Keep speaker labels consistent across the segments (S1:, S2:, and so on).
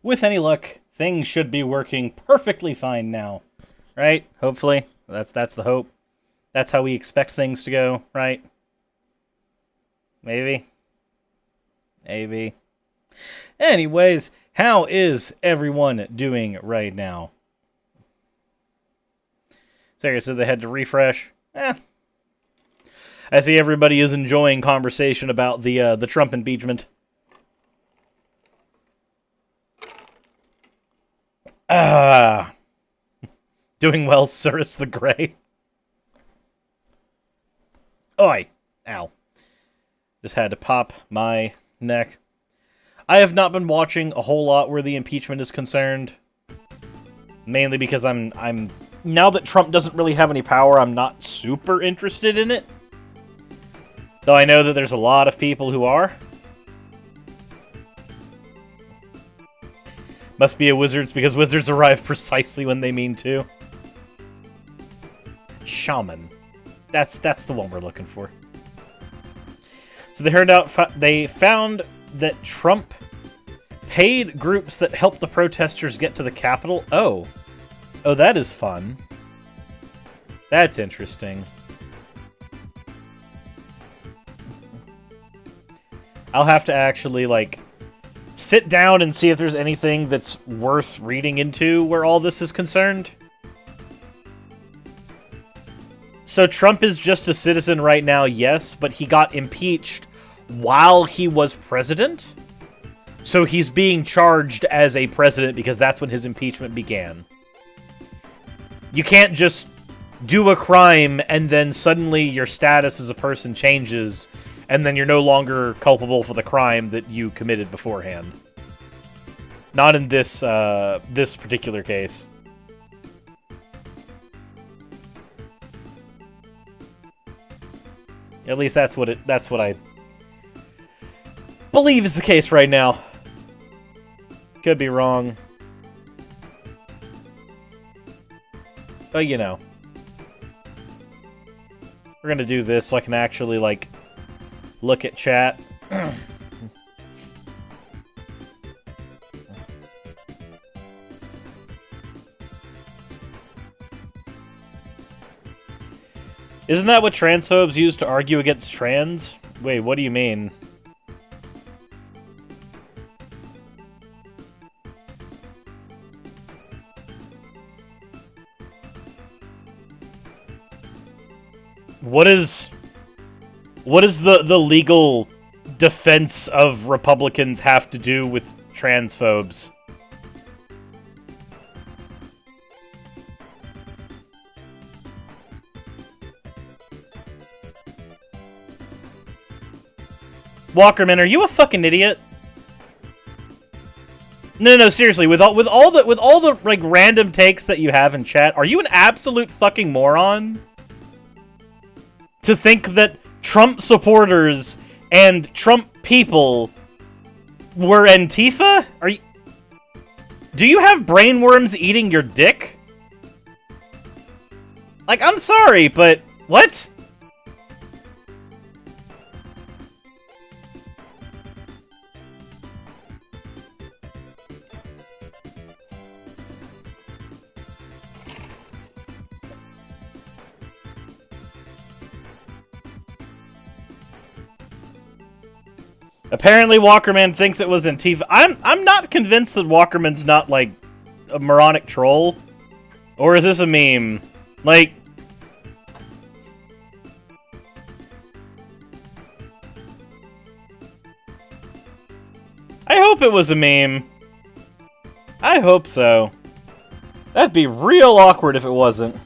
S1: with any luck, things should be working perfectly fine now. Right? Hopefully. That's the hope. That's how we expect things to go, right? Maybe. Maybe. Anyways, how is everyone doing right now? Seriously, they had to refresh? I see everybody is enjoying conversation about the Trump impeachment. Doing well, Cirrus the Grey. Oi! Ow. Just had to pop my neck. I have not been watching a whole lot where the impeachment is concerned. Mainly because I'm now that Trump doesn't really have any power, I'm not super interested in it. Though I know that there's a lot of people who are. Must be a Wizards, because Wizards arrive precisely when they mean to. Shaman. That's the one we're looking for. So they found that Trump paid groups that helped the protesters get to the Capitol. Oh, that is fun. That's interesting. I'll have to actually, like, sit down and see if there's anything that's worth reading into where all this is concerned. So Trump is just a citizen right now, yes, but he got impeached while he was president. So he's being charged as a president because that's when his impeachment began. You can't just do a crime and then suddenly your status as a person changes and then you're no longer culpable for the crime that you committed beforehand. Not in this this particular case. At least that's what I believe is the case right now. Could be wrong. But you know. We're gonna do this so I can actually, like, look at chat. Isn't that what transphobes use to argue against trans? Wait, what do you mean? What is the legal defense of Republicans have to do with transphobes? Walkerman, are you a fucking idiot? No, seriously. With all the like random takes that you have in chat, are you an absolute fucking moron? To think that Trump supporters and Trump people were Antifa? Do you have brainworms eating your dick? Like, I'm sorry, but what? Apparently Walkerman thinks it was Antifa. I'm not convinced that Walkerman's not, like, a moronic troll. Or is this a meme? Like... I hope it was a meme. I hope so. That'd be real awkward if it wasn't.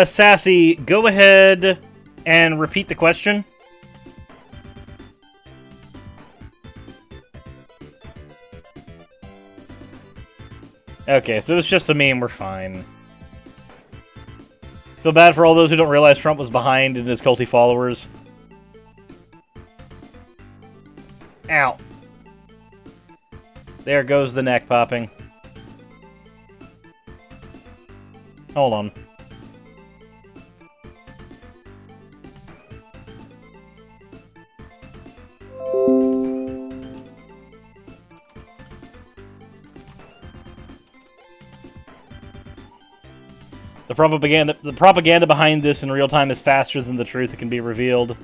S1: Sassy, go ahead and repeat the question. Okay, so it's just a meme, we're fine. Feel bad for all those who don't realize Trump was behind in his culty followers. Ow. There goes the neck popping. Hold on. The propaganda behind this in real time is faster than the truth that can be revealed.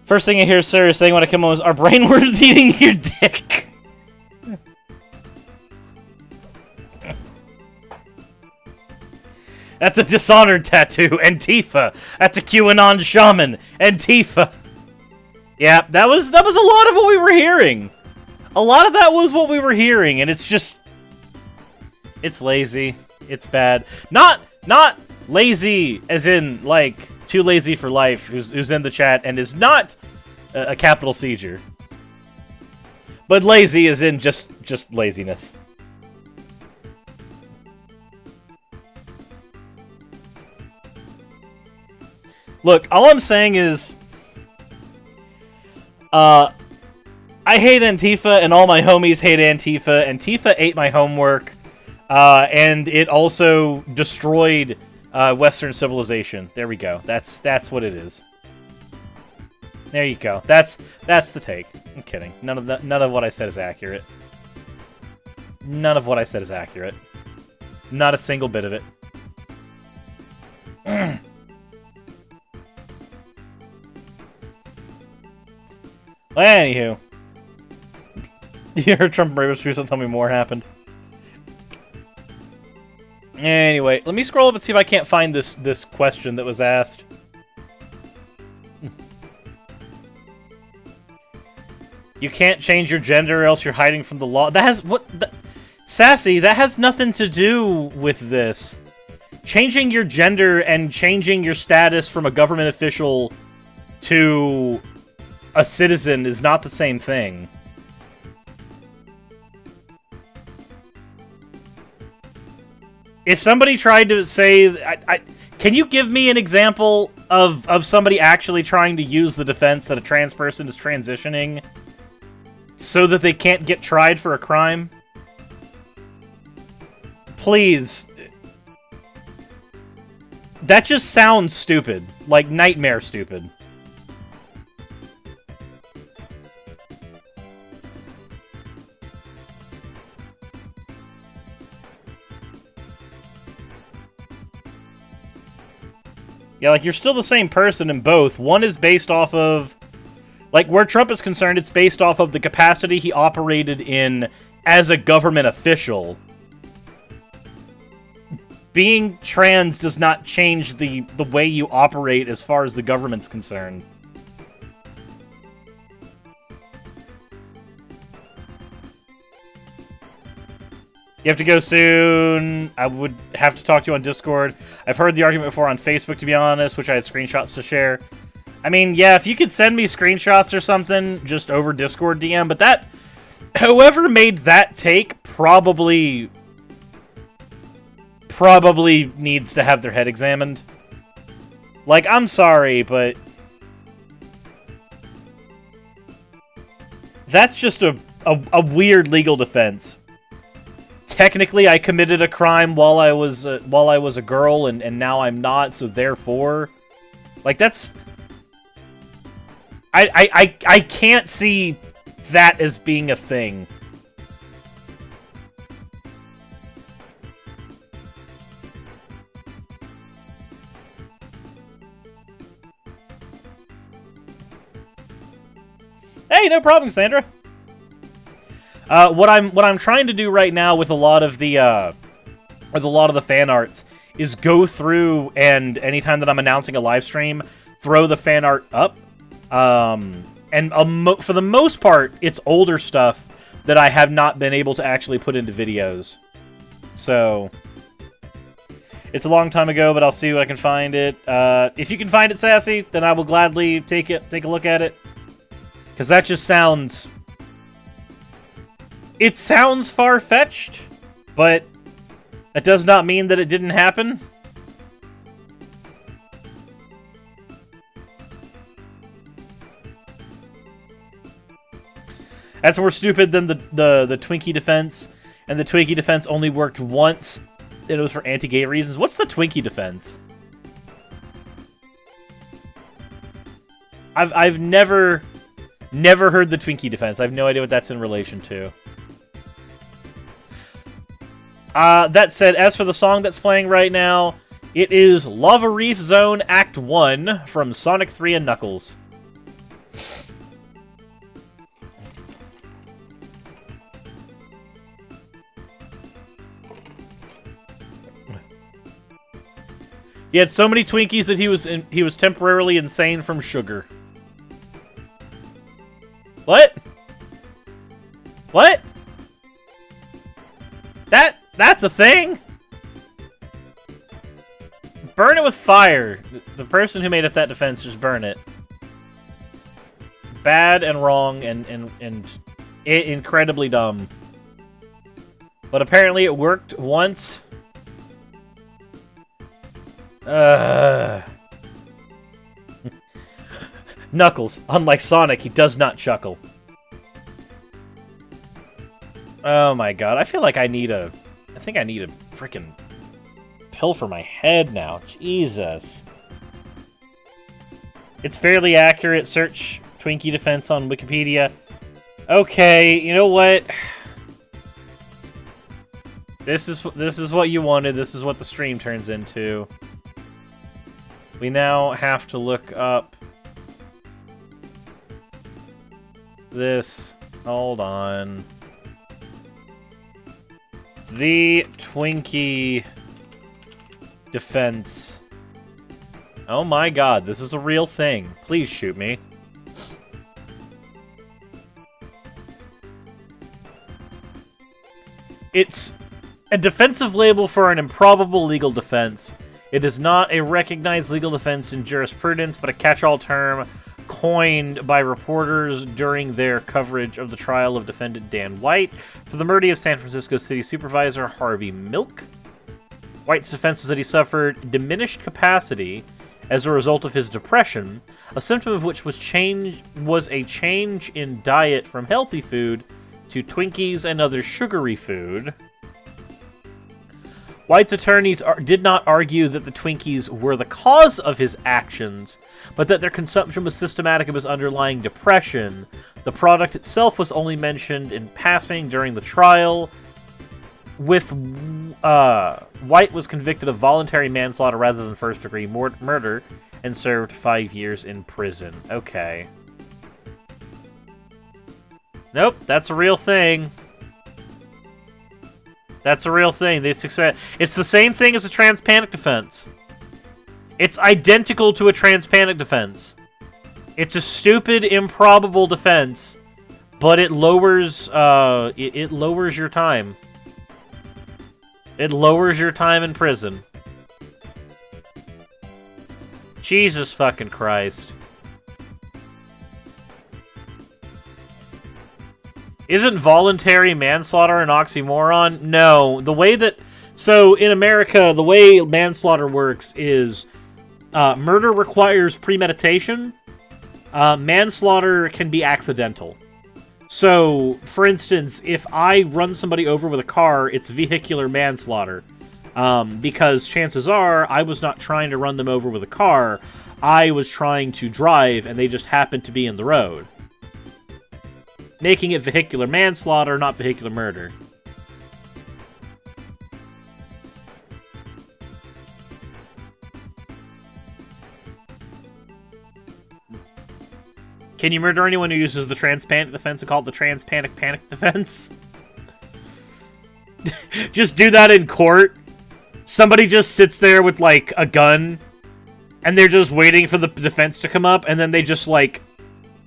S1: First thing I hear Sarah saying when I come home is, "Are brain worms eating your dick?" That's a Dishonored tattoo. Antifa. That's a QAnon shaman. Antifa. Yeah, that was a lot of what we were hearing. A lot of that was what we were hearing, and it's just... It's lazy. It's bad. Not lazy as in, like, too lazy for life, who's in the chat and is not a capital C'ger. But lazy as in just laziness. Look, all I'm saying is, I hate Antifa, and all my homies hate Antifa. Antifa ate my homework, and it also destroyed Western civilization. There we go. That's what it is. There you go. That's the take. I'm kidding. None of what I said is accurate. None of what I said is accurate. Not a single bit of it. Anywho. You heard Trump Bravos Truth, don't tell me more happened. Anyway, let me scroll up and see if I can't find this question that was asked. You can't change your gender or else you're hiding from the law. That has... Sassy, that has nothing to do with this. Changing your gender and changing your status from a government official to a citizen is not the same thing. If somebody tried to say... can you give me an example of somebody actually trying to use the defense that a trans person is transitioning so that they can't get tried for a crime? Please. That just sounds stupid. Like nightmare stupid. Yeah, like, you're still the same person in both. One is based off of... Like, where Trump is concerned, it's based off of the capacity he operated in as a government official. Being trans does not change the way you operate as far as the government's concerned. You have to go soon. I would have to talk to you on Discord. I've heard the argument before on Facebook, to be honest, which I had screenshots to share. I mean, yeah, if you could send me screenshots or something just over Discord DM, but that... Whoever made that take probably needs to have their head examined. Like, I'm sorry, but... That's just a weird legal defense. Technically, I committed a crime while I was a girl, and now I'm not, so therefore... Like, that's... I can't see that as being a thing. Hey, no problem, Sandra. What I'm trying to do right now with a lot of the fan arts is go through and anytime that I'm announcing a live stream, throw the fan art up. And for the most part, it's older stuff that I have not been able to actually put into videos. So, It's a long time ago, but I'll see if I can find it. If you can find it, Sassy, then I will gladly take a look at it. Because that just sounds... It sounds far-fetched, but that does not mean that it didn't happen. That's more stupid than the Twinkie defense, and the Twinkie defense only worked once, and it was for anti-gay reasons. What's the Twinkie defense? I've never heard the Twinkie defense. I have no idea what that's in relation to. That said, as for the song that's playing right now, it is Lava Reef Zone Act 1 from Sonic 3 and Knuckles. He had so many Twinkies that he was temporarily insane from sugar. What? What? That's a thing? Burn it with fire. The person who made up that defense, just burn it. Bad and wrong and incredibly dumb. But apparently it worked once. Knuckles, unlike Sonic, he does not chuckle. Oh my god, I feel like I think I need a freaking pill for my head now. Jesus. It's fairly accurate. Search Twinkie defense on Wikipedia. Okay, you know what? This is what you wanted. This is what the stream turns into. We now have to look up this. Hold on. The Twinkie defense. Oh my god, this is a real thing. Please shoot me. It's a defensive label for an improbable legal defense. It is not a recognized legal defense in jurisprudence, but a catch-all term coined by reporters during their coverage of the trial of defendant Dan White for the murder of San Francisco City Supervisor Harvey Milk. White's defense was that he suffered diminished capacity as a result of his depression, a symptom of which was a change in diet from healthy food to Twinkies and other sugary food. White's attorneys did not argue that the Twinkies were the cause of his actions, but that their consumption was systematic of his underlying depression. The product itself was only mentioned in passing during the trial. White was convicted of voluntary manslaughter rather than first-degree murder and served 5 years in prison. Okay. Nope, that's a real thing. That's a real thing. It's the same thing as a trans-panic defense. It's identical to a trans-panic defense. It's a stupid, improbable defense, but it lowers it lowers your time. It lowers your time in prison. Jesus fucking Christ. Isn't voluntary manslaughter an oxymoron? No. The way that... So, in America, the way manslaughter works is... murder requires premeditation. Manslaughter can be accidental. So, for instance, if I run somebody over with a car, it's vehicular manslaughter. Because chances are, I was not trying to run them over with a car. I was trying to drive, and they just happened to be in the road. Making it vehicular manslaughter, not vehicular murder. Can you murder anyone who uses the trans-panic defense and call it the trans-panic defense? Just do that in court. Somebody just sits there with, like, a gun, and they're just waiting for the defense to come up, and then they just, like,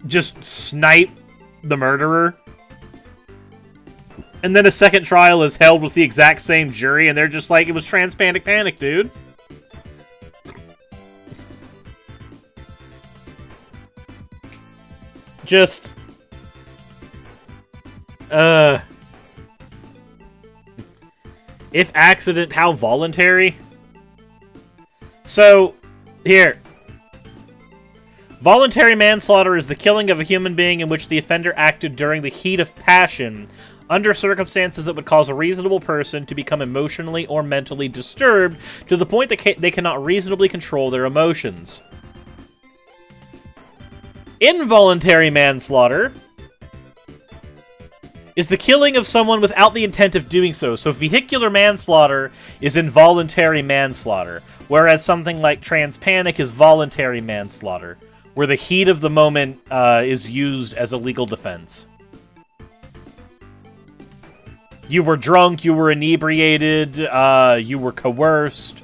S1: just snipe the murderer. And then a second trial is held with the exact same jury, and they're just like, it was Transpacific Panic, dude. Just... If accident, how voluntary? So, here. Voluntary manslaughter is the killing of a human being in which the offender acted during the heat of passion, under circumstances that would cause a reasonable person to become emotionally or mentally disturbed to the point that they cannot reasonably control their emotions. Involuntary manslaughter is the killing of someone without the intent of doing so. So vehicular manslaughter is involuntary manslaughter, whereas something like transpanic is voluntary manslaughter, where the heat of the moment is used as a legal defense. You were drunk, you were inebriated, you were coerced.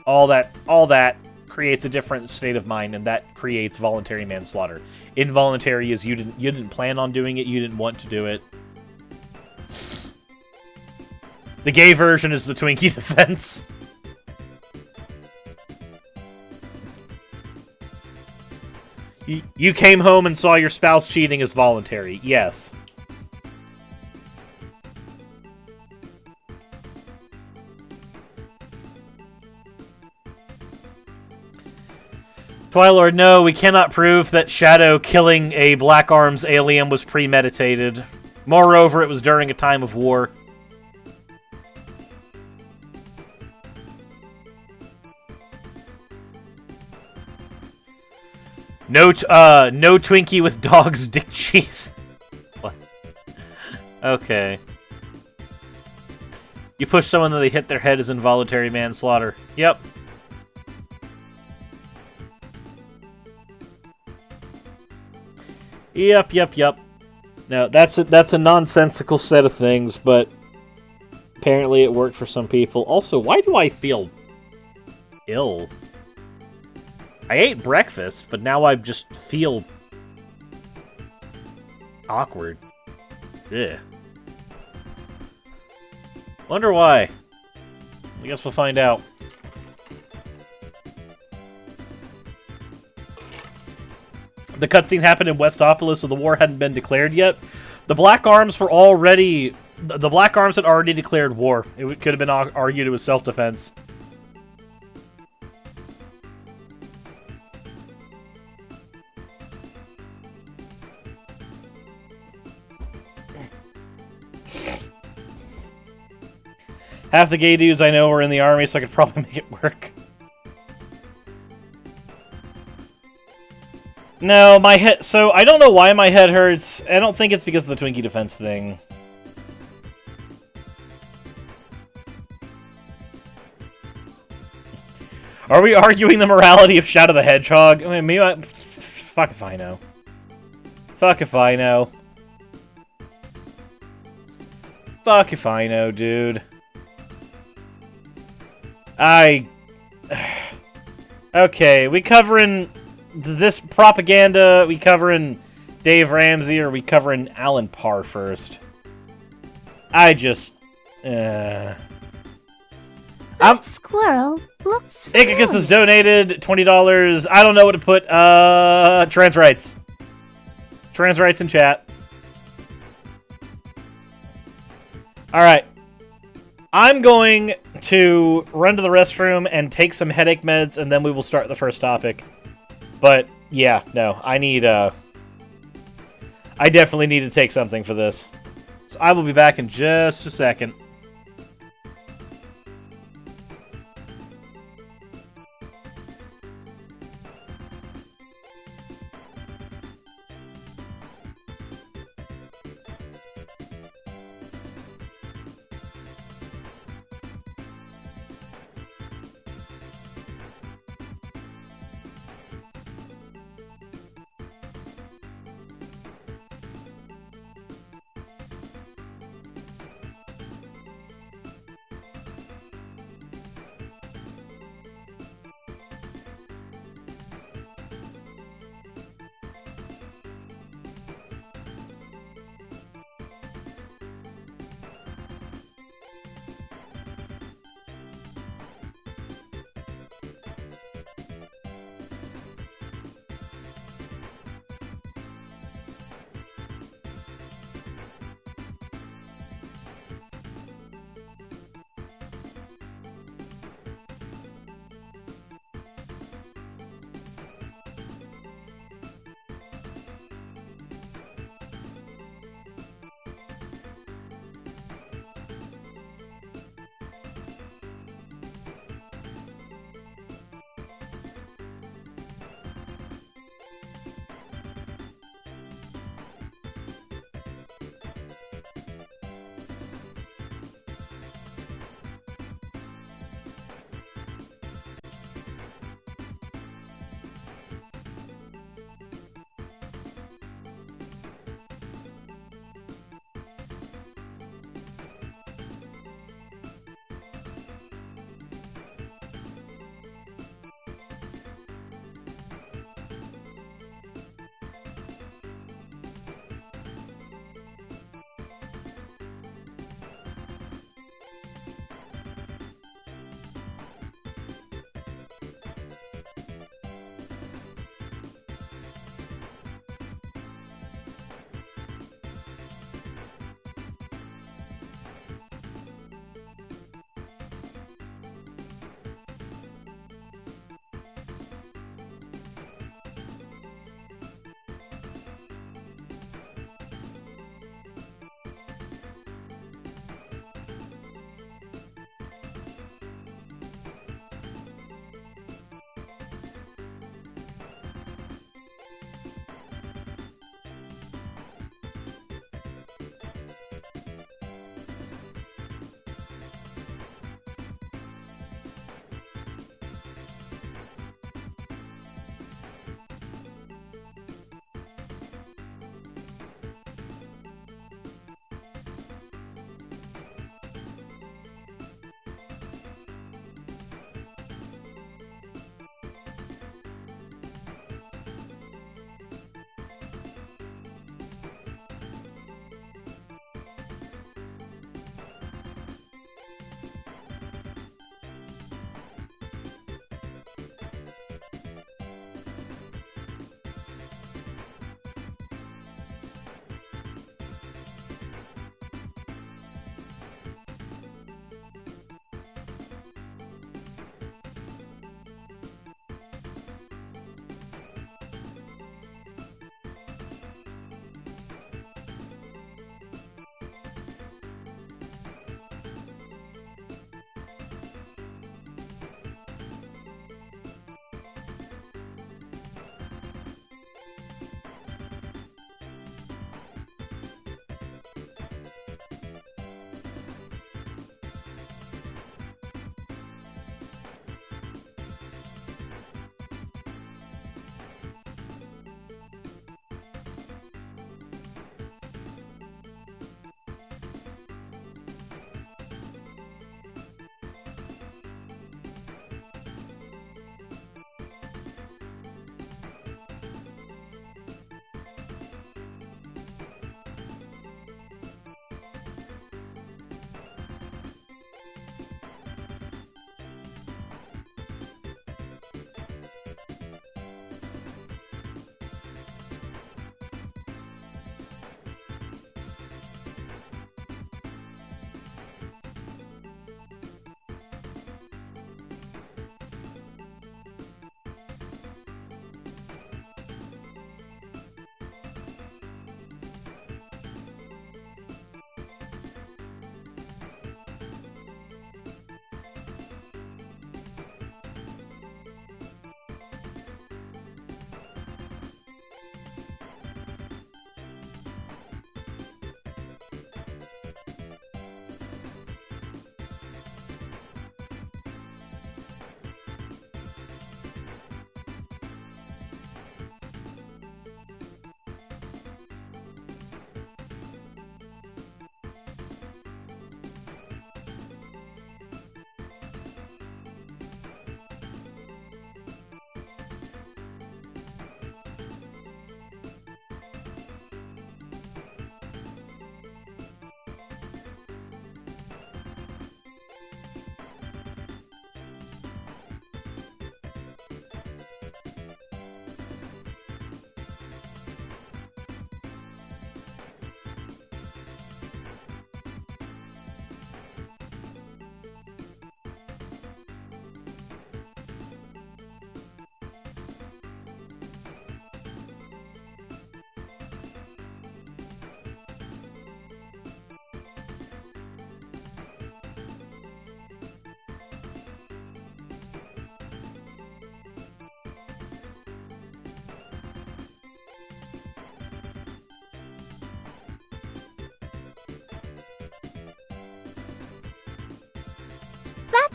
S1: All that creates a different state of mind, and that creates voluntary manslaughter. Involuntary is you didn't plan on doing it, you didn't want to do it. The gay version is the Twinkie defense. You came home and saw your spouse cheating is voluntary. Yes. Twilord, no, we cannot prove that Shadow killing a Black Arms alien was premeditated. Moreover, it was during a time of war. No Twinkie with dog's dick cheese. What? Okay. You push someone and they hit their head is involuntary manslaughter. Yep. Yep. No, that's a nonsensical set of things, but apparently it worked for some people. Also, why do I feel ill? I ate breakfast, but now I just feel awkward. Ugh. Wonder why. I guess we'll find out. The cutscene happened in Westopolis, so the war hadn't been declared yet. The Black Arms were already... The Black Arms had already declared war. It could have been argued it was self-defense. Half the gay dudes I know are in the army, so I could probably make it work. No, my head... So, I don't know why my head hurts. I don't think it's because of the Twinkie defense thing. Are we arguing the morality of Shadow the Hedgehog? I mean, maybe fuck if I know. Fuck if I know. Fuck if I know, dude. Okay, we covering this propaganda, we covering Dave Ramsey, or we covering Alan Parr first? That
S2: squirrel looks
S1: Icacus has donated $20. I don't know what to put. Trans rights. Trans rights in chat. Alright. I'm going to run to the restroom and take some headache meds, and then we will start the first topic. But, yeah, no, I definitely need to take something for this. So I will be back in just a second.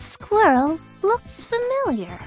S2: squirrel looks familiar.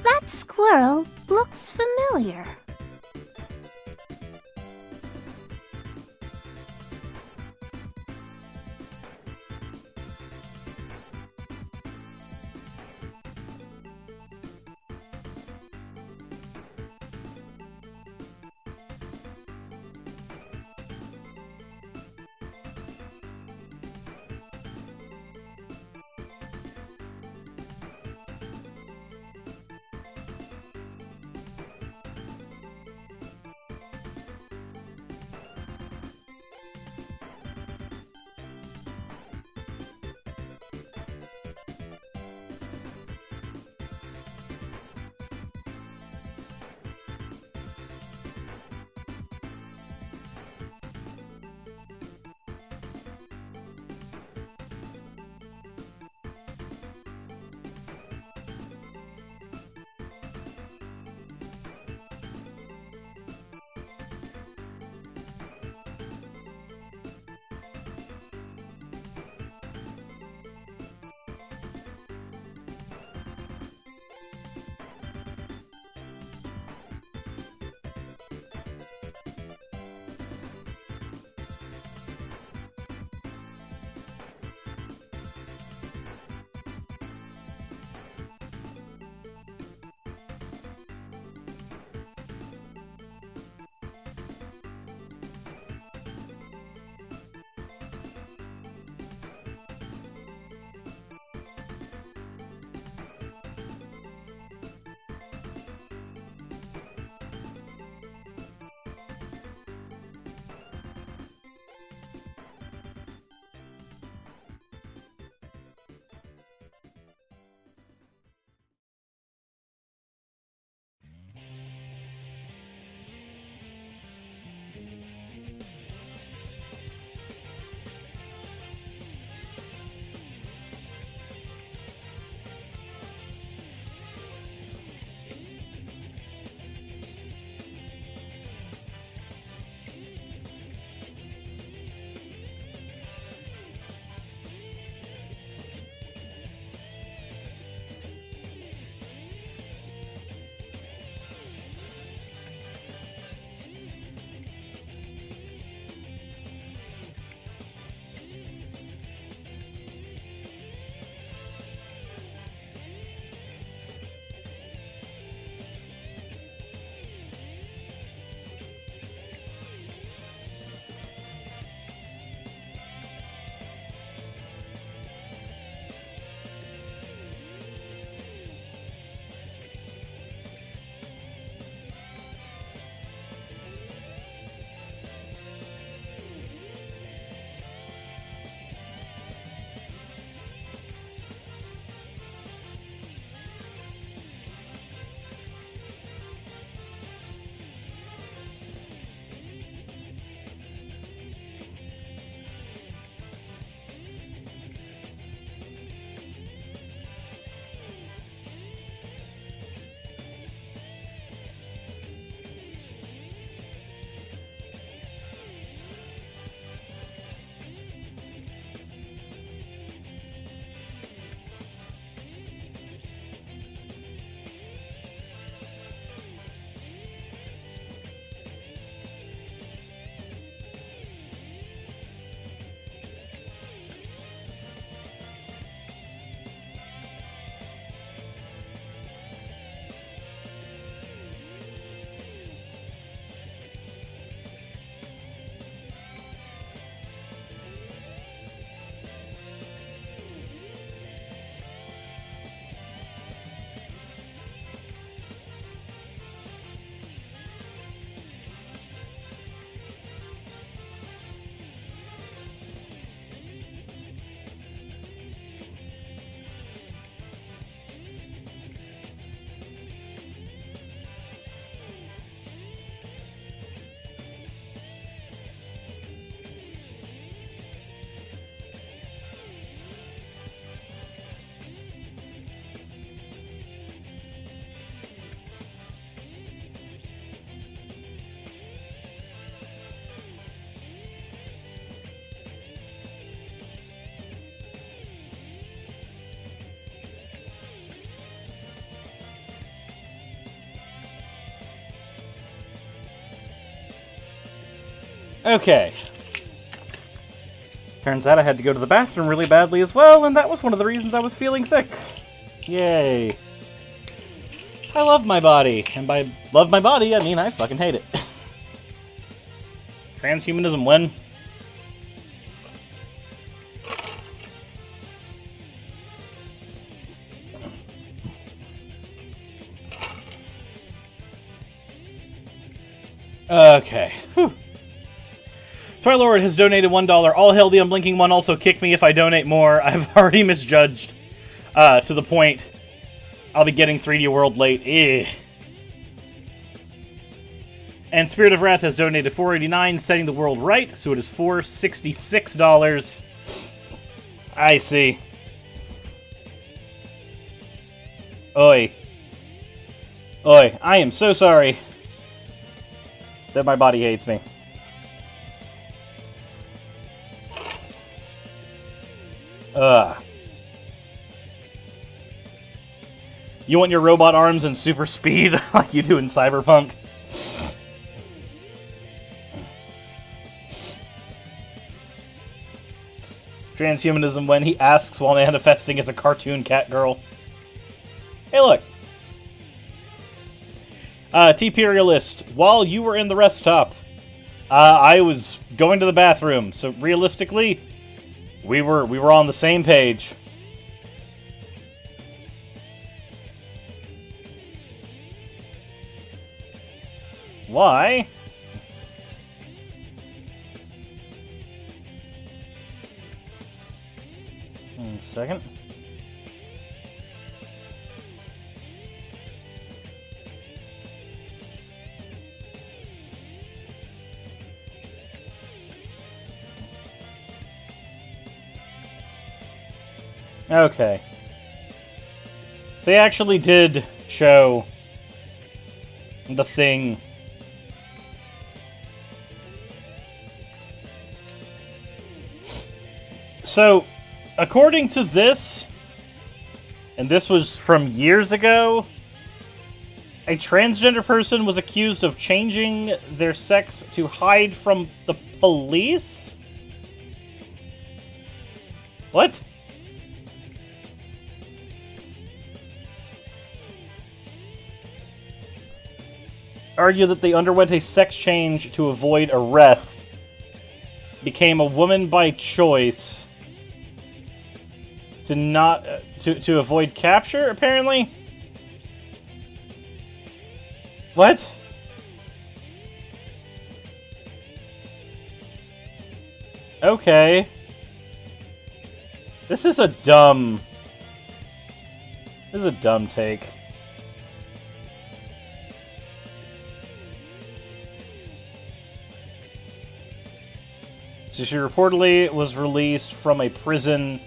S2: That squirrel looks familiar.
S3: Okay. Turns out I had to go to the bathroom really badly as well, and that was one of the reasons I was feeling sick. Yay. I love my body, and by love my body, I mean I fucking hate it. Transhumanism when? Okay. Whew. Twilord has donated $1. All hail the unblinking one. Also kick me if I donate more. I've already misjudged to the point I'll be getting 3D World late. Eh. And Spirit of Wrath has donated $4.89, setting the world right, so it is $466. I see. Oi. Oi, I am so sorry that my body hates me. Ugh. You want your robot arms and super speed like you do in Cyberpunk? Transhumanism when he asks while manifesting as a cartoon cat girl. Hey, look. T-Perialist, while you were in the rest stop, I was going to the bathroom, so realistically, we were on the same page. Why? One second. Okay. So they actually did show the thing. So, according to this, and this was from years ago, a transgender person was accused of changing their sex to hide from the police? What? Argue that they underwent a sex change to avoid arrest, became a woman by choice, to avoid capture, apparently? What? Okay. This is a dumb take. So she reportedly was released from a prison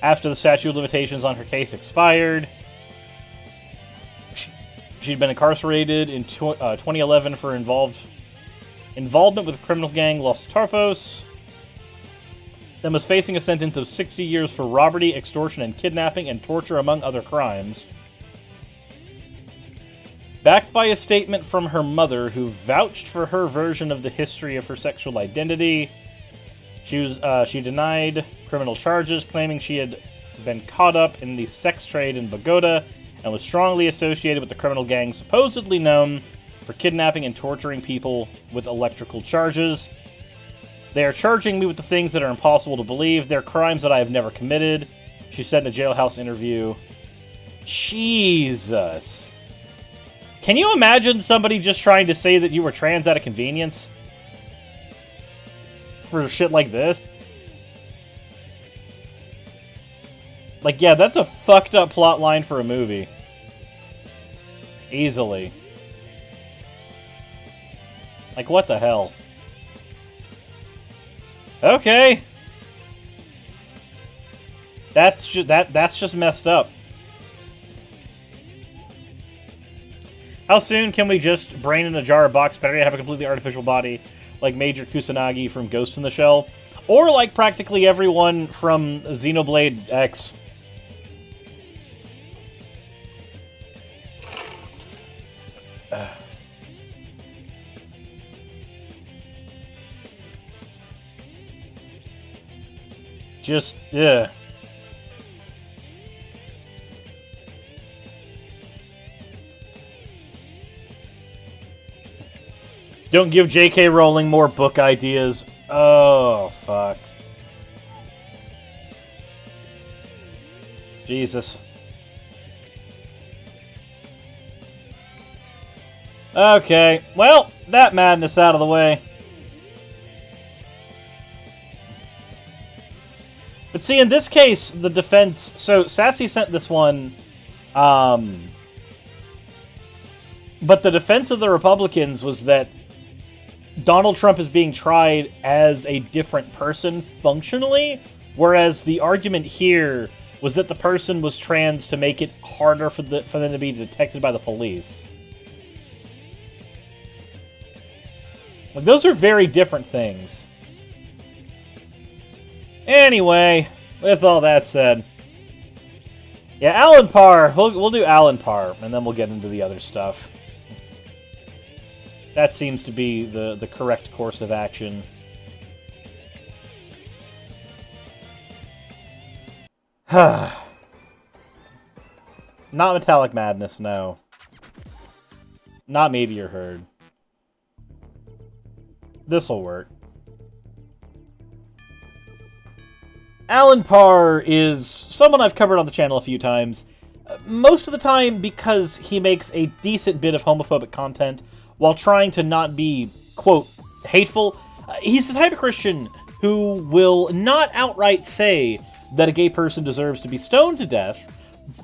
S3: after the statute of limitations on her case expired. She'd been incarcerated in 2011 for involvement with the criminal gang Los Tarpos. Then was facing a sentence of 60 years for robbery, extortion, and kidnapping, and torture, among other crimes. Backed by a statement from her mother, who vouched for her version of the history of her sexual identity, she denied criminal charges, claiming she had been caught up in the sex trade in Bogota and was strongly associated with the criminal gang supposedly known for kidnapping and torturing people with electrical charges. They are charging me with the things that are impossible to believe. They're crimes that I have never committed, she said in a jailhouse interview. Jesus. Can you imagine somebody just trying to say that you were trans out of convenience? For shit like this? Like, yeah, that's a fucked up plot line for a movie. Easily. Like, what the hell? Okay. That's just messed up. How soon can we just brain in a jar or box better have a completely artificial body like Major Kusanagi from Ghost in the Shell? Or like practically everyone from Xenoblade X? Just, yeah. Don't give J.K. Rowling more book ideas. Oh, fuck. Jesus. Okay, well, that madness out of the way. But see, in this case, the defense... So, Sassy sent this one, but the defense of the Republicans was that Donald Trump is being tried as a different person functionally, whereas the argument here was that the person was trans to make it harder for them to be detected by the police. Like, those are very different things. Anyway, with all that said, yeah, Alan Parr. We'll do Alan Parr, and then we'll get into the other stuff. That seems to be the correct course of action. Not Metallic Madness, no. Not Meteor Herd. This'll work. Alan Parr is someone I've covered on the channel a few times. Most of the time because he makes a decent bit of homophobic content while trying to not be, quote, hateful. He's the type of Christian who will not outright say that a gay person deserves to be stoned to death,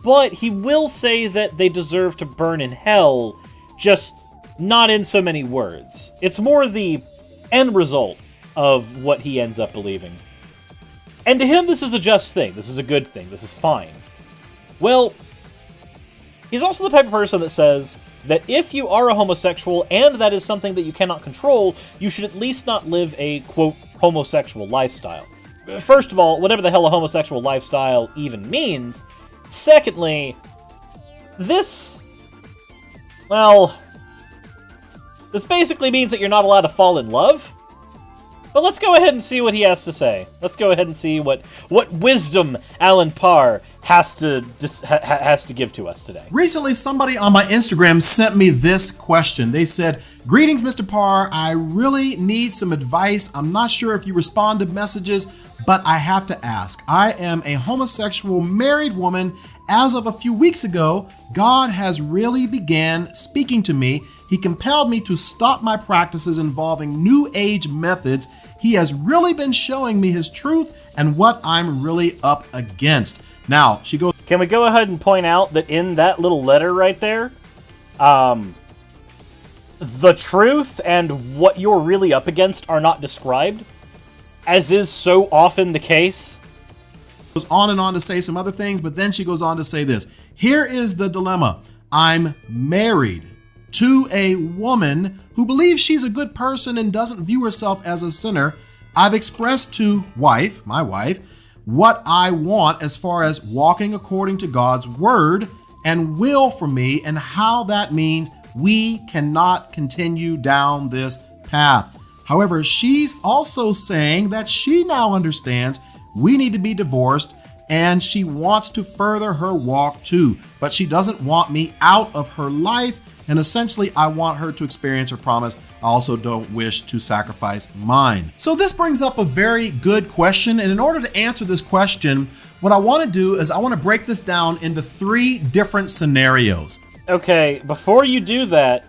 S3: but he will say that they deserve to burn in hell, just not in so many words. It's more the end result of what he ends up believing. And to him, this is a just thing. This is a good thing. This is fine. Well, he's also the type of person that says that if you are a homosexual and that is something that you cannot control, you should at least not live a, quote, homosexual lifestyle. First of all, whatever the hell a homosexual lifestyle even means. Secondly, this basically means that you're not allowed to fall in love. But let's go ahead and see what he has to say. Let's go ahead and see what wisdom Alan Parr has to give to us today.
S4: Recently, somebody on my Instagram sent me this question. They said, "Greetings, Mr. Parr. I really need some advice. I'm not sure if you respond to messages, but I have to ask. I am a homosexual married woman. As of a few weeks ago, God has really began speaking to me. He compelled me to stop my practices involving New Age methods. He has really been showing me his truth and what I'm really up against." Now, she goes...
S3: Can we go ahead and point out that in that little letter right there, the truth and what you're really up against are not described, as is so often the case.
S4: Goes on and on to say some other things, but then she goes on to say this. "Here is the dilemma. I'm married to a woman who believes she's a good person and doesn't view herself as a sinner. I've expressed to my wife, what I want as far as walking according to God's word and will for me, and how that means we cannot continue down this path. However, she's also saying that she now understands we need to be divorced, and she wants to further her walk too, but she doesn't want me out of her life. And essentially, I want her to experience her promise. I also don't wish to sacrifice mine." So this brings up a very good question. And in order to answer this question, what I want to do is I want to break this down into 3 different scenarios.
S3: Okay, before you do that,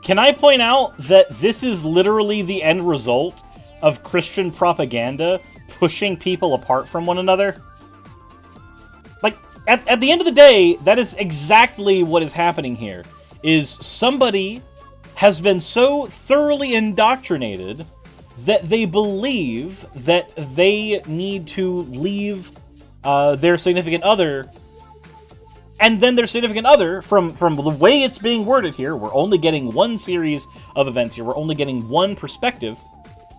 S3: can I point out that this is literally the end result of Christian propaganda pushing people apart from one another? Like, at the end of the day, that is exactly what is happening here. Is somebody has been so thoroughly indoctrinated that they believe that they need to leave their significant other, and then their significant other, from the way it's being worded here, we're only getting one series of events here, we're only getting one perspective,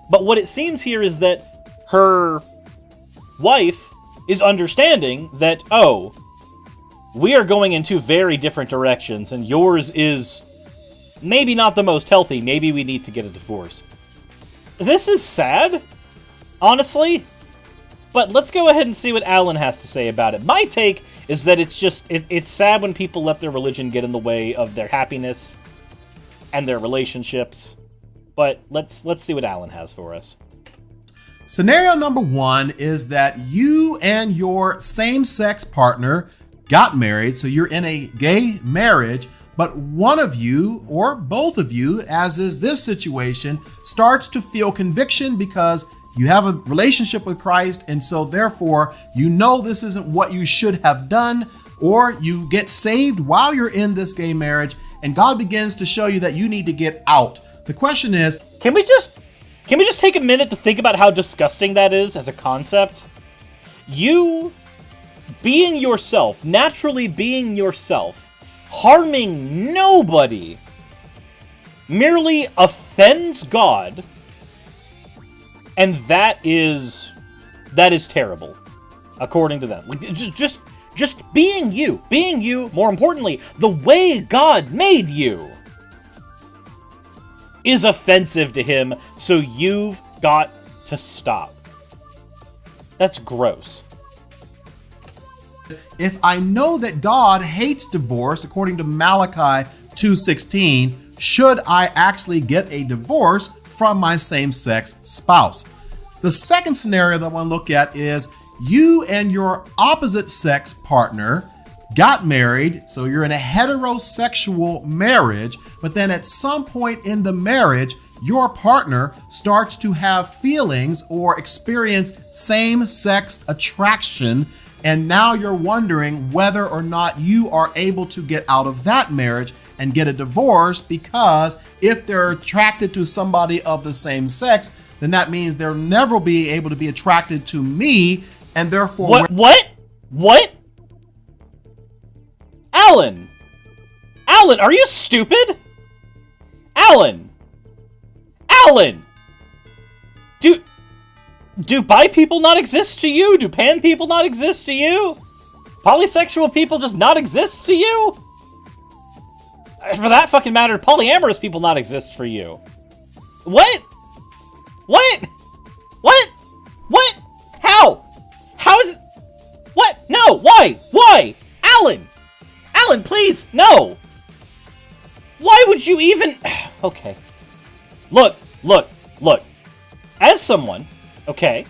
S3: but what it seems here is that her wife is understanding that, oh, we are going in 2 very different directions, and yours is maybe not the most healthy. Maybe we need to get a divorce. This is sad, honestly. But let's go ahead and see what Alan has to say about it. My take is that it's sad when people let their religion get in the way of their happiness and their relationships. But let's see what Alan has for us.
S4: Scenario number 1 is that you and your same-sex partner got married, so you're in a gay marriage, but one of you, or both of you, as is this situation, starts to feel conviction because you have a relationship with Christ, and so therefore you know this isn't what you should have done, or you get saved while you're in this gay marriage, and God begins to show you that you need to get out. The question is,
S3: Can we just take a minute to think about how disgusting that is as a concept? You being yourself, naturally being yourself, harming nobody, merely offends God, and that is terrible, according to them. Just being you, more importantly, the way God made you, is offensive to him, so you've got to stop. That's gross.
S4: if I know that God hates divorce, according to Malachi 2:16, should I actually get a divorce from my same-sex spouse? The second scenario that I want to look at is you and your opposite sex partner got married, so you're in a heterosexual marriage, but then at some point in the marriage, your partner starts to have feelings or experience same-sex attraction, and now you're wondering whether or not you are able to get out of that marriage and get a divorce, because if they're attracted to somebody of the same sex, then that means they'll never be able to be attracted to me, and therefore...
S3: What? Alan! Alan, are you stupid? Alan! Do bi people not exist to you? Do pan people not exist to you? Polysexual people just not exist to you? For that fucking matter, polyamorous people not exist for you. What? How is it? What? No, why? Alan, please, no! Why would you even... Okay. Look. As someone, okay,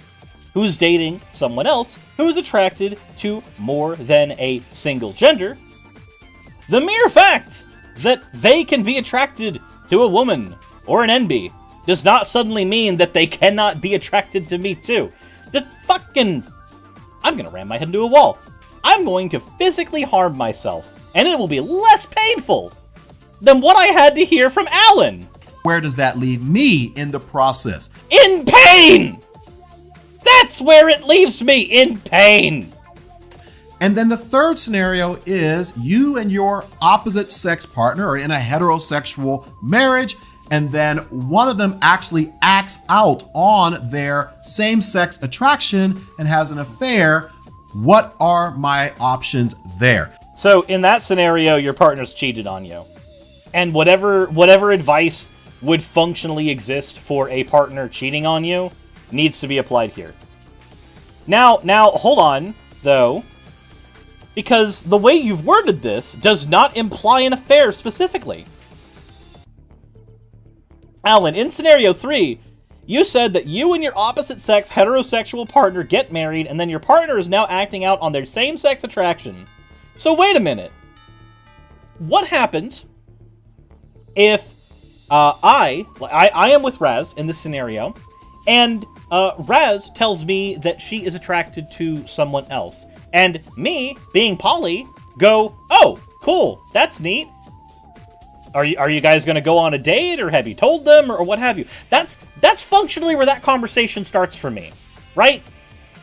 S3: who's dating someone else who is attracted to more than a single gender, the mere fact that they can be attracted to a woman or an NB does not suddenly mean that they cannot be attracted to me too. I'm gonna ram my head into a wall. I'm going to physically harm myself, and it will be less painful than what I had to hear from Alan.
S4: Where does that leave me in the process?
S3: In pain! That's where it leaves me, in pain!
S4: And then the third scenario is you and your opposite sex partner are in a heterosexual marriage, and then one of them actually acts out on their same-sex attraction and has an affair. What are my options there?
S3: So in that scenario, your partner's cheated on you. And whatever advice would functionally exist for a partner cheating on you needs to be applied here. Now, hold on, though, because the way you've worded this does not imply an affair specifically. Alan, in scenario 3, you said that you and your opposite sex heterosexual partner get married, and then your partner is now acting out on their same-sex attraction. So wait a minute. What happens if I am with Raz in this scenario, and Raz tells me that she is attracted to someone else, and me, being poly, go, oh, cool, that's neat. Are you guys going to go on a date, or have you told them, or what have you? That's functionally where that conversation starts for me, right?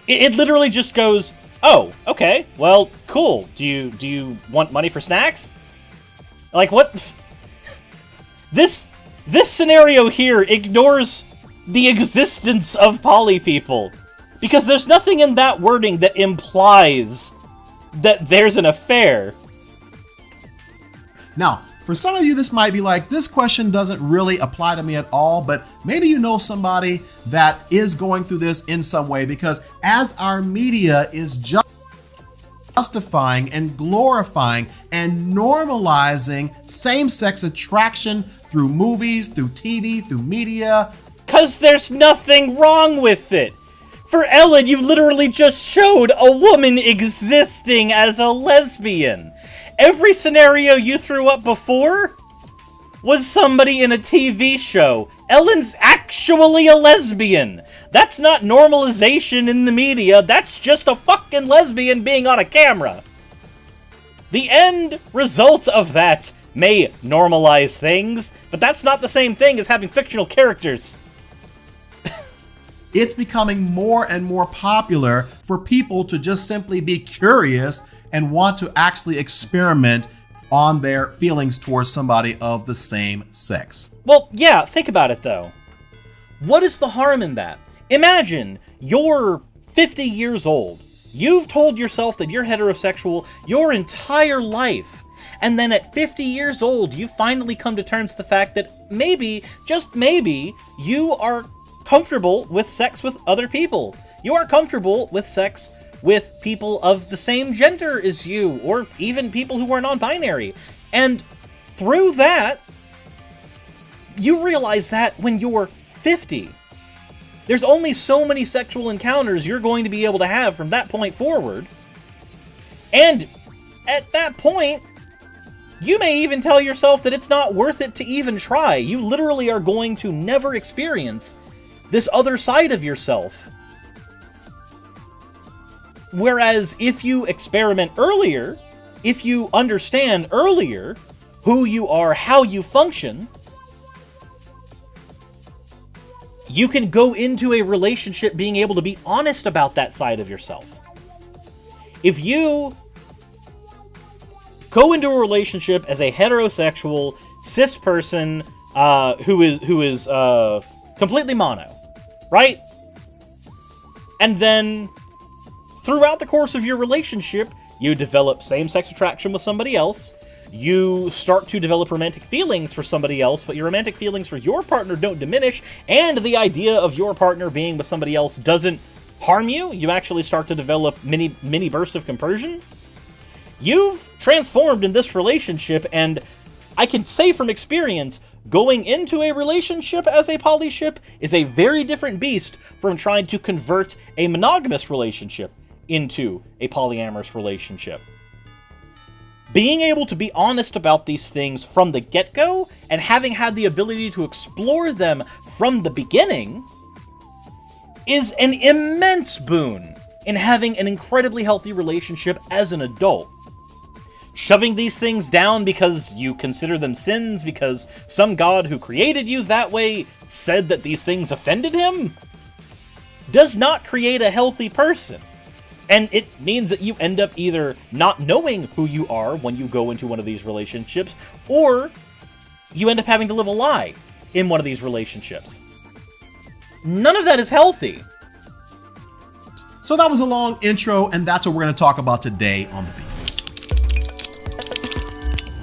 S3: It literally just goes, oh, okay, well, cool. Do you want money for snacks? Like, what? This scenario here ignores the existence of poly people, because there's nothing in that wording that implies that there's an affair.
S4: Now, For some of you, this might be like, this question doesn't really apply to me at all, but maybe you know somebody that is going through this in some way, because as our media is justifying and glorifying and normalizing same-sex attraction through movies, through TV, through media.
S3: Because there's nothing wrong with it. For Ellen, you literally just showed a woman existing as a lesbian. Every scenario you threw up before was somebody in a TV show. Ellen's actually a lesbian. That's not normalization in the media. That's just a fucking lesbian being on a camera. The end result of that may normalize things, but that's not the same thing as having fictional characters.
S4: It's becoming more and more popular for people to just simply be curious and want to actually experiment on their feelings towards somebody of the same sex.
S3: Well, yeah, think about it though. What is the harm in that? Imagine you're 50 years old. You've told yourself that you're heterosexual your entire life. And then at 50 years old, you finally come to terms with the fact that maybe, just maybe, you are comfortable with sex with other people. You are comfortable with sex with people of the same gender as you, or even people who are non-binary. And through that, you realize that when you're 50, there's only so many sexual encounters you're going to be able to have from that point forward. And at that point, you may even tell yourself that it's not worth it to even try. You literally are going to never experience this other side of yourself. Whereas if you experiment earlier, if you understand earlier who you are, how you function, you can go into a relationship being able to be honest about that side of yourself. If you go into a relationship as a heterosexual cis person who is completely mono, right? And then throughout the course of your relationship, you develop same-sex attraction with somebody else. You start to develop romantic feelings for somebody else, but your romantic feelings for your partner don't diminish, and the idea of your partner being with somebody else doesn't harm you. You actually start to develop mini bursts of compersion. You've transformed in this relationship, and I can say from experience, going into a relationship as a polyship is a very different beast from trying to convert a monogamous relationship into a polyamorous relationship. Being able to be honest about these things from the get-go, and having had the ability to explore them from the beginning, is an immense boon in having an incredibly healthy relationship as an adult. Shoving these things down because you consider them sins, because some god who created you that way said that these things offended him, does not create a healthy person. And it means that you end up either not knowing who you are when you go into one of these relationships, or you end up having to live a lie in one of these relationships. None of that is healthy.
S4: So that was a long intro, and that's what we're going to talk about today on The Beat.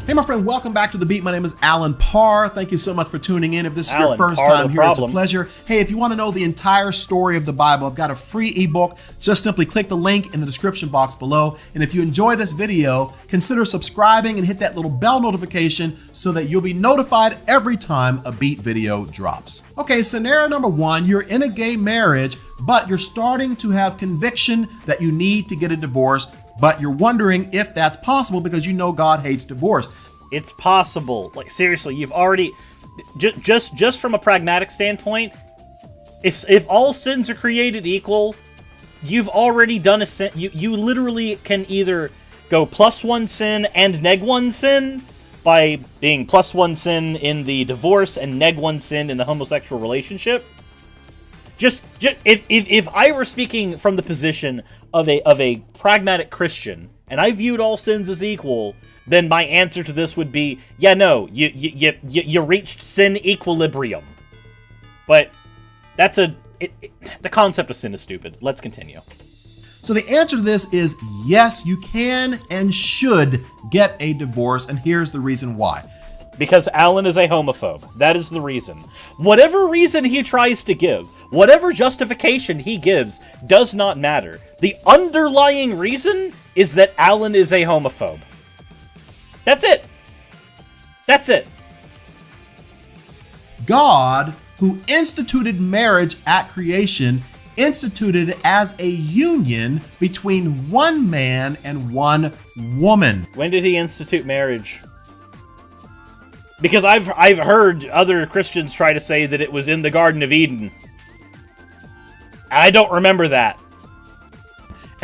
S4: Hey, my friend, welcome back to The Beat. My name is Alan Parr. Thank you so much for tuning in. If this is your first time here, it's a pleasure. Hey, if you want to know the entire story of the Bible, I've got a free ebook. Just simply click the link in the description box below. And if you enjoy this video, consider subscribing and hit that little bell notification so that you'll be notified every time a Beat video drops. Okay, scenario number one, you're in a gay marriage, but you're starting to have conviction that you need to get a divorce, but you're wondering if that's possible because you know God hates divorce.
S3: It's possible. Like, seriously, you've already... Just from a pragmatic standpoint, if all sins are created equal, you've already done a sin. You literally can either go +1 sin and -1 sin by being +1 sin in the divorce and -1 sin in the homosexual relationship. Just if I were speaking from the position of a pragmatic Christian and I viewed all sins as equal, then my answer to this would be, yeah, no, you reached sin equilibrium. But that's the concept of sin is stupid. Let's continue.
S4: So the answer to this is yes, you can and should get a divorce, and here's the reason why.
S1: Because Alan is a homophobe. That is the reason. Whatever reason he tries to give, whatever justification he gives, does not matter. The underlying reason is that Alan is a homophobe. That's it. That's it.
S4: God, who instituted marriage at creation, instituted it as a union between one man and one woman.
S1: When did he institute marriage? Because I've heard other Christians try to say that it was in the Garden of Eden. I don't remember that.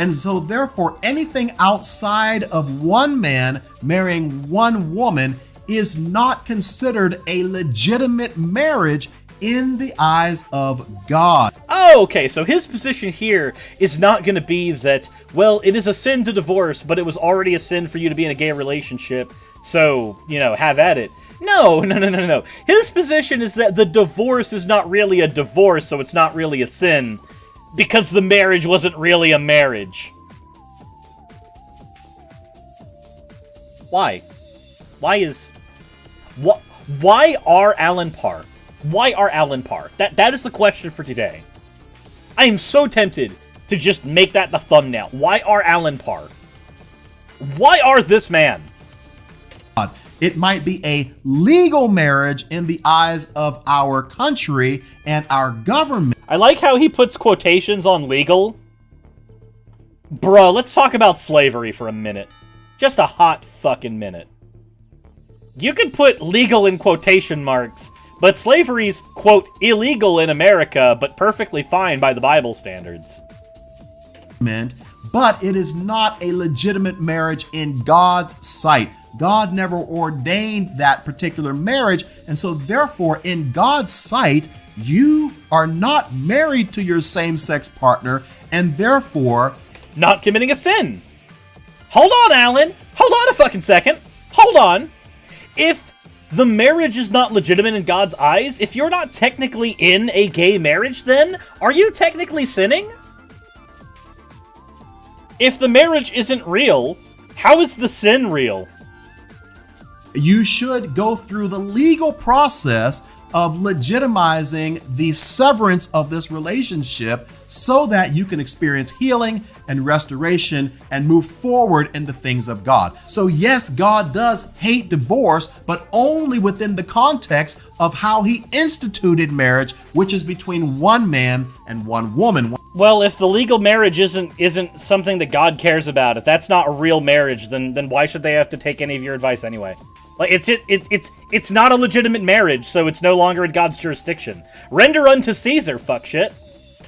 S4: And so therefore, anything outside of one man marrying one woman is not considered a legitimate marriage in the eyes of God.
S1: Oh, okay, so his position here is not going to be that, well, it is a sin to divorce, but it was already a sin for you to be in a gay relationship, so, have at it. No. His position is that the divorce is not really a divorce, so it's not really a sin, because the marriage wasn't really a marriage. Why? Why are Alan Parr? Why are Alan Parr? That is the question for today. I am so tempted to just make that the thumbnail. Why are Alan Parr? Why are this man?
S4: It might be a legal marriage in the eyes of our country and our government.
S1: I like how he puts quotations on legal. Bruh, let's talk about slavery for a minute. Just a hot fucking minute. You could put legal in quotation marks, but slavery's, quote, illegal in America, but perfectly fine by the Bible standards.
S4: But it is not a legitimate marriage in God's sight. God never ordained that particular marriage, and so therefore, in God's sight, you are not married to your same-sex partner, and therefore...
S1: not committing a sin. Hold on, Alan. Hold on a fucking second. Hold on. If the marriage is not legitimate in God's eyes, if you're not technically in a gay marriage, then are you technically sinning? If the marriage isn't real, how is the sin real?
S4: You should go through the legal process of legitimizing the severance of this relationship so that you can experience healing and restoration and move forward in the things of God. So yes, God does hate divorce, but only within the context of how he instituted marriage, which is between one man and one woman.
S1: Well, if the legal marriage isn't something that God cares about, if that's not a real marriage, then why should they have to take any of your advice anyway? Like, it's not a legitimate marriage, so it's no longer in God's jurisdiction. Render unto Caesar, fuck shit.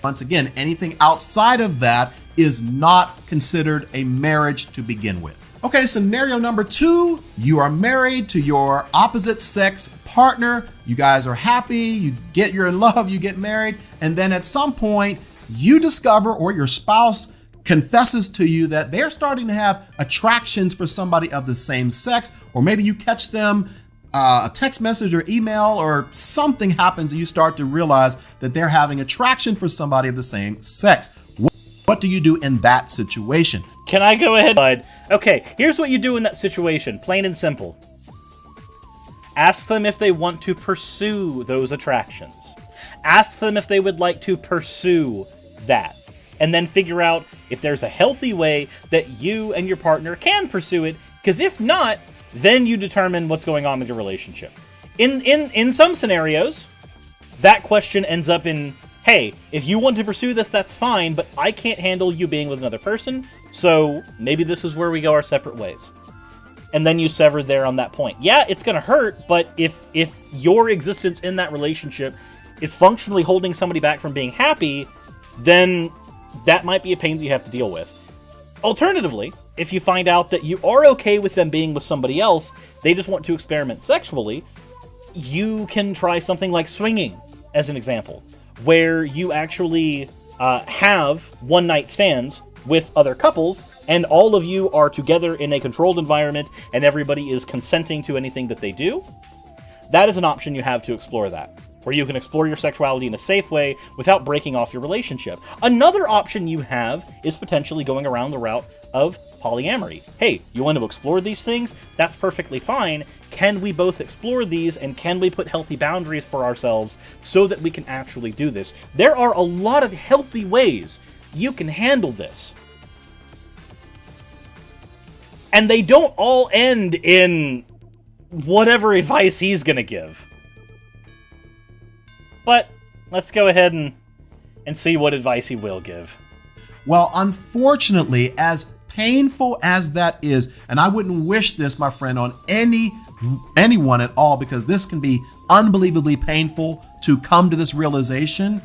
S4: Once again, anything outside of that is not considered a marriage to begin with. Okay, scenario number 2, you are married to your opposite sex partner. You guys are happy, you're in love, you get married, and then at some point you discover, or your spouse confesses to you, that they're starting to have attractions for somebody of the same sex, or maybe you catch them a text message or email, or something happens and you start to realize that they're having attraction for somebody of the same sex. What do you do in that situation?
S1: Can I go ahead, bud? Okay, here's what you do in that situation, plain and simple. Ask them if they want to pursue those attractions. Ask them if they would like to pursue that. And then figure out if there's a healthy way that you and your partner can pursue it, because if not, then you determine what's going on with your relationship. In some scenarios, that question ends up in, hey, if you want to pursue this, that's fine, but I can't handle you being with another person, so maybe this is where we go our separate ways. And then you sever there on that point. Yeah, it's going to hurt, but if your existence in that relationship is functionally holding somebody back from being happy, then that might be a pain that you have to deal with. Alternatively, if you find out that you are okay with them being with somebody else, they just want to experiment sexually, you can try something like swinging, as an example, where you actually have one-night stands with other couples, and all of you are together in a controlled environment, and everybody is consenting to anything that they do. That is an option you have to explore that, where you can explore your sexuality in a safe way without breaking off your relationship. Another option you have is potentially going around the route of polyamory. Hey, you want to explore these things? That's perfectly fine.
S3: can we both explore these, and can we put healthy boundaries for ourselves so that we can actually do this? There are a lot of healthy ways you can handle this. And they don't all end in whatever advice he's gonna give. But let's go ahead and see what advice he will give.
S4: Well, unfortunately, as painful as that is, and I wouldn't wish this, my friend, on anyone at all, because this can be unbelievably painful to come to this realization.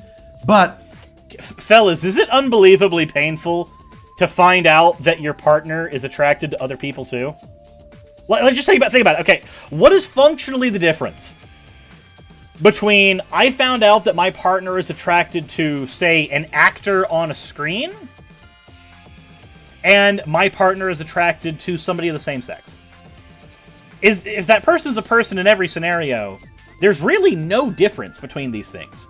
S4: But
S3: fellas, is it unbelievably painful to find out that your partner is attracted to other people too? Let's just think about it. Okay, what is functionally the difference between I found out that my partner is attracted to, say, an actor on a screen, and my partner is attracted to somebody of the same sex? If that person's a person in every scenario, there's really no difference between these things.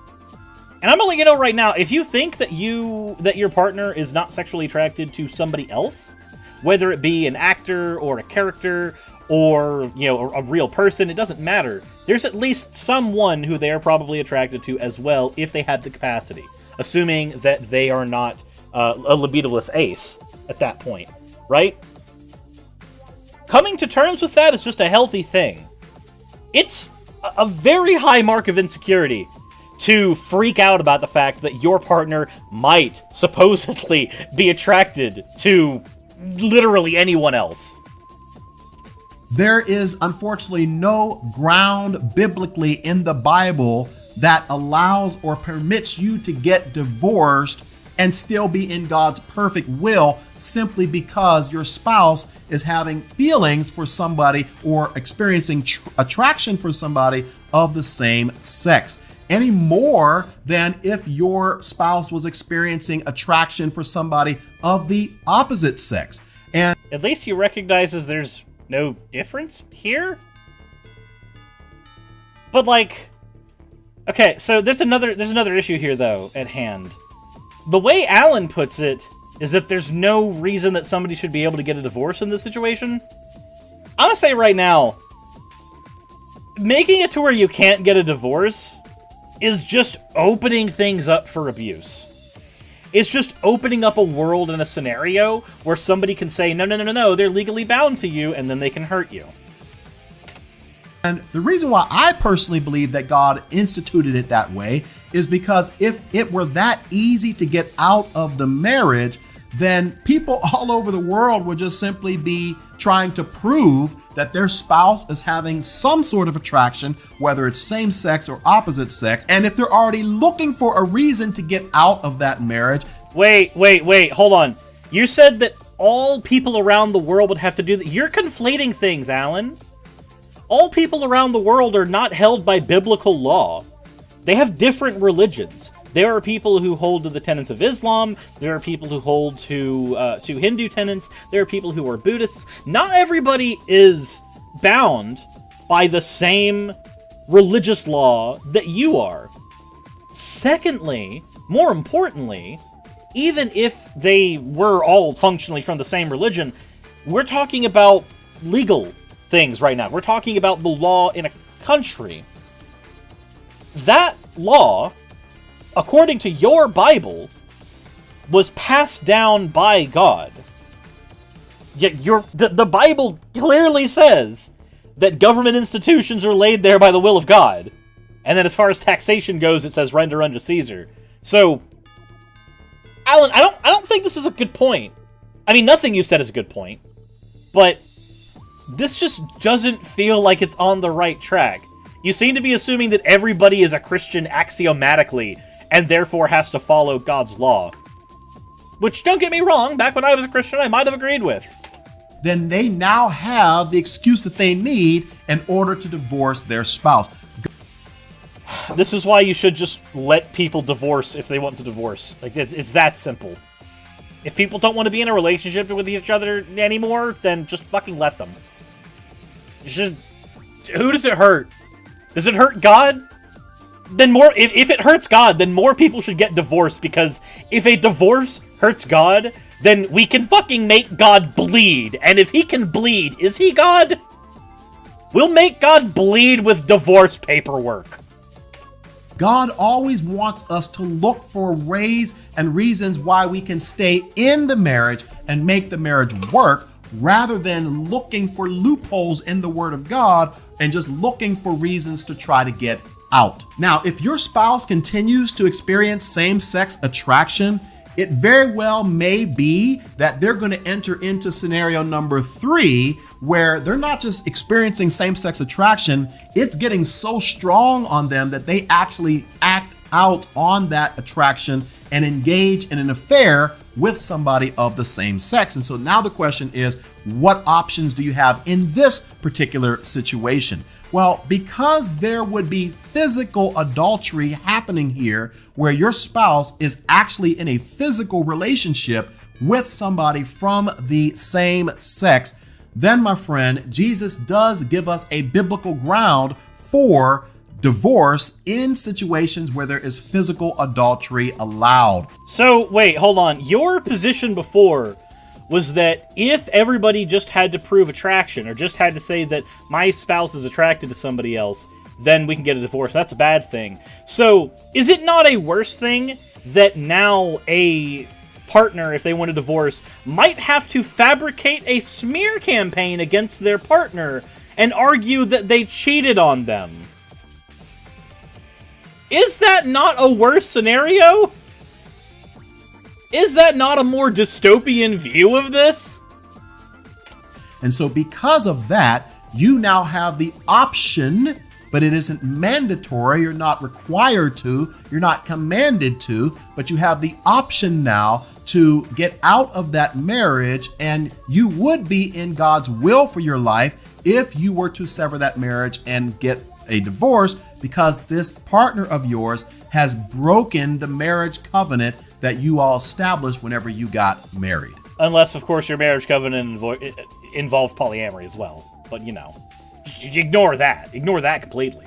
S3: And I'm gonna let you know right now, if you think that your partner is not sexually attracted to somebody else, whether it be an actor or a character or, a real person, it doesn't matter. There's at least someone who they are probably attracted to as well, if they have the capacity, assuming that they are not a libidoless ace at that point, right? Coming to terms with that is just a healthy thing. It's a very high mark of insecurity to freak out about the fact that your partner might supposedly be attracted to literally anyone else.
S4: there is unfortunately no ground biblically in the Bible that allows or permits you to get divorced and still be in God's perfect will simply because your spouse is having feelings for somebody or experiencing attraction for somebody of the same sex. Any more than if your spouse was experiencing attraction for somebody of the opposite sex. And
S3: at least he recognizes there's no difference here. But like, okay, so there's another issue here though at hand. The way Alan puts it is that there's no reason that somebody should be able to get a divorce in this situation. I'm gonna say right now, making it to where you can't get a divorce is just opening things up for abuse. It's just opening up a world and a scenario where somebody can say, no, they're legally bound to you, and then they can hurt you.
S4: And the reason why I personally believe that God instituted it that way is because if it were that easy to get out of the marriage, then people all over the world would just simply be trying to prove that their spouse is having some sort of attraction, whether it's same sex or opposite sex. And if they're already looking for a reason to get out of that marriage.
S3: Wait, hold on. You said that all people around the world would have to do that. You're conflating things, Alan. All people around the world are not held by biblical law. They have different religions. There are people who hold to the tenets of Islam. There are people who hold to Hindu tenets. There are people who are Buddhists. Not everybody is bound by the same religious law that you are. Secondly, more importantly, even if they were all functionally from the same religion, we're talking about legal things right now. We're talking about the law in a country. That law, according to your Bible, was passed down by God. Yet the Bible clearly says that government institutions are laid there by the will of God. And then as far as taxation goes, it says render unto Caesar. So, Alan, I don't think this is a good point. I mean, nothing you've said is a good point. But this just doesn't feel like it's on the right track. You seem to be assuming that everybody is a Christian axiomatically, and therefore has to follow God's law. Which, don't get me wrong, back when I was a Christian, I might have agreed with.
S4: Then they now have the excuse that they need in order to divorce their spouse.
S3: This is why you should just let people divorce if they want to divorce. Like, it's that simple. If people don't want to be in a relationship with each other anymore, then just fucking let them. Who does it hurt? Does it hurt God? Then more, if it hurts God, then more people should get divorced, because if a divorce hurts God, then we can fucking make God bleed. And if he can bleed, is he God?
S1: We'll make God bleed with divorce paperwork.
S4: God always wants us to look for ways and reasons why we can stay in the marriage and make the marriage work, rather than looking for loopholes in the Word of God and just looking for reasons to try to get out. Now, if your spouse continues to experience same-sex attraction, it very well may be that they're going to enter into scenario number 3, where they're not just experiencing same-sex attraction, it's getting so strong on them that they actually act out on that attraction and engage in an affair with somebody of the same sex. And so now the question is, what options do you have in this particular situation? Well, because there would be physical adultery happening here, where your spouse is actually in a physical relationship with somebody from the same sex, then, my friend, Jesus does give us a biblical ground for divorce in situations where there is physical adultery allowed.
S1: So, wait, hold on. Your position before was that if everybody just had to prove attraction, or just had to say that my spouse is attracted to somebody else, then we can get a divorce. That's a bad thing. So, is it not a worse thing that now a partner, if they want a divorce, might have to fabricate a smear campaign against their partner and argue that they cheated on them? Is that not a worse scenario? Is that not a more dystopian view of this?
S4: And so because of that, you now have the option, but it isn't mandatory. You're not required to, you're not commanded to, but you have the option now to get out of that marriage, and you would be in God's will for your life if you were to sever that marriage and get a divorce, because this partner of yours has broken the marriage covenant that you all established whenever you got married.
S1: Unless, of course, your marriage covenant involved polyamory as well. But, you know, ignore that. Ignore that completely.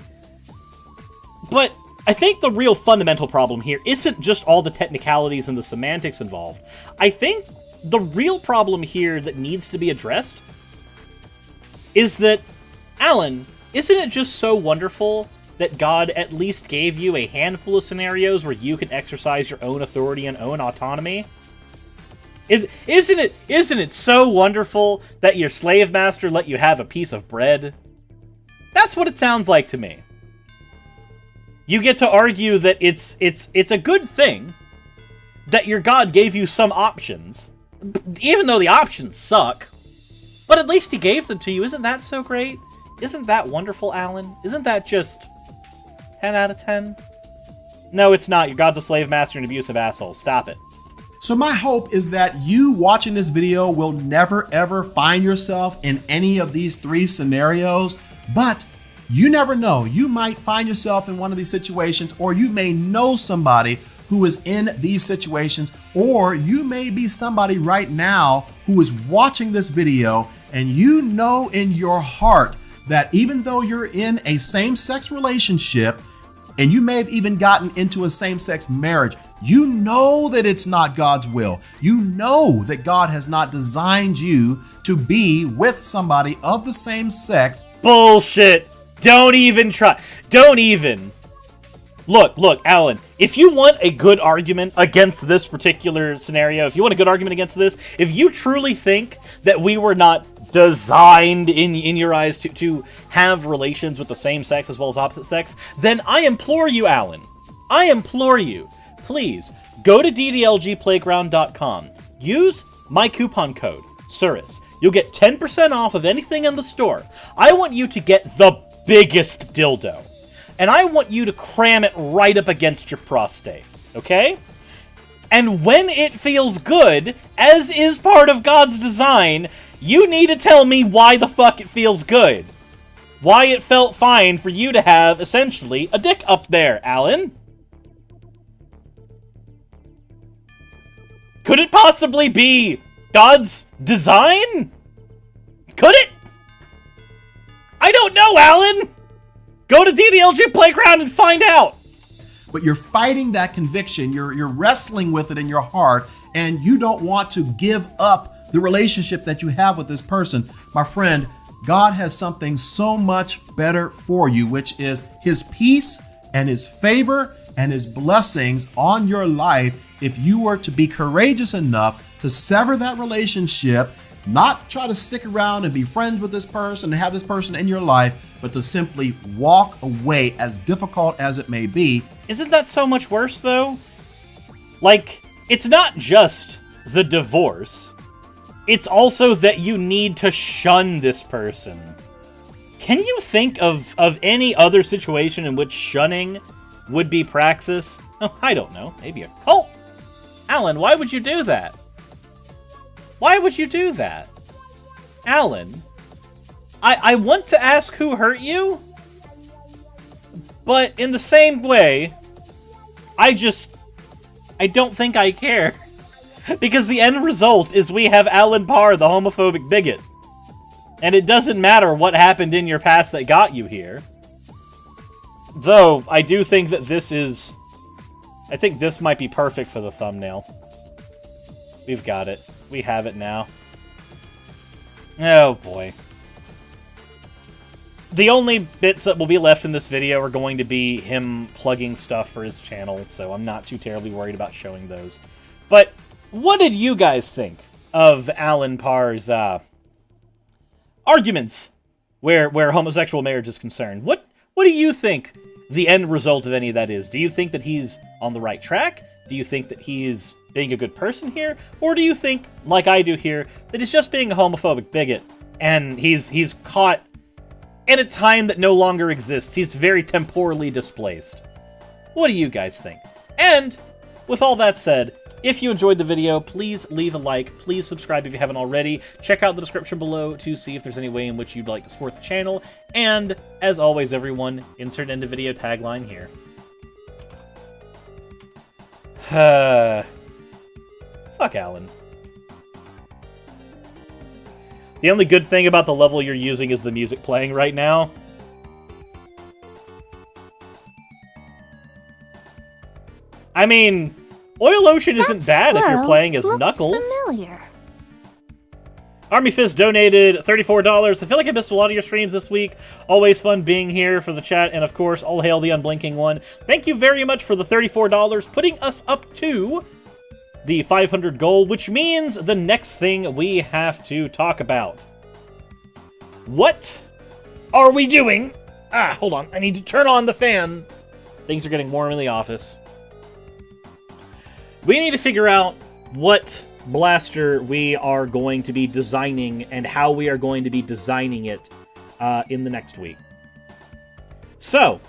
S1: But I think the real fundamental problem here isn't just all the technicalities and the semantics involved. I think the real problem here that needs to be addressed is that, Alan, isn't it just so wonderful that God at least gave you a handful of scenarios where you can exercise your own authority and own autonomy? Isn't it so wonderful that your slave master let you have a piece of bread? That's what it sounds like to me. You get to argue that it's a good thing that your God gave you some options, even though the options suck, but at least he gave them to you. Isn't that so great? Isn't that wonderful, Alan? Isn't that just 10 out of 10? No, it's not. Your God's a slave master and abusive asshole. Stop it.
S4: So my hope is that you watching this video will never ever find yourself in any of these 3 scenarios, but you never know. You might find yourself in one of these situations, or you may know somebody who is in these situations, or you may be somebody right now who is watching this video and you know in your heart that even though you're in a same-sex relationship, and you may have even gotten into a same-sex marriage, you know that it's not God's will. You know that God has not designed you to be with somebody of the same sex.
S1: Bullshit. Don't even try. Don't even. Look, Alan, if you want a good argument against this particular scenario, if you want a good argument against this, if you truly think that we were not designed in your eyes to have relations with the same sex as well as opposite sex, then I implore you, Alan, I implore you, please go to ddlgplayground.com. Use my coupon code, Surus. You'll get 10% off of anything in the store. I want you to get the biggest dildo, and I want you to cram it right up against your prostate, okay? And when it feels good, as is part of God's design, you need to tell me why the fuck it feels good. Why it felt fine for you to have, essentially, a dick up there, Alan. Could it possibly be God's design? Could it? I don't know, Alan! Go to DDLG Playground and find out!
S4: But you're fighting that conviction, you're wrestling with it in your heart, and you don't want to give up the relationship that you have with this person. My friend, God has something so much better for you, which is his peace and his favor and his blessings on your life if you were to be courageous enough to sever that relationship, not try to stick around and be friends with this person and have this person in your life, but to simply walk away, as difficult as it may be.
S3: Isn't that so much worse, though? Like, it's not just the divorce. It's also that you need to shun this person. Can you think of any other situation in which shunning would be praxis? Oh, I don't know. Maybe a cult? Alan, why would you do that? Why would you do that? Alan, I want to ask who hurt you, but in the same way, I don't think I care. Because the end result is we have Alan Parr, the homophobic bigot. And it doesn't matter what happened in your past that got you here. Though, I do think that I think this might be perfect for the thumbnail. We've got it. We have it now. Oh boy. The only bits that will be left in this video are going to be him plugging stuff for his channel, so I'm not too terribly worried about showing those. But what did you guys think of Alan Parr's arguments where homosexual marriage is concerned? What do you think the end result of any of that is? Do you think that he's on the right track? Do you think that he's being a good person here? Or do you think, like I do here, that he's just being a homophobic bigot and he's caught in a time that no longer exists? He's very temporally displaced. What do you guys think? And with all that said, if you enjoyed the video, please leave a like, please subscribe if you haven't already, check out the description below to see if there's any way in which you'd like to support the channel, and as always everyone, insert end of video tagline here. Fuck Alan. The only good thing about the level you're using is the music playing right now. I mean, Oil Ocean isn't bad if you're playing as Knuckles.
S2: Familiar.
S3: Army Fist donated $34. I feel like I missed a lot of your streams this week. Always fun being here for the chat, and of course, all hail the unblinking one. Thank you very much for the $34, putting us up to the 500 goal, which means the next thing we have to talk about. What are we doing? Ah, hold on. I need to turn on the fan. Things are getting warm in the office. We need to figure out what blaster we are going to be designing and how we are going to be designing it in the next week. So,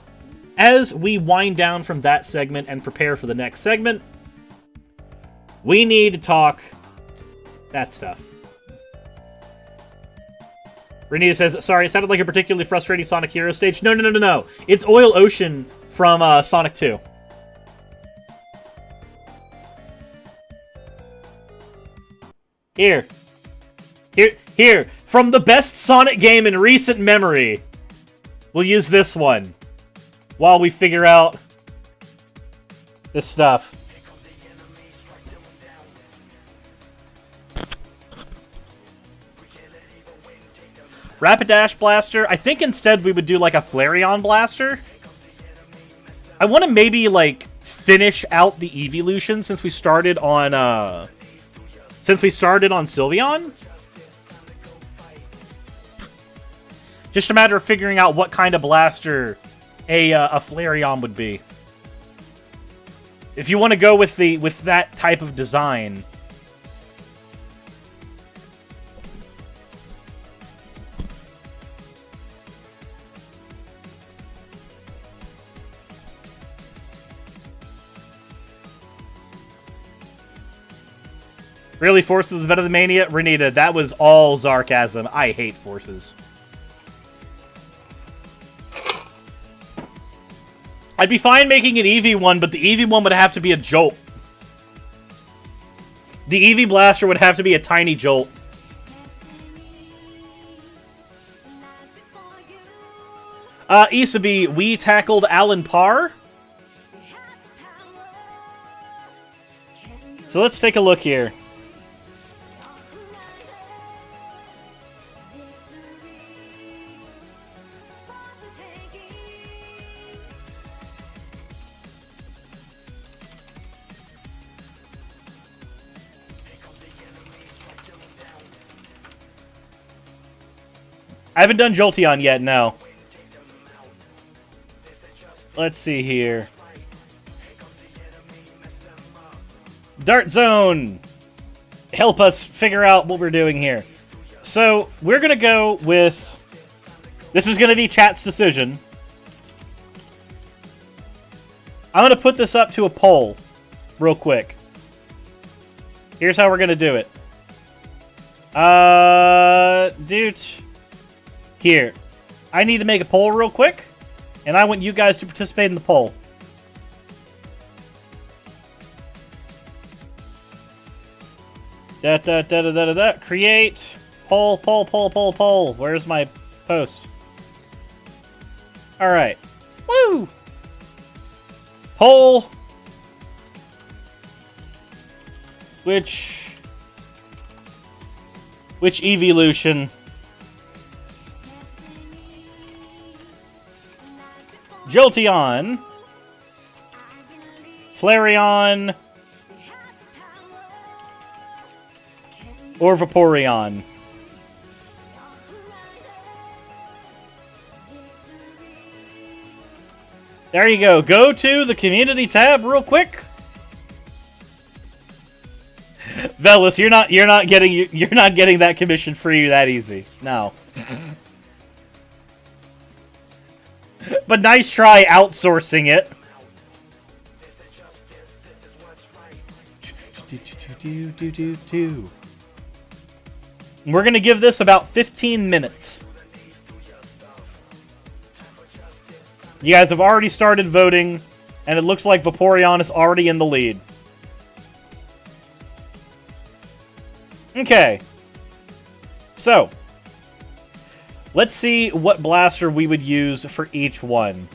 S3: as we wind down from that segment and prepare for the next segment, we need to talk that stuff. Renita says, sorry, it sounded like a particularly frustrating Sonic Hero stage. No. It's Oil Ocean from Sonic 2. Here. From the best Sonic game in recent memory. We'll use this one while we figure out this stuff. Rapidash Blaster. I think instead we would do like a Flareon Blaster. I want to maybe like finish out the evolution since we started on Sylveon. Just a matter of figuring out what kind of blaster a Flareon would be. If you want to go with that type of design. Really, Forces is better than Mania? Renita, that was all sarcasm. I hate Forces. I'd be fine making an Eevee one, but the Eevee one would have to be a jolt. The Eevee Blaster would have to be a tiny jolt. Isabi, we tackled Alan Parr. So let's take a look here. I haven't done Jolteon yet, no. Let's see here. Dart Zone! Help us figure out what we're doing here. So, we're going to go with... This is going to be chat's decision. I'm going to put this up to a poll real quick. Here's how we're going to do it. Dude. Here. I need to make a poll real quick. And I want you guys to participate in the poll. Create. Poll. Where's my post? Alright. Woo! Poll. Which evolution? Jolteon, Flareon, or Vaporeon? There you go. Go to the community tab real quick. Velas, you're not getting that commission free that easy. No. But nice try outsourcing it. We're going to give this about 15 minutes. You guys have already started voting, and it looks like Vaporeon is already in the lead. Okay. So, let's see what blaster we would use for each one.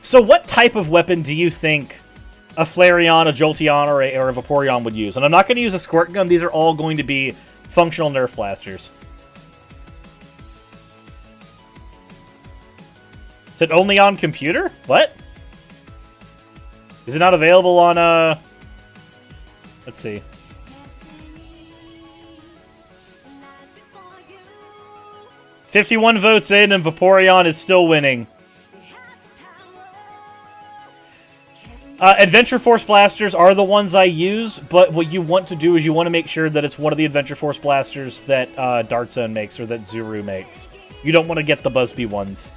S3: So what type of weapon do you think a Flareon, a Jolteon, or a Vaporeon would use? And I'm not going to use a Squirt Gun. These are all going to be functional Nerf blasters. Is it only on computer? What? Is it not available on, Let's see. $51 votes in, and Vaporeon is still winning. Adventure Force blasters are the ones I use, but what you want to do is you want to make sure that it's one of the Adventure Force blasters that Dart Zone makes or that Zuru makes. You don't want to get the Buzzbee ones.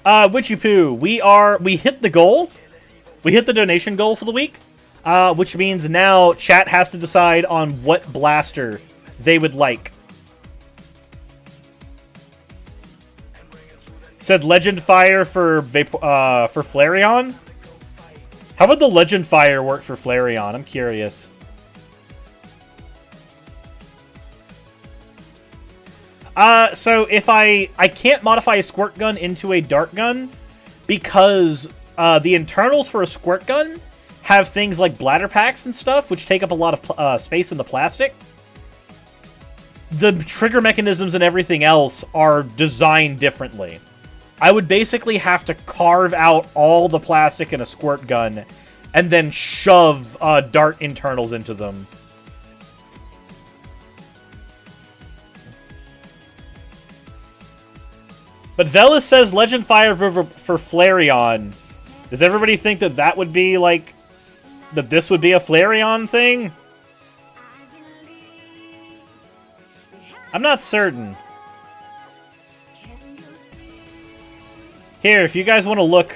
S3: Witchy-Poo, we hit the goal. We hit the donation goal for the week, which means now chat has to decide on what blaster they would like. Said Legend Fire for Flareon? How would the Legend Fire work for Flareon? I'm curious. So if I can't modify a Squirt Gun into a Dart Gun because the internals for a Squirt Gun have things like bladder packs and stuff, which take up a lot of space in the plastic. The trigger mechanisms and everything else are designed differently. I would basically have to carve out all the plastic in a Squirt Gun and then shove dart internals into them. But Velas says Legend Fire for Flareon. Does everybody think that that would be, like, that this would be a Flareon thing? I'm not certain. Here, if you guys want to look.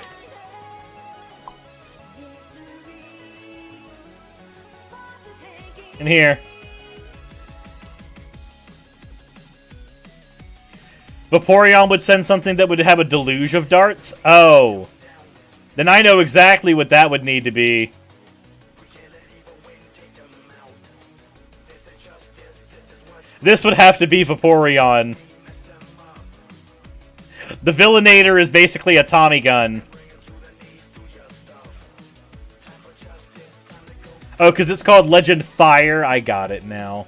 S3: In here. Vaporeon would send something that would have a deluge of darts? Oh. Then I know exactly what that would need to be. This would have to be Vaporeon. The Villainator is basically a Tommy gun. Oh, because it's called Legend Fire? I got it now.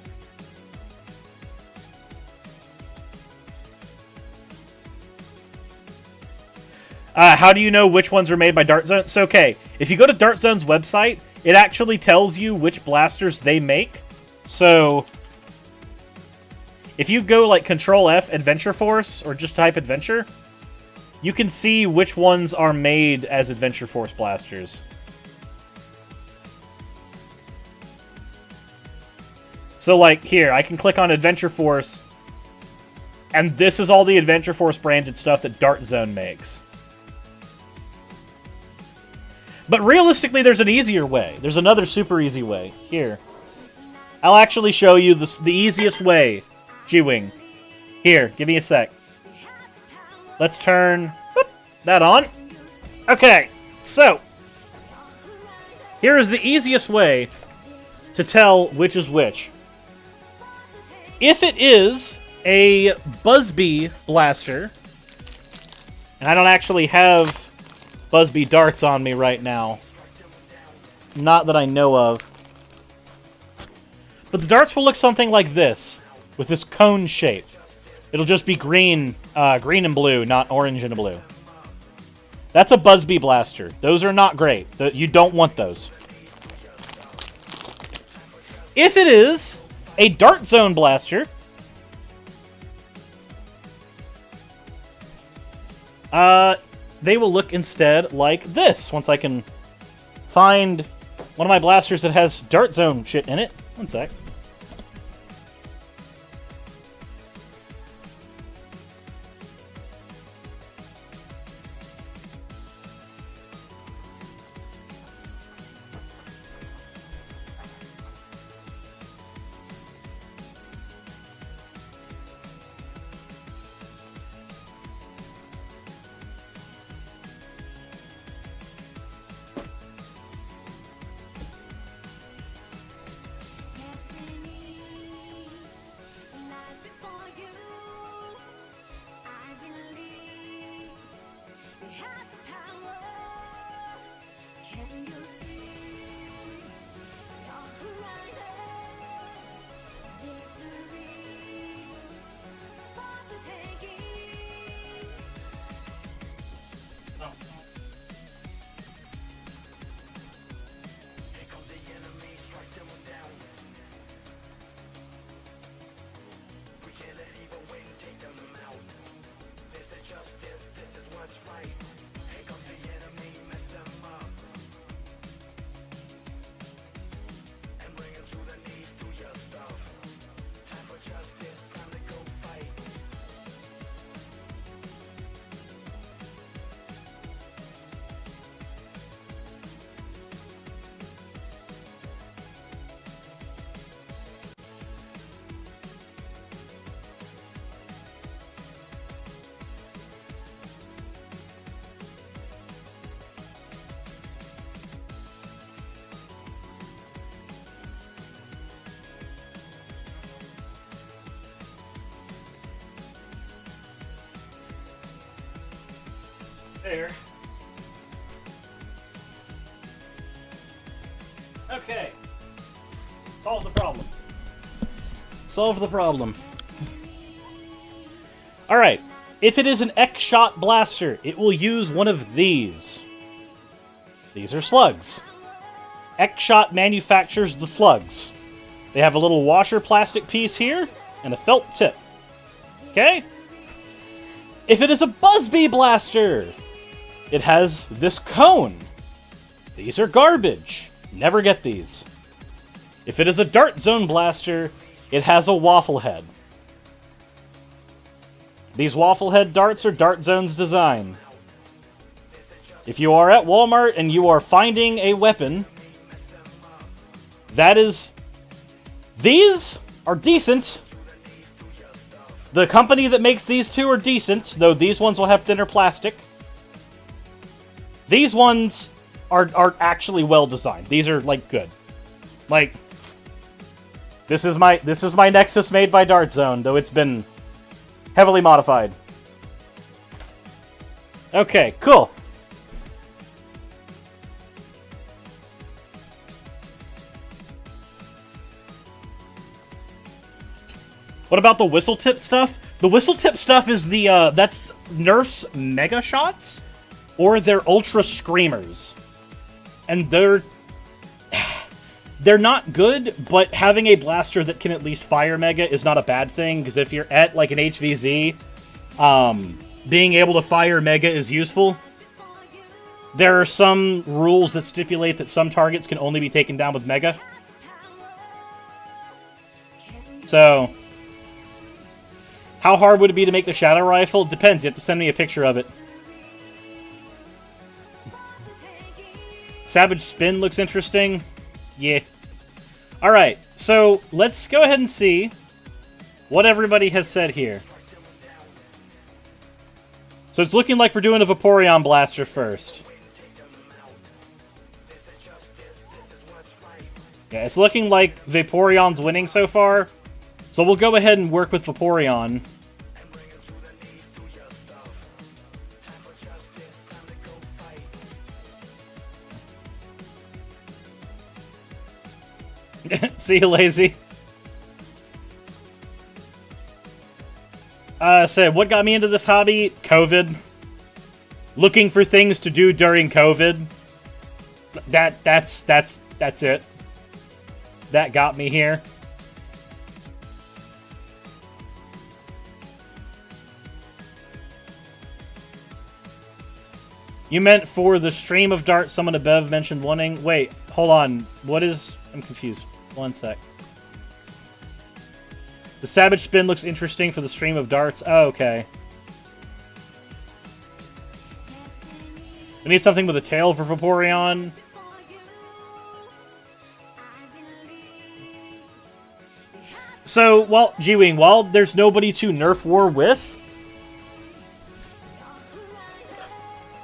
S1: How do you know which ones are made by Dart Zone? So, okay, if you go to Dart Zone's website, it actually tells you which blasters they make. So, if you go like Control F Adventure Force, or just type Adventure, you can see which ones are made as Adventure Force blasters. So, like, here, I can click on Adventure Force, and this is all the Adventure Force branded stuff that Dart Zone makes. But realistically, there's an easier way. There's another super easy way. Here. I'll actually show you the easiest way, G-Wing. Here, give me a sec. Let's turn that on. Okay, so here is the easiest way to tell which is which. If it is a Buzzbee blaster, and I don't actually have Buzzbee darts on me right now, not that I know of, but the darts will look something like this, with this cone shape. It'll just be green, green and blue, not orange and blue. That's a Buzzbee blaster. Those are not great. You don't want those. If it is a Dart Zone blaster, they will look instead like this. Once I can find one of my blasters that has Dart Zone shit in it. One sec. There. Okay. Solve the problem. Solve the problem. Alright. If it is an X-Shot blaster, it will use one of these. These are slugs. X-Shot manufactures the slugs. They have a little washer plastic piece here and a felt tip. Okay? If it is a Buzzbee blaster, it has this cone. These are garbage. Never get these. If it is a Dart Zone blaster, it has a waffle head. These waffle head darts are Dart Zone's design. If you are at Walmart and you are finding a weapon, that is... These are decent. The company that makes these two are decent, though these ones will have thinner plastic. These ones are actually well designed. These are like good. Like this is my Nexus made by Dart Zone, though it's been heavily modified. Okay, cool. What about the whistle tip stuff? The whistle tip stuff is the that's Nerf's Mega Shots.
S3: or they're ultra screamers. And they're not good, but having a blaster that can at least fire Mega is not a bad thing, because if you're at, like, an HVZ, being able to fire Mega is useful. There are some rules that stipulate that some targets can only be taken down with Mega. So, how hard would it be to make the Shadow Rifle? Depends, you have to send me a picture of it. Savage Spin looks interesting. Yeah. Alright, so let's go ahead and see what everybody has said here. So it's looking like we're doing a Vaporeon Blaster first. Yeah, it's looking like Vaporeon's winning so far. So we'll go ahead and work with Vaporeon. See you, lazy. So what got me into this hobby? COVID. Looking for things to do during COVID. That's it. That got me here. You meant for the stream of darts someone above mentioned wanting... Wait, hold on. What is... I'm confused. One sec. The Savage Spin looks interesting for the stream of darts. Oh, okay. We need something with a tail for Vaporeon. So, well, G-Wing, while there's nobody to Nerf War with...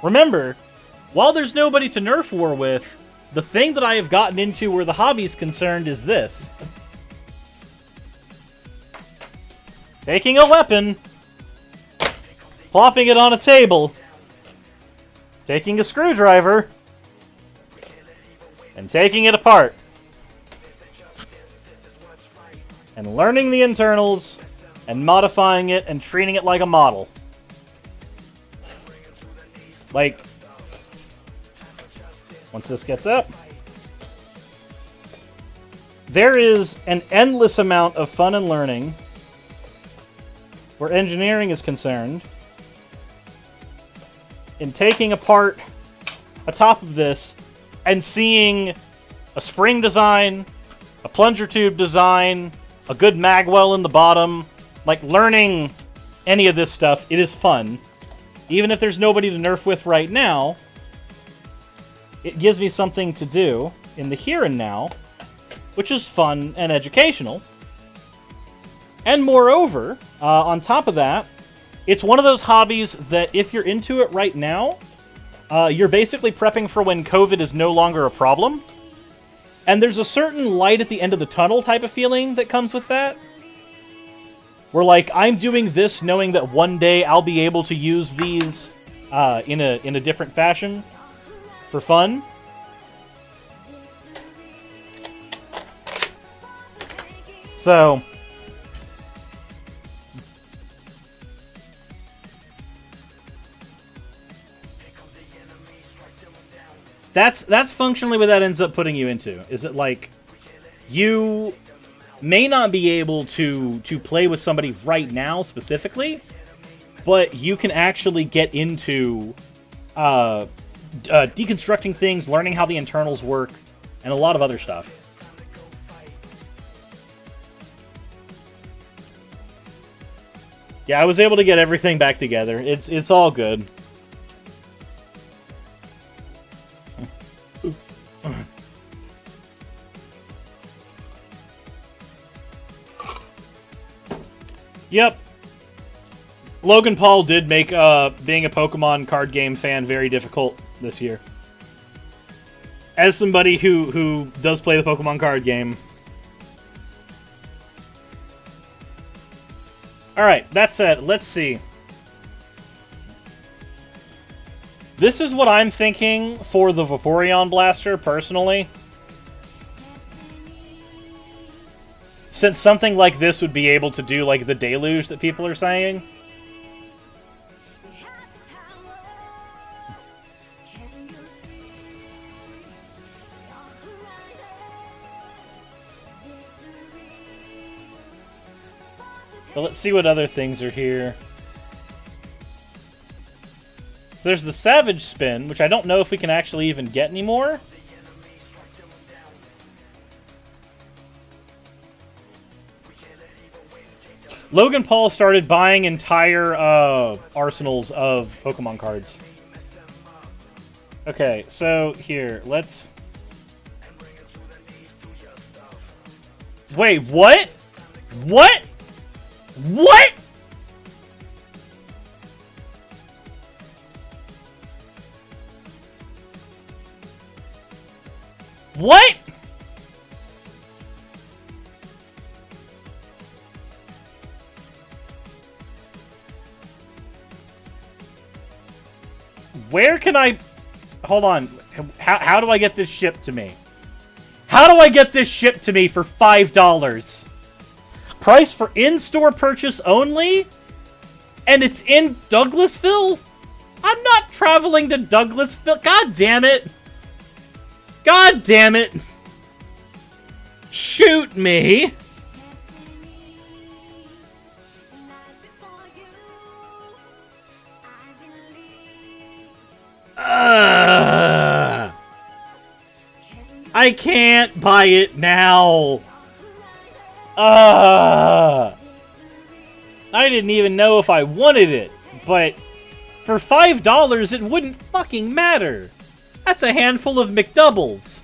S3: Remember, while there's nobody to Nerf War with, the thing that I have gotten into where the hobby's concerned is this. Taking a weapon, plopping it on a table, taking a screwdriver, and taking it apart. And learning the internals, and modifying it, and treating it like a model. Like, once this gets up, there is an endless amount of fun and learning where engineering is concerned in taking apart a top of this and seeing a spring design, a plunger tube design, a good magwell in the bottom. Like, learning any of this stuff, it is fun. Even if there's nobody to Nerf with right now, it gives me something to do in the here and now, which is fun and educational. And moreover, on top of that, it's one of those hobbies that if you're into it right now, you're basically prepping for when COVID is no longer a problem. And there's a certain light at the end of the tunnel type of feeling that comes with that. Where, like, I'm doing this knowing that one day I'll be able to use these in a different fashion for fun. So, that's functionally what that ends up putting you into. Is it like you may not be able to play with somebody right now specifically, but you can actually get into deconstructing things, learning how the internals work, and a lot of other stuff. Yeah, I was able to get everything back together. It's all good. Yep. Logan Paul did make being a Pokemon card game fan very difficult this year. As somebody who does play the Pokemon card game. Alright, that said, let's see. This is what I'm thinking for the Vaporeon Blaster, personally. Since something like this would be able to do, like, the deluge that people are saying. But let's see what other things are here. So there's the Savage Spin, which I don't know if we can actually even get anymore. Logan Paul started buying entire arsenals of Pokemon cards. Okay, so here, let's... Wait, what? What? What? What? Where can I... Hold on. How do I get this shipped to me? How do I get this shipped to me for $5? Price for in-store purchase only? And it's in Douglasville? I'm not traveling to Douglasville. God damn it. God damn it. Shoot me. I can't buy it now. I didn't even know if I wanted it, but for $5 it wouldn't fucking matter. That's a handful of McDoubles.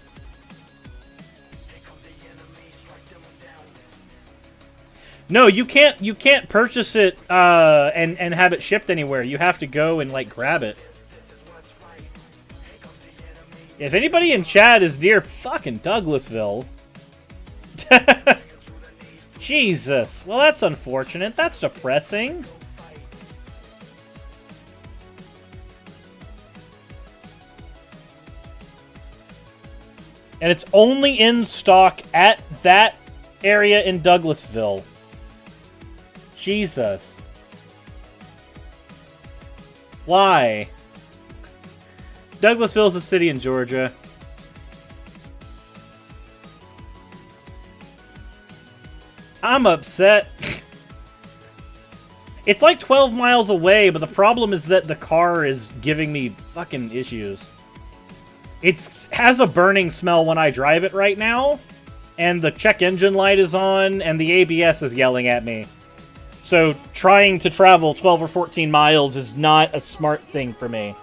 S3: No, you can't purchase it and have it shipped anywhere. You have to go and like grab it. If anybody in chat is near fucking Douglasville. Jesus. Well, that's unfortunate. That's depressing. And it's only in stock at that area in Douglasville. Jesus. Why? Douglasville's a city in Georgia. I'm upset. It's like 12 miles away, but the problem is that the car is giving me fucking issues. It has a burning smell when I drive it right now, and the check engine light is on, and the ABS is yelling at me. So trying to travel 12 or 14 miles is not a smart thing for me.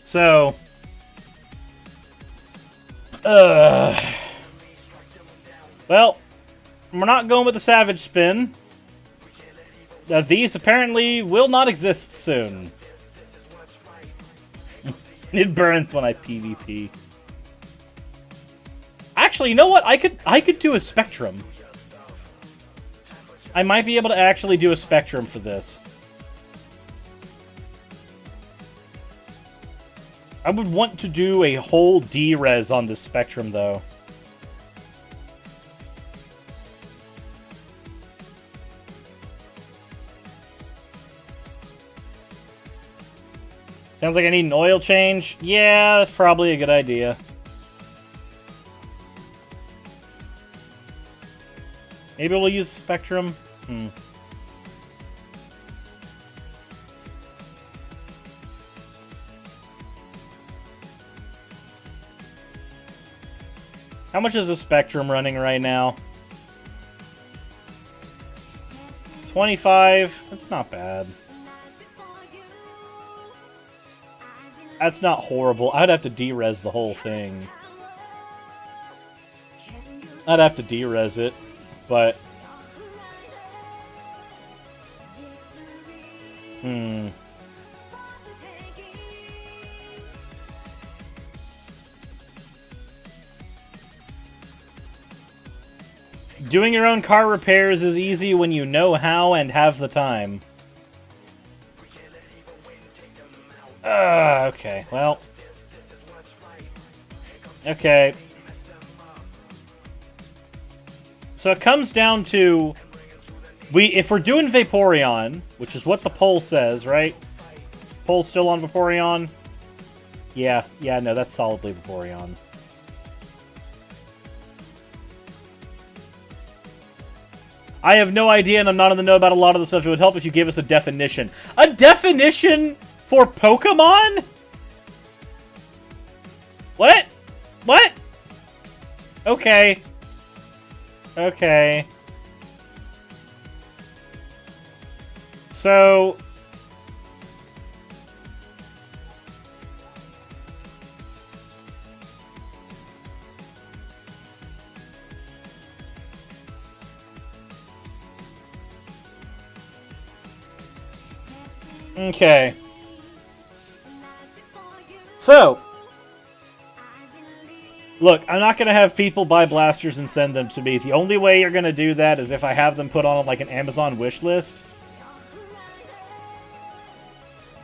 S3: So, well, we're not going with the Savage Spin. These apparently will not exist soon. It burns when I PvP. Actually, you know what? I could do a Spectrum. I might be able to actually do a Spectrum for this. I would want to do a whole D-Res on this Spectrum, though. Sounds like I need an oil change. Yeah, that's probably a good idea. Maybe we'll use the Spectrum. How much is the Spectrum running right now? 25? That's not bad. That's not horrible. I'd have to D-Res the whole thing. I'd have to D-Res it, but... Doing your own car repairs is easy when you know how and have the time. Okay, well. Okay. So it comes down to... If we're doing Vaporeon, which is what the poll says, right? Poll still on Vaporeon? Yeah, no, that's solidly Vaporeon. I have no idea, and I'm not in the know about a lot of the stuff. It would help if you gave us a definition. A definition for Pokemon? What? What? Okay. Okay. So... Okay. So, look, I'm not going to have people buy blasters and send them to me. The only way you're going to do that is if I have them put on like an Amazon wish list.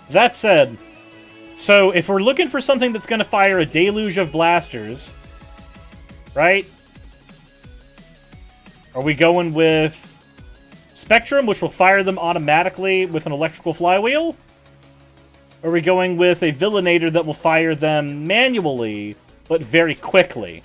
S3: That said, so if we're looking for something that's going to fire a deluge of blasters, right? Are we going with Spectrum, which will fire them automatically with an electrical flywheel? Or are we going with a Villainator that will fire them manually, but very quickly?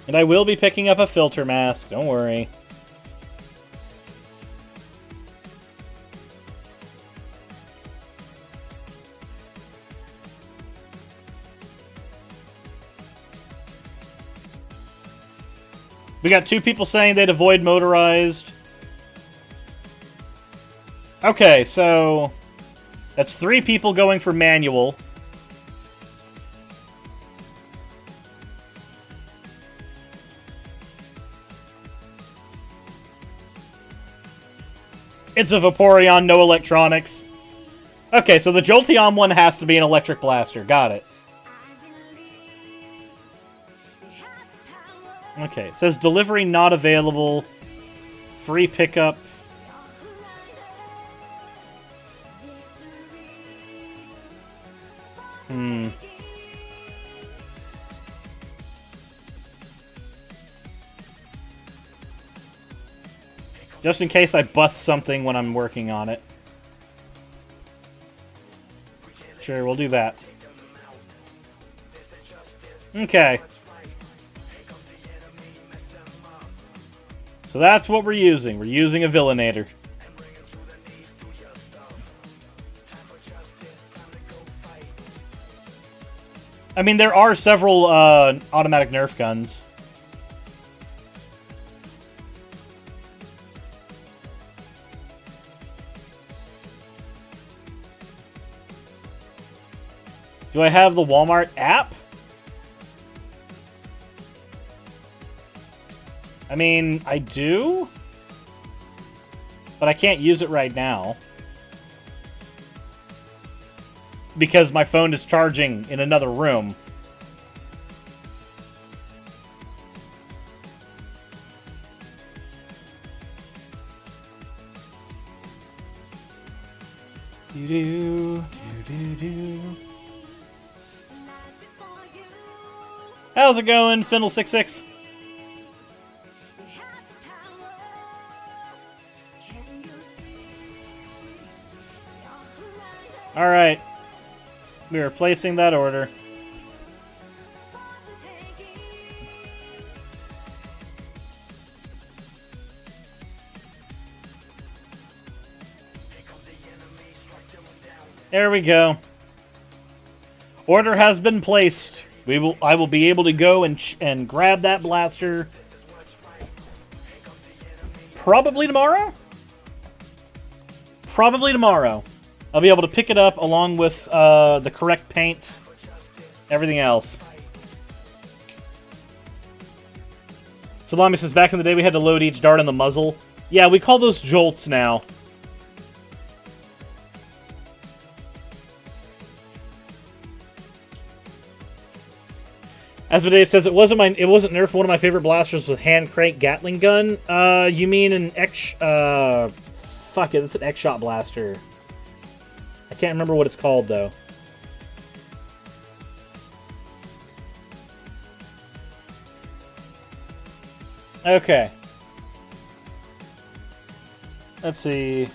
S3: And I will be picking up a filter mask, don't worry. We got 2 people saying they'd avoid motorized. Okay, so that's 3 people going for manual. It's a Vaporeon, no electronics. Okay, so the Jolteon one has to be an electric blaster. Got it. Okay, it says delivery not available. Free pickup. Just in case I bust something when I'm working on it. Sure, we'll do that. Okay. So that's what we're using. We're using a Villainator. I mean, there are several automatic Nerf guns. Do I have the Walmart app? I mean, I do, but I can't use it right now because my phone is charging in another room. How's it going, Findle66? Alright. We are placing that order. There we go. Order has been placed. I will be able to go and grab that blaster probably tomorrow? Probably tomorrow. I'll be able to pick it up along with the correct paints, everything else. Salami says, back in the day we had to load each dart in the muzzle. Yeah, we call those jolts now. Asmodee says it wasn't nerfed. One of my favorite blasters with hand crank Gatling gun. You mean an X? Fuck it, it's an X-shot blaster. I can't remember what it's called though. Okay. Let's see.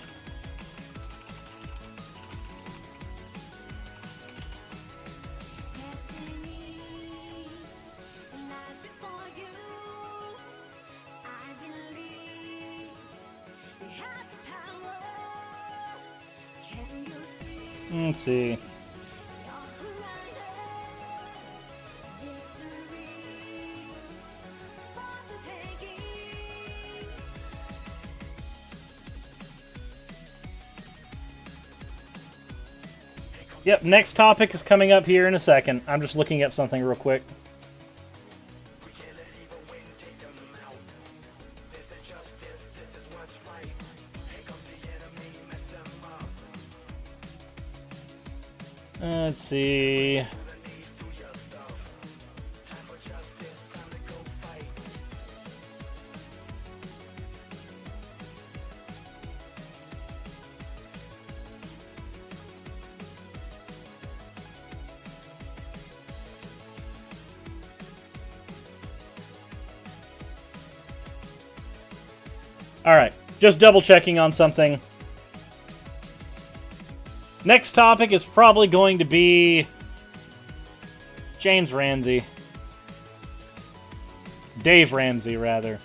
S3: Let's see. Yep, next topic is coming up here in a second. I'm just looking up something real quick. Let's see. All right, just double checking on something. Next topic is probably going to be James Ramsey. Dave Ramsey, rather.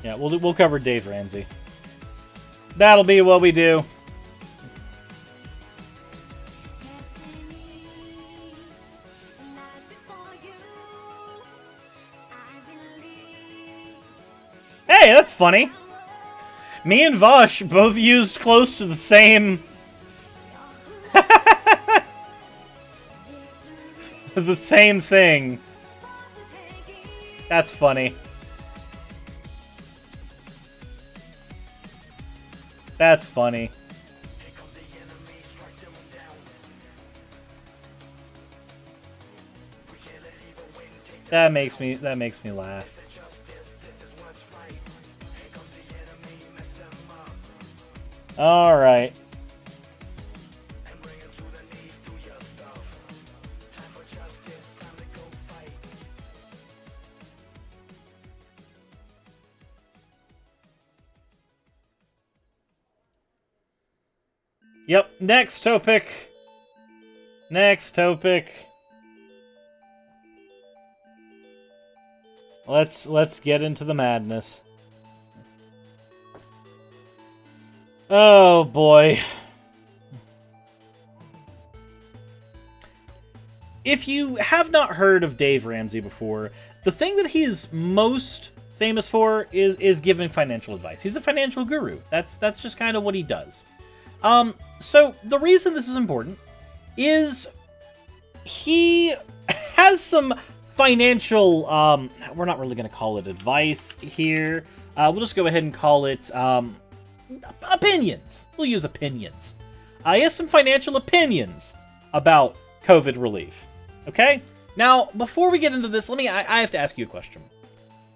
S3: Yeah, we'll cover Dave Ramsey. That'll be what we do. Hey, that's funny. Me and Vosh both used close to the same... the same thing. That's funny. That's funny. That makes me laugh. All right. Yep, next topic. Next topic. Let's get into the madness. Oh boy. If you have not heard of Dave Ramsey before, the thing that he is most famous for is giving financial advice. He's a financial guru. That's just kind of what he does. So the reason this is important is he has some financial, we're not really going to call it advice here. We'll just go ahead and call it, opinions. We'll use opinions. He has some financial opinions about COVID relief. Okay? Now, before we get into this, I have to ask you a question.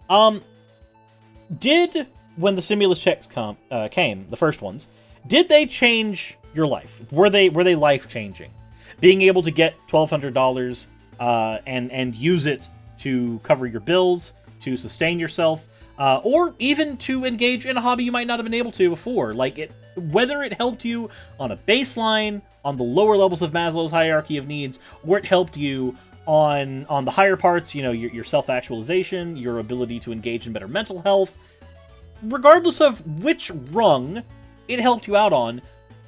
S3: When the stimulus checks came, the first ones, did they change your life? Were they life-changing? Being able to get $1,200 and use it to cover your bills, to sustain yourself, or even to engage in a hobby you might not have been able to before. Whether it helped you on a baseline, on the lower levels of Maslow's hierarchy of needs, or it helped you on the higher parts, your self-actualization, your ability to engage in better mental health. Regardless of which rung it helped you out on,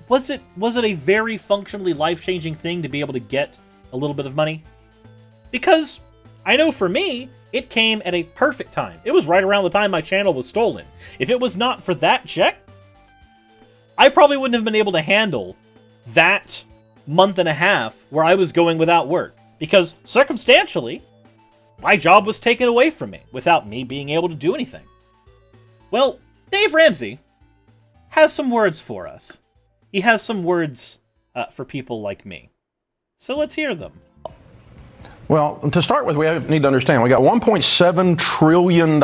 S3: was it a very functionally life-changing thing to be able to get a little bit of money? Because I know for me, it came at a perfect time. It was right around the time my channel was stolen. If it was not for that check, I probably wouldn't have been able to handle that month and a half where I was going without work. Because circumstantially, my job was taken away from me without me being able to do anything. Well, Dave Ramsey has some words for us. He has some words
S1: for people like me. So let's hear them.
S5: Well, to start with, we need to understand we got $1.7 trillion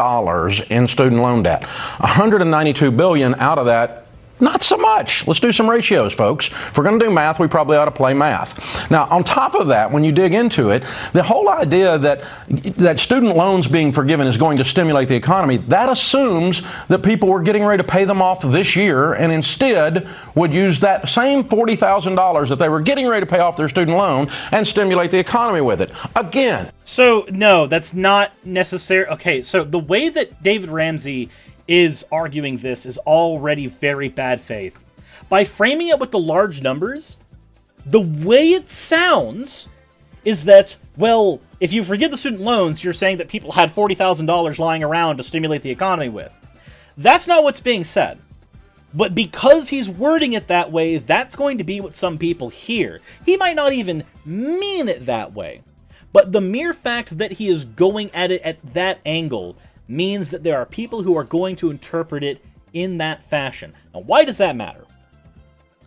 S5: in student loan debt. $192 billion out of that, not so much. Let's do some ratios, folks. If we're going to do math, we probably ought to play math. Now, on top of that, when you dig into it, the whole idea that student loans being forgiven is going to stimulate the economy, that assumes that people were getting ready to pay them off this year and instead would use that same $40,000 that they were getting ready to pay off their student loan and stimulate the economy with it. Again.
S1: So, no, that's not necessary. Okay, so the way that David Ramsey is arguing this is already very bad faith. By framing it with the large numbers, the way it sounds is that, well, if you forgive the student loans, you're saying that people had $40,000 lying around to stimulate the economy with. That's not what's being said. But because he's wording it that way, that's going to be what some people hear. He might not even mean it that way. But the mere fact that he is going at it at that angle means that there are people who are going to interpret it in that fashion. Now, why does that matter?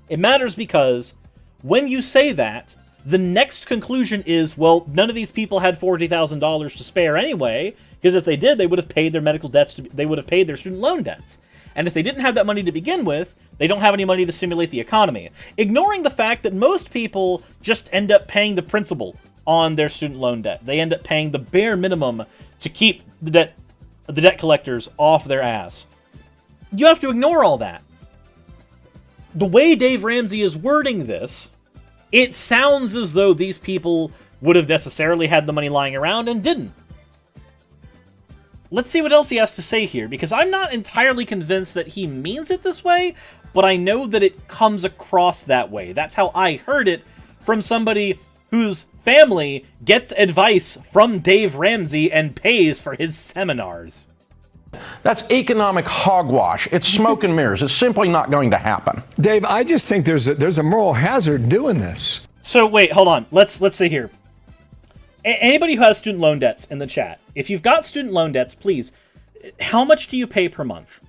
S1: It matters because when you say that, the next conclusion is, well, none of these people had $40,000 to spare anyway, because if they did, they would have paid their medical debts, they would have paid their student loan debts. And if they didn't have that money to begin with, they don't have any money to stimulate the economy. Ignoring the fact that most people just end up paying the principal on their student loan debt. They end up paying the bare minimum to keep the debt collectors off their ass. You have to ignore all that. The way Dave Ramsey is wording this, it sounds as though these people would have necessarily had the money lying around and didn't. Let's see what else he has to say here, because I'm not entirely convinced that he means it this way, but I know that it comes across that way. That's how I heard it from somebody whose family gets advice from Dave Ramsey and pays for his seminars.
S5: That's economic hogwash. It's smoke and mirrors. It's simply not going to happen.
S6: Dave, I just think there's a moral hazard doing this.
S1: So wait, hold on. Let's see here. Anybody who has student loan debts in the chat, if you've got student loan debts, please, how much do you pay per month?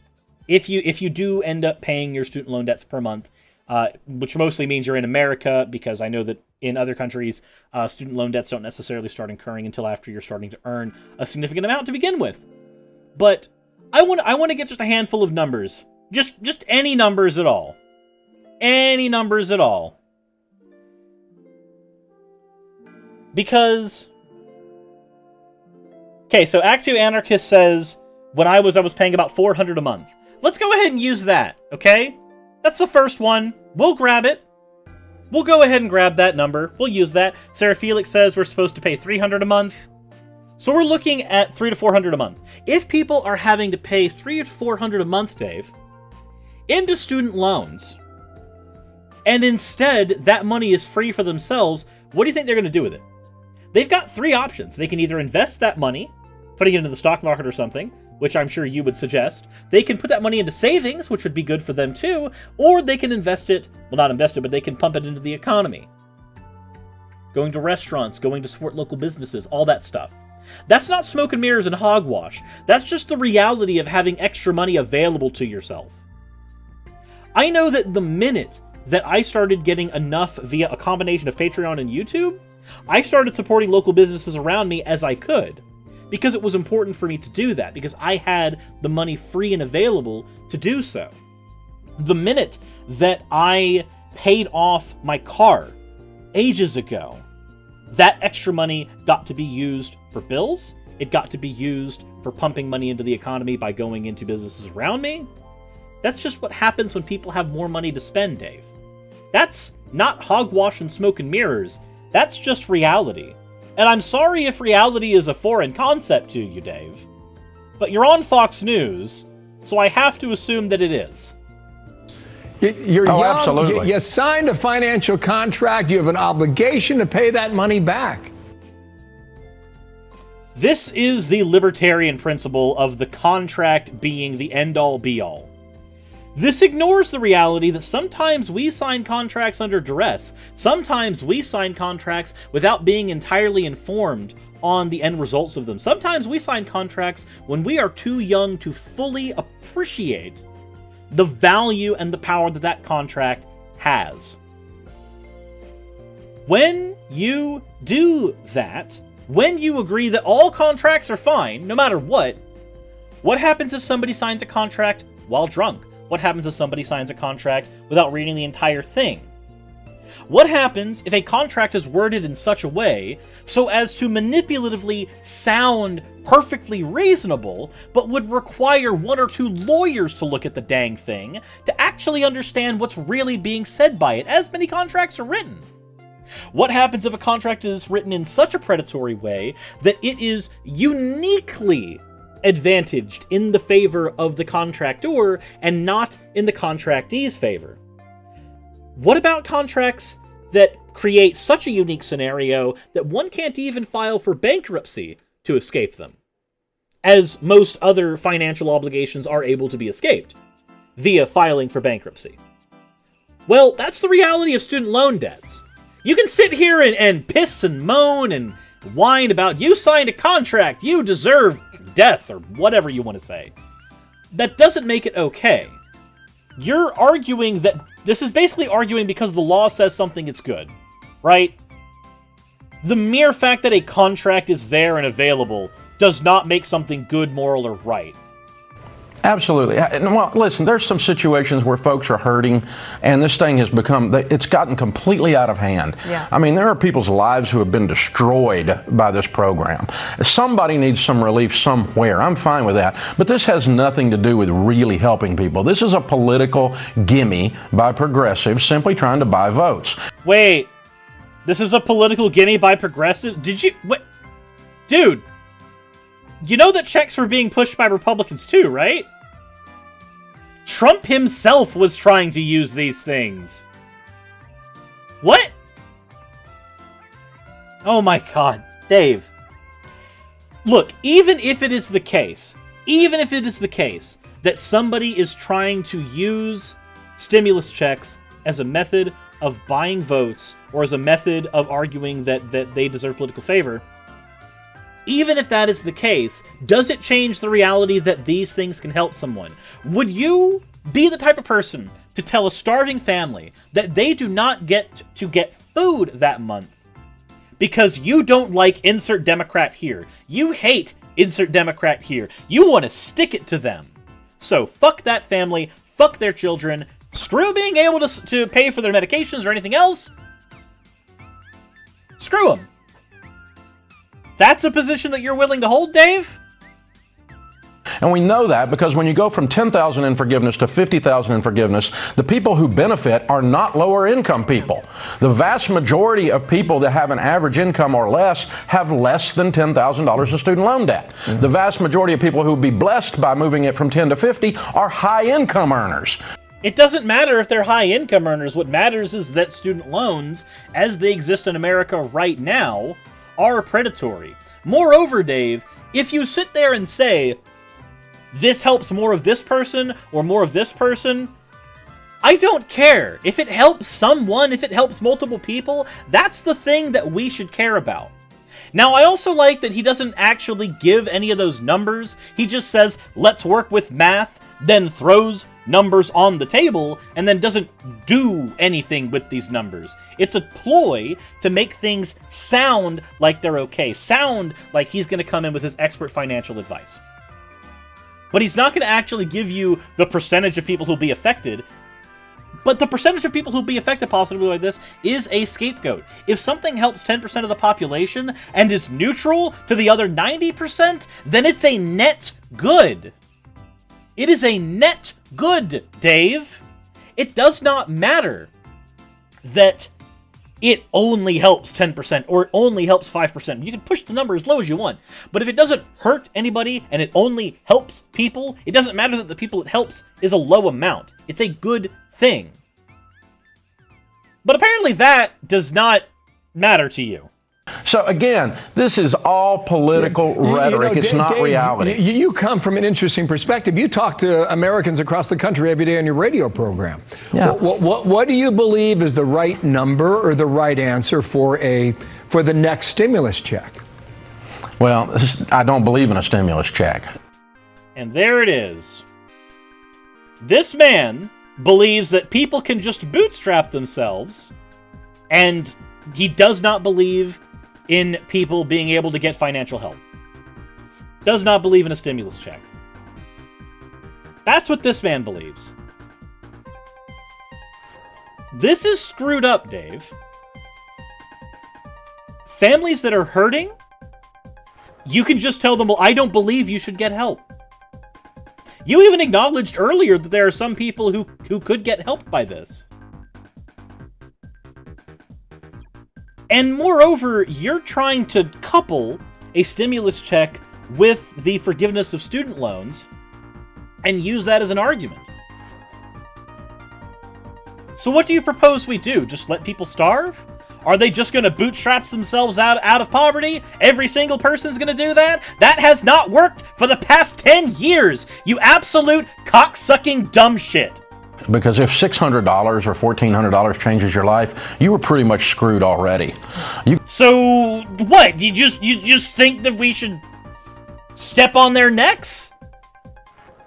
S1: If you do end up paying your student loan debts per month, which mostly means you're in America, because I know that in other countries, student loan debts don't necessarily start incurring until after you're starting to earn a significant amount to begin with. But I want to get just a handful of numbers. Just any numbers at all. Any numbers at all. Because... Okay, so Axio Anarchist says, when I was paying about $400 a month. Let's go ahead and use that, okay? That's the first one. We'll grab it. We'll go ahead and grab that number. We'll use that. Sarah Felix says we're supposed to pay $300 a month. So we're looking at $300 to $400 a month. If people are having to pay $300 to $400 a month, Dave, into student loans, and instead that money is free for themselves, what do you think they're going to do with it? They've got three options. They can either invest that money, putting it into the stock market or something, which I'm sure you would suggest. They can put that money into savings, which would be good for them too, or they can invest it, well, not invest it, but they can pump it into the economy. Going to restaurants, going to support local businesses, all that stuff. That's not smoke and mirrors and hogwash. That's just the reality of having extra money available to yourself. I know that the minute that I started getting enough via a combination of Patreon and YouTube, I started supporting local businesses around me as I could, because it was important for me to do that, because I had the money free and available to do so. The minute that I paid off my car ages ago, that extra money got to be used for bills, it got to be used for pumping money into the economy by going into businesses around me. That's just what happens when people have more money to spend, Dave. That's not hogwash and smoke and mirrors. That's just reality. And I'm sorry if reality is a foreign concept to you, Dave. But you're on Fox News, so I have to assume that it is.
S6: You're young.
S5: Absolutely.
S6: You signed a financial contract. You have an obligation to pay that money back.
S1: This is the libertarian principle of the contract being the end-all be-all. This ignores the reality that sometimes we sign contracts under duress. Sometimes we sign contracts without being entirely informed on the end results of them. Sometimes we sign contracts when we are too young to fully appreciate the value and the power that that contract has. When you do that, when you agree that all contracts are fine, no matter what happens if somebody signs a contract while drunk? What happens if somebody signs a contract without reading the entire thing? What happens if a contract is worded in such a way so as to manipulatively sound perfectly reasonable, but would require one or two lawyers to look at the dang thing to actually understand what's really being said by it, as many contracts are written? What happens if a contract is written in such a predatory way that it is uniquely advantaged in the favor of the contractor and not in the contractee's favor? What about contracts that create such a unique scenario that one can't even file for bankruptcy to escape them, as most other financial obligations are able to be escaped via filing for bankruptcy? Well, that's the reality of student loan debts. You can sit here and piss and moan and whine about you signed a contract, you deserve death, or whatever you want to say. That doesn't make it okay. You're arguing that this is basically arguing because the law says something, it's good, right? The mere fact that a contract is there and available does not make something good, moral, or right.
S5: Absolutely. Well, listen, there's some situations where folks are hurting, and this thing has it's gotten completely out of hand.
S7: Yeah.
S5: I mean, there are people's lives who have been destroyed by this program. Somebody needs some relief somewhere. I'm fine with that. But this has nothing to do with really helping people. This is a political gimme by progressives simply trying to buy votes.
S1: Wait, this is a political gimme by progressives? What? Dude, you know that checks were being pushed by Republicans too, right? Trump himself was trying to use these things. What? Oh my god, Dave. Look, even if it is the case that somebody is trying to use stimulus checks as a method of buying votes or as a method of arguing that they deserve political favor, even if that is the case, does it change the reality that these things can help someone? Would you be the type of person to tell a starving family that they do not get to get food that month because you don't like insert Democrat here, you hate insert Democrat here, you want to stick it to them? So fuck that family, fuck their children, screw being able to pay for their medications or anything else. Screw them. That's a position that you're willing to hold, Dave?
S5: And we know that because when you go from $10,000 in forgiveness to $50,000 in forgiveness, the people who benefit are not lower income people. The vast majority of people that have an average income or less have less than $10,000 in student loan debt. Mm-hmm. The vast majority of people who would be blessed by moving it from 10 to 50 are high income earners.
S1: It doesn't matter if they're high income earners. What matters is that student loans, as they exist in America right now, are predatory. Moreover, Dave, if you sit there and say, this helps more of this person or more of this person, I don't care. If it helps someone, if it helps multiple people, that's the thing that we should care about. Now, I also like that he doesn't actually give any of those numbers. He just says, let's work with math, then throws numbers on the table, and then doesn't do anything with these numbers. It's a ploy to make things sound like they're okay, sound like he's going to come in with his expert financial advice. But he's not going to actually give you the percentage of people who'll be affected. But the percentage of people who'll be affected possibly by this is a scapegoat. If something helps 10% of the population and is neutral to the other 90%, then it's a net good. It is a net good, Dave. It does not matter that it only helps 10% or it only helps 5%. You can push the number as low as you want. But if it doesn't hurt anybody and it only helps people, it doesn't matter that the people it helps is a low amount. It's a good thing. But apparently that does not matter to you.
S5: So again, this is all political rhetoric. It's not
S6: Dave,
S5: reality.
S6: You come from an interesting perspective. You talk to Americans across the country every day on your radio program.
S5: Yeah.
S6: What do you believe is the right number or the right answer for the next stimulus check?
S5: Well, I don't believe in a stimulus check.
S1: And there it is. This man believes that people can just bootstrap themselves and He does not believe in people being able to get financial help. Does not believe in a stimulus check. That's what this man believes. This is screwed up, Dave. Families that are hurting, you can just tell them, well, I don't believe you should get help. You even acknowledged earlier that there are some people who could get helped by this. And moreover, you're trying to couple a stimulus check with the forgiveness of student loans and use that as an argument. So what do you propose we do? Just let people starve? Are they just going to bootstrap themselves out of poverty? Every single person's going to do that? That has not worked for the past 10 years, you absolute cocksucking dumb shit.
S5: Because if $600 or $1,400 changes your life, you were pretty much screwed already.
S1: So what? You just think that we should step on their necks?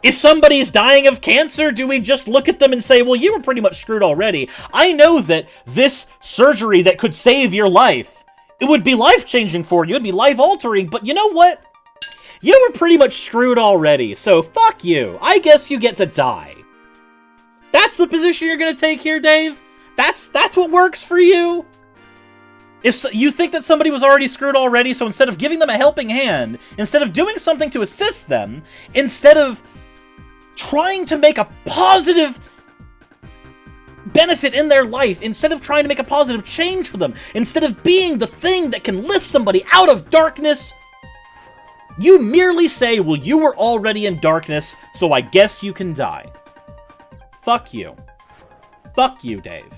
S1: If somebody's dying of cancer, do we just look at them and say, well, you were pretty much screwed already? I know that this surgery that could save your life, it would be life-changing for you, it'd be life-altering, but you know what? You were pretty much screwed already, so fuck you. I guess you get to die. That's the position you're gonna take here, Dave? That's what works for you? If you think that somebody was already screwed already, so instead of giving them a helping hand, instead of doing something to assist them, instead of trying to make a positive benefit in their life, instead of trying to make a positive change for them, instead of being the thing that can lift somebody out of darkness, you merely say, well, you were already in darkness, so I guess you can die. Fuck you. Fuck you, Dave.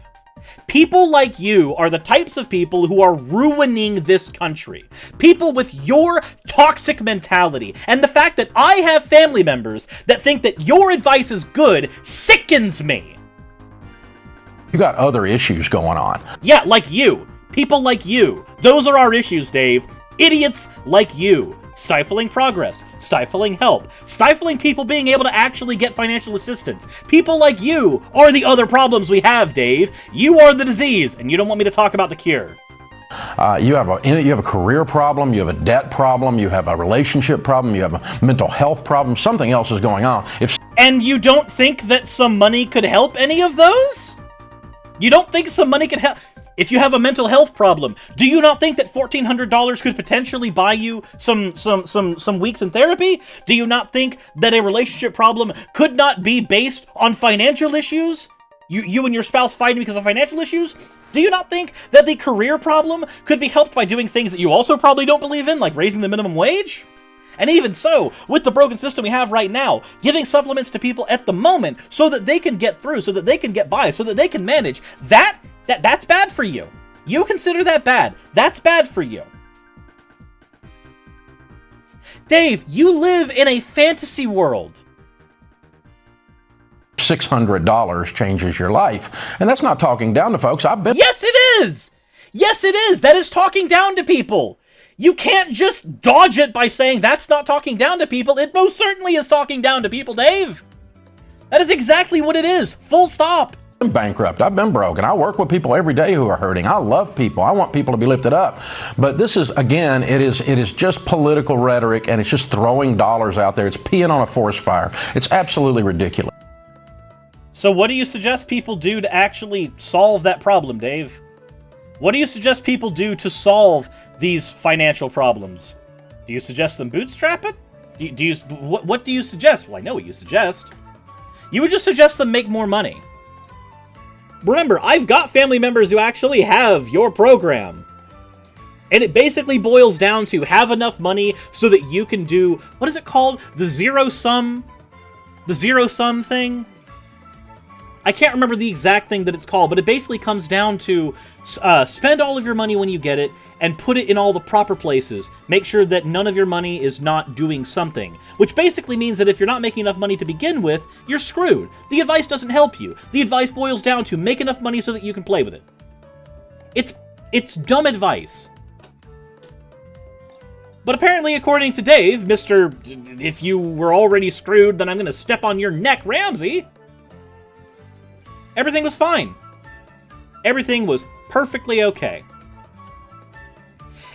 S1: People like you are the types of people who are ruining this country. People with your toxic mentality. And the fact that I have family members that think that your advice is good sickens me.
S5: You got other issues going on.
S1: Yeah, like you. People like you. Those are our issues, Dave. Idiots like you. Stifling progress, stifling help, stifling people being able to actually get financial assistance. People like you are the other problems we have, Dave. You are the disease, and you don't want me to talk about the cure.
S5: You have a career problem, you have a debt problem, you have a relationship problem, you have a mental health problem, something else is going on.
S1: And you don't think that some money could help any of those? You don't think some money could help? If you have a mental health problem, do you not think that $1,400 could potentially buy you some weeks in therapy? Do you not think that a relationship problem could not be based on financial issues? You and your spouse fighting because of financial issues? Do you not think that the career problem could be helped by doing things that you also probably don't believe in, like raising the minimum wage? And even so, with the broken system we have right now, giving supplements to people at the moment so that they can get through, so that they can get by, so that they can manage, that's bad for you. You consider that bad. That's bad for you. Dave, you live in a fantasy world.
S5: $600 changes your life. And that's not talking down to folks.
S1: Yes, it is! Yes, it is! That is talking down to people! You can't just dodge it by saying that's not talking down to people. It most certainly is talking down to people, Dave. That is exactly what it is. Full stop.
S5: I'm bankrupt. I've been broke, and I work with people every day who are hurting. I love people. I want people to be lifted up. But this is, again, it is just political rhetoric, and it's just throwing dollars out there. It's peeing on a forest fire. It's absolutely ridiculous.
S1: So what do you suggest people do to actually solve that problem, Dave? What do you suggest people do to solve these financial problems? Do you suggest them bootstrap it? What do you suggest? Well, I know what you suggest. You would just suggest them make more money. Remember, I've got family members who actually have your program. And it basically boils down to have enough money so that you can do, what is it called? The zero sum thing? I can't remember the exact thing that it's called, but it basically comes down to spend all of your money when you get it and put it in all the proper places. Make sure that none of your money is not doing something, which basically means that if you're not making enough money to begin with, you're screwed. The advice doesn't help you. The advice boils down to make enough money so that you can play with it. It's dumb advice. But apparently, according to Dave, Mr. If you were already screwed, then I'm going to step on your neck, Ramsey. Everything was fine. Everything was perfectly okay.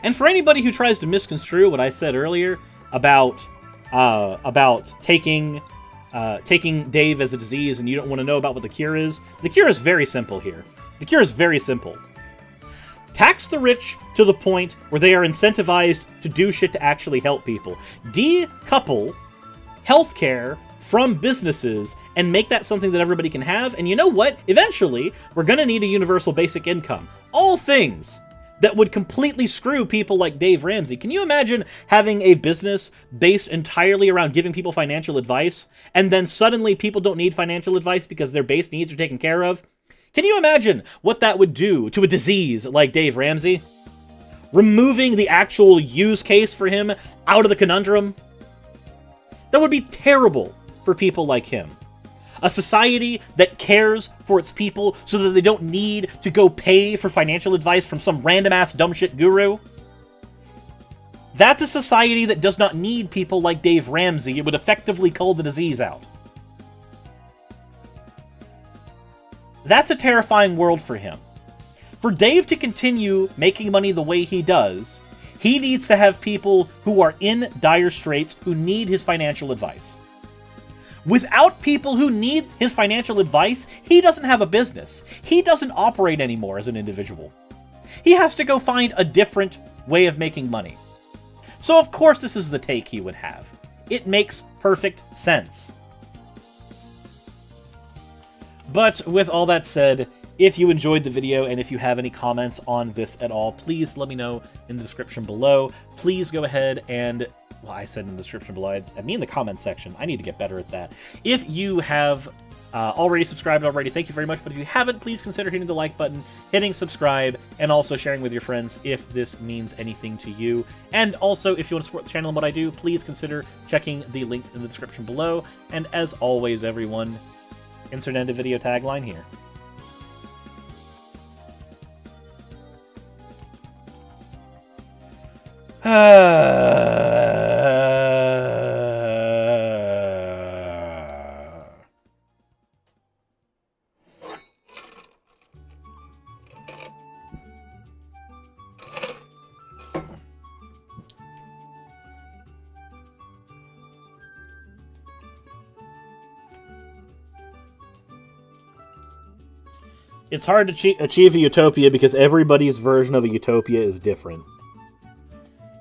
S3: And for anybody who tries to misconstrue what I said earlier about taking Dave as a disease and you don't want to know about what the cure is very simple here. The cure is very simple. Tax the rich to the point where they are incentivized to do shit to actually help people. Decouple healthcare from businesses and make that something that everybody can have. And you know what? Eventually, we're going to need a universal basic income. All things that would completely screw people like Dave Ramsey. Can you imagine having a business based entirely around giving people financial advice, and then suddenly people don't need financial advice because their base needs are taken care of? Can you imagine what that would do to a disease like Dave Ramsey? Removing the actual use case for him out of the conundrum? That would be terrible for people like him. A society that cares for its people so that they don't need to go pay for financial advice from some random-ass dumb shit guru? That's a society that does not need people like Dave Ramsey. It would effectively cull the disease out. That's a terrifying world for him. For Dave to continue making money the way he does, he needs to have people who are in dire straits who need his financial advice. Without people who need his financial advice, he doesn't have a business. He doesn't operate anymore as an individual. He has to go find a different way of making money. So of course this is the take he would have. It makes perfect sense. But with all that said, if you enjoyed the video and if you have any comments on this at all, please let me know in the description below. Please go ahead and, well, I said in the description below, I mean the comment section. I need to get better at that. If you have already subscribed already, thank you very much. But if you haven't, please consider hitting the like button, hitting subscribe, and also sharing with your friends if this means anything to you. And also, if you want to support the channel and what I do, please consider checking the links in the description below. And as always, everyone, insert end of video tagline here. It's hard to achieve a utopia because everybody's version of a utopia is different.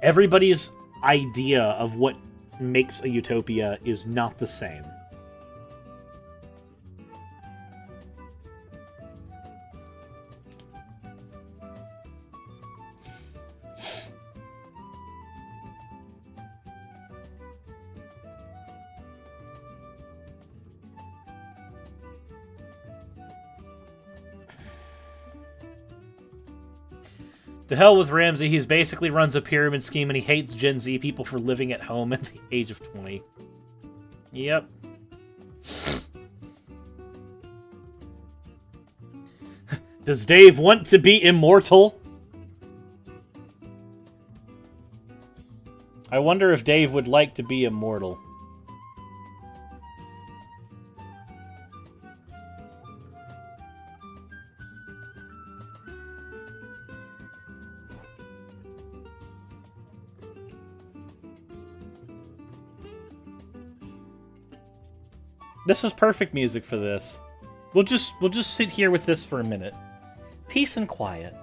S3: Everybody's idea of what makes a utopia is not the same. To hell with Ramsey, he basically runs a pyramid scheme and he hates Gen Z people for living at home at the age of 20. Yep. Does Dave want to be immortal? I wonder if Dave would like to be immortal. This is perfect music for this. We'll just sit here with this for a minute. Peace and quiet.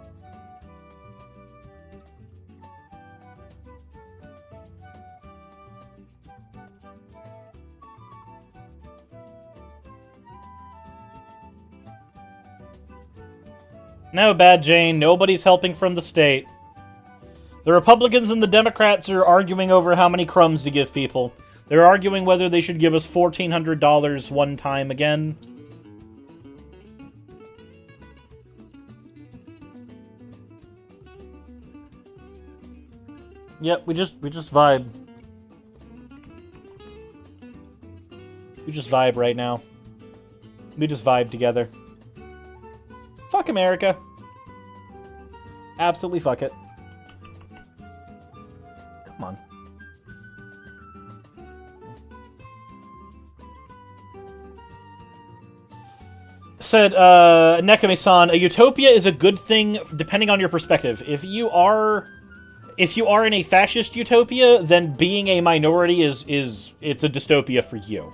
S3: No, Bad Jane, nobody's helping from the state. The Republicans and the Democrats are arguing over how many crumbs to give people. They're arguing whether they should give us $1,400 one time again. Yep, we just vibe. We just vibe right now. We just vibe together. Fuck America. Absolutely fuck it. Come on. Said, Nekame-san, a utopia is a good thing depending on your perspective. If you are if you are in a fascist utopia, then being a minority is it's a dystopia for you.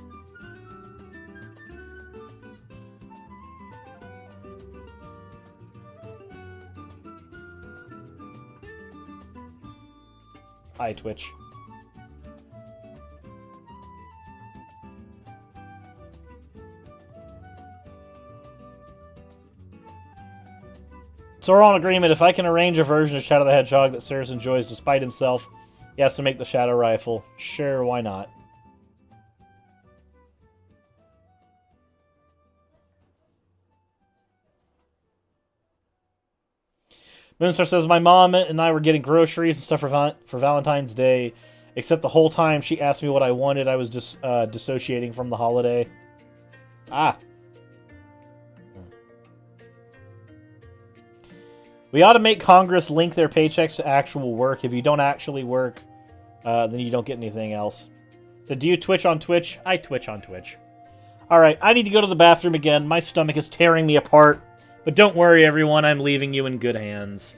S3: Hi, Twitch. So we're all in agreement. If I can arrange a version of Shadow the Hedgehog that Cirrus enjoys despite himself, he has to make the Shadow Rifle. Sure, why not? Moonstar says, my mom and I were getting groceries and stuff for Valentine's Day, except the whole time she asked me what I wanted, I was just dissociating from the holiday. Ah. We ought to make Congress link their paychecks to actual work. If you don't actually work, then you don't get anything else. So do you Twitch on Twitch? I Twitch on Twitch. Alright, I need to go to the bathroom again. My stomach is tearing me apart. But don't worry, everyone. I'm leaving you in good hands.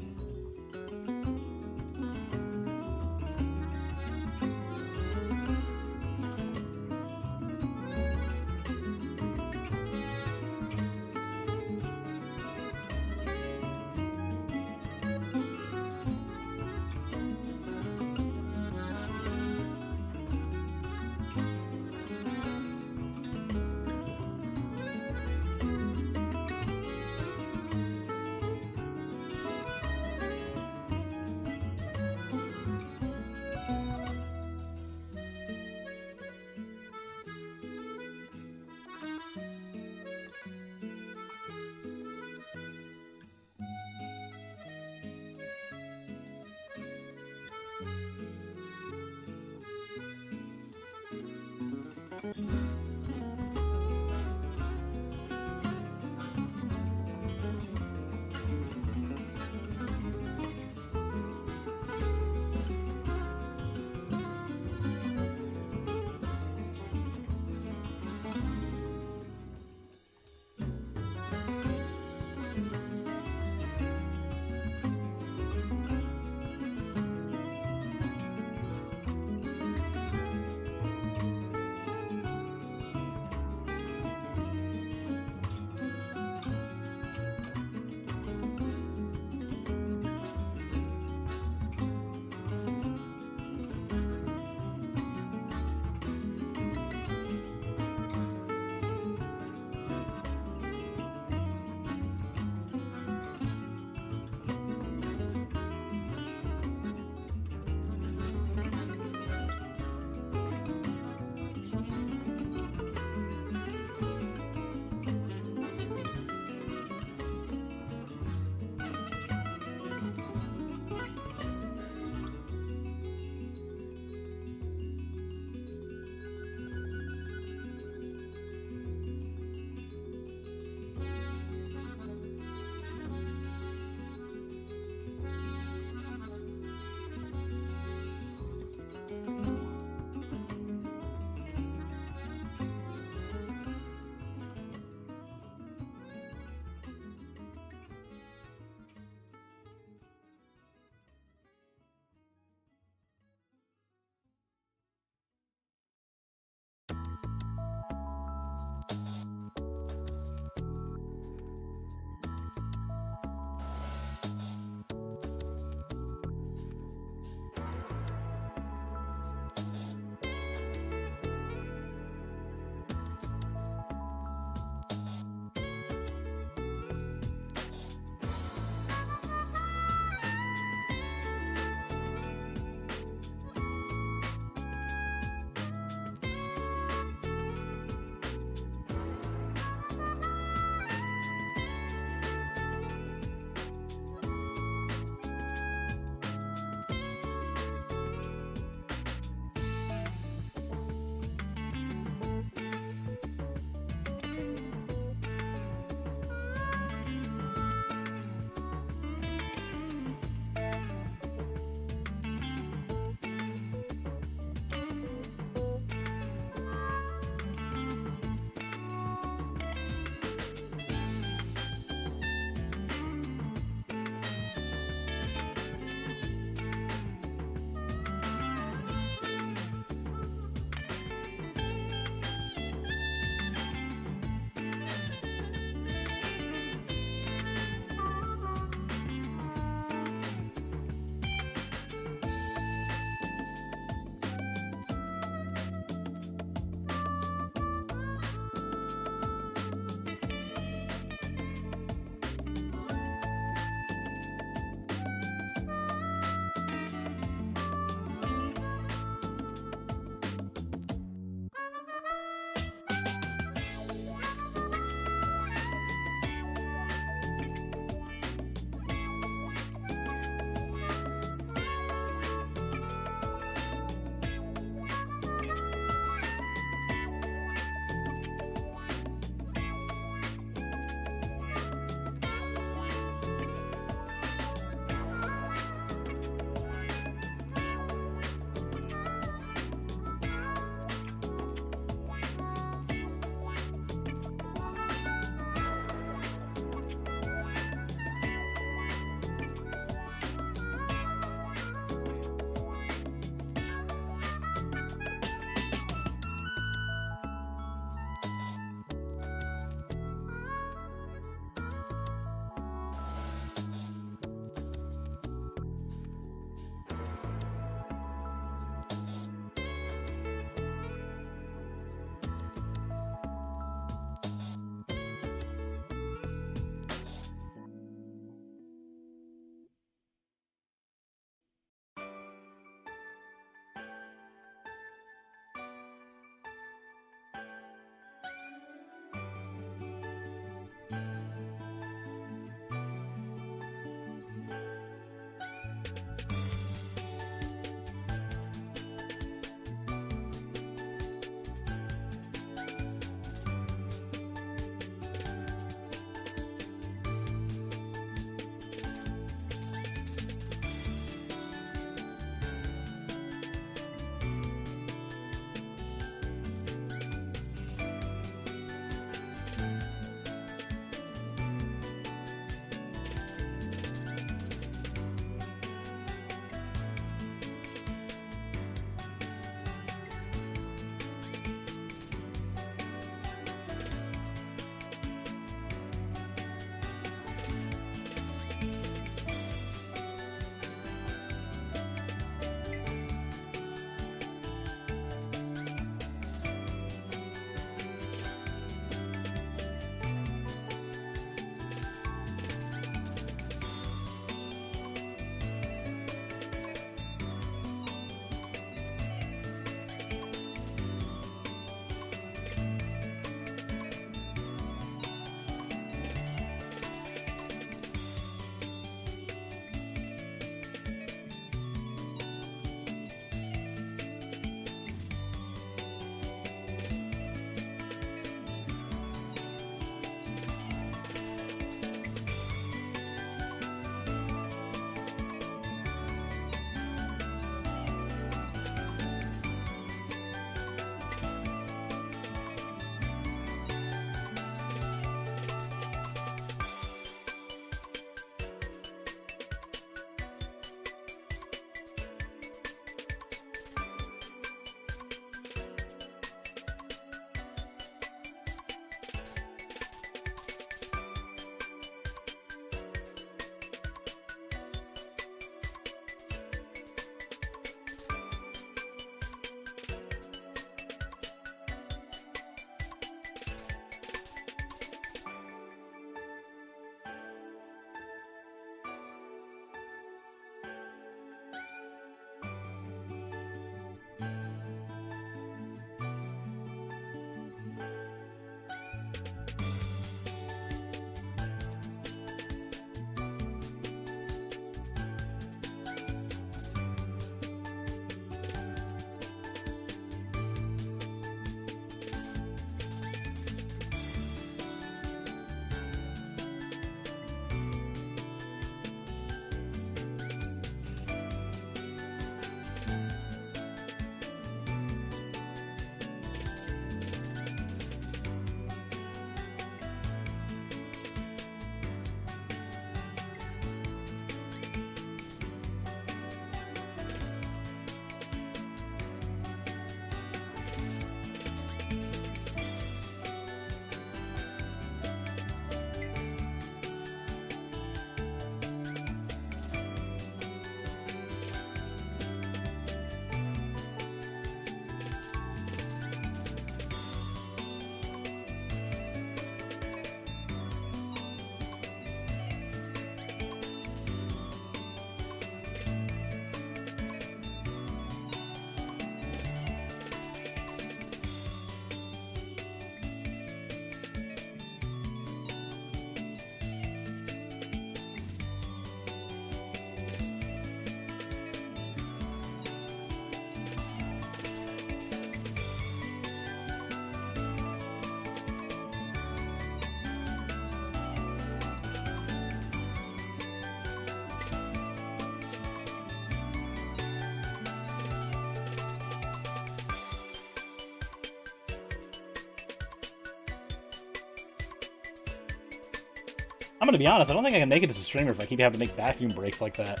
S3: I'm gonna be honest, I don't think I can make it as a streamer if I keep having to make bathroom breaks like that.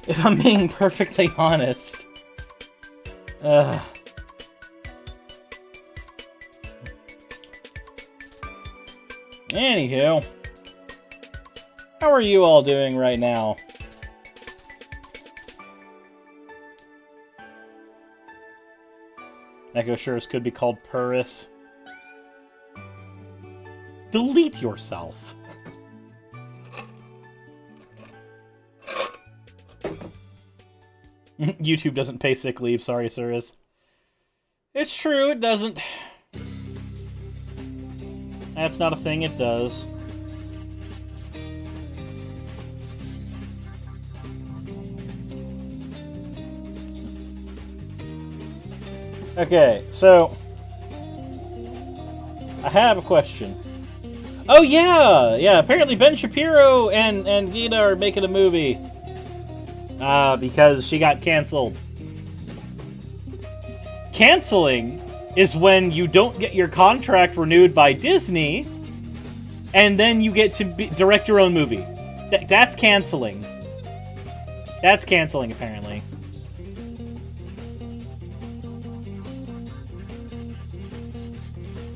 S3: If I'm being perfectly honest. Anywho. How are you all doing right now? Echo Shures could be called Purris. Delete yourself. YouTube doesn't pay sick leave, sorry, Cirrus. It's true, it doesn't. That's not a thing, it does. Okay, so I have a question. Oh yeah, apparently Ben Shapiro and Gita are making a movie. Because she got canceled. Canceling is when you don't get your contract renewed by Disney, and then you get to direct your own movie. That's canceling. That's canceling, apparently.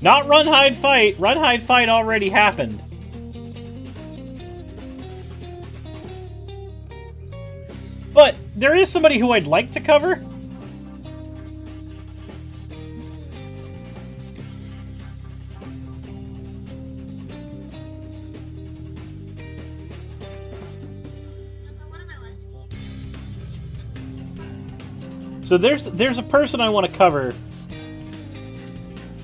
S3: Not Run, Hide, Fight. Run, Hide, Fight already happened. But there is somebody who I'd like to cover. So there's a person I want to cover.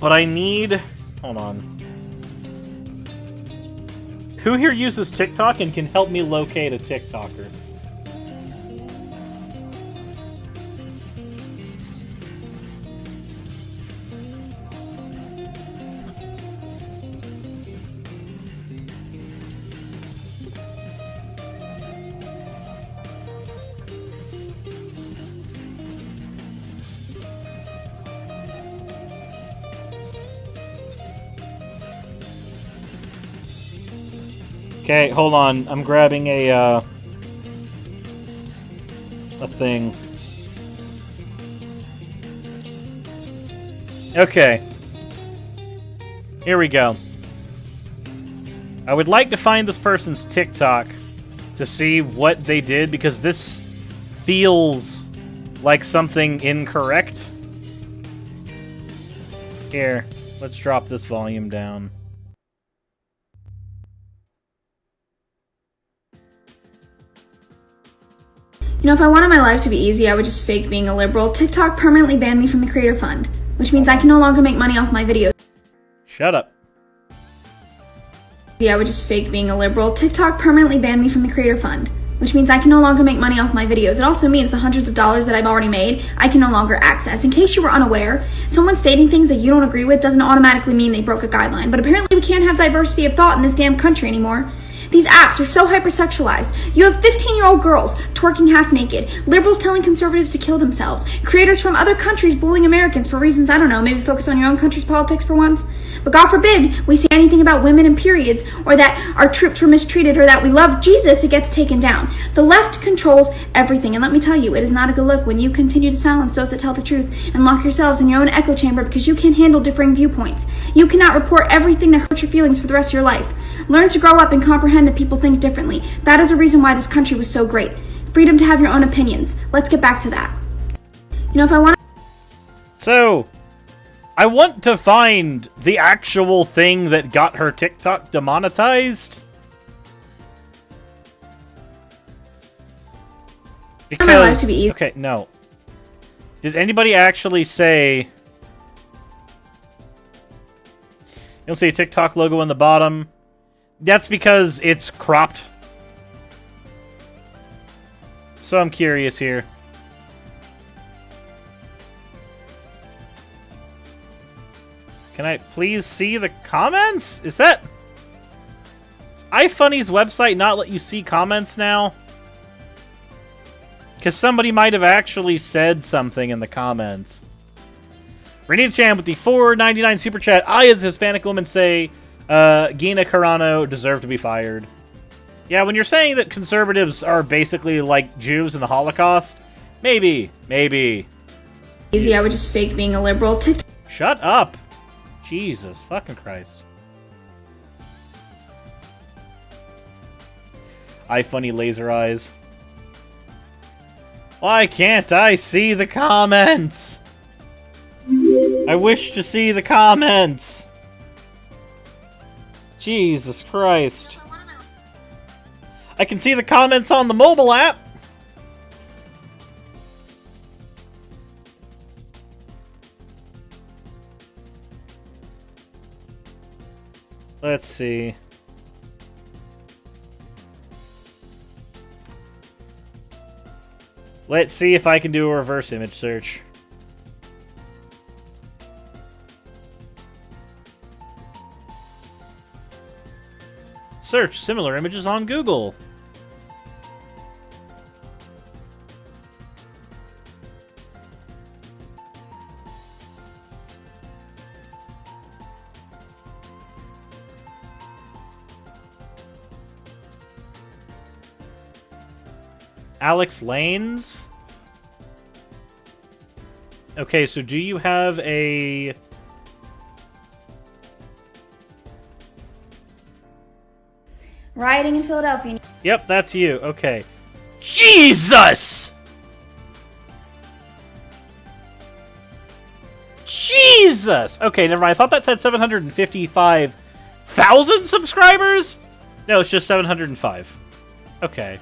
S3: But I need... Hold on. Who here uses TikTok and can help me locate a TikToker? Okay, hold on. I'm grabbing a thing. Okay. Here we go. I would like to find this person's TikTok to see what they did, because this feels like something incorrect. Here, let's drop this volume down.
S7: You know, if I wanted my life to be easy, I would just fake being a liberal. TikTok permanently banned me from the Creator Fund, which means I can no longer make money off my videos.
S3: Shut up.
S7: I would just fake being a liberal. TikTok permanently banned me from the Creator Fund, which means I can no longer make money off my videos. It also means the hundreds of dollars that I've already made, I can no longer access. In case you were unaware, someone stating things that you don't agree with doesn't automatically mean they broke a guideline. But apparently we can't have diversity of thought in this damn country anymore. These apps are so hypersexualized. You have 15-year-old girls twerking half naked, liberals telling conservatives to kill themselves, creators from other countries bullying Americans for reasons, I don't know, maybe focus on your own country's politics for once. But God forbid we say anything about women and periods, or that our troops were mistreated, or that we love Jesus, it gets taken down. The left controls everything, and let me tell you, it is not a good look when you continue to silence those that tell the truth and lock yourselves in your own echo chamber because you can't handle differing viewpoints. You cannot report everything that hurts your feelings for the rest of your life. Learn to grow up and comprehend that people think differently. That is a reason why this country was so great. Freedom to have your own opinions. Let's get back to that. You know, if I want to...
S3: So, I want to find the actual thing that got her TikTok demonetized. Because...
S7: my life to be easy.
S3: Okay, no. Did anybody actually say... You'll see a TikTok logo on the bottom. That's because it's cropped. So I'm curious here. Can I please see the comments? Is that... Does iFunny's website not let you see comments now? Because somebody might have actually said something in the comments. Renita Chan with the $4.99 super chat. I, as a Hispanic woman, say...
S1: Gina Carano deserved to be fired. Yeah, when you're saying that conservatives are basically like Jews in the Holocaust, maybe.
S7: Easy, I would just fake being a liberal. TikTok.
S1: Shut up. Jesus fucking Christ. Funny laser eyes. Why can't I see the comments? I wish to see the comments. Jesus Christ. I can see the comments on the mobile app. Let's see. Let's see if I can do a reverse image search. Search similar images on Google. Alex Lanes? Okay, so do you have a...
S7: Rioting in Philadelphia.
S1: Yep, that's you. Okay. Jesus! Jesus! Okay, never mind. I thought that said 755,000 subscribers? No, it's just 705. Okay.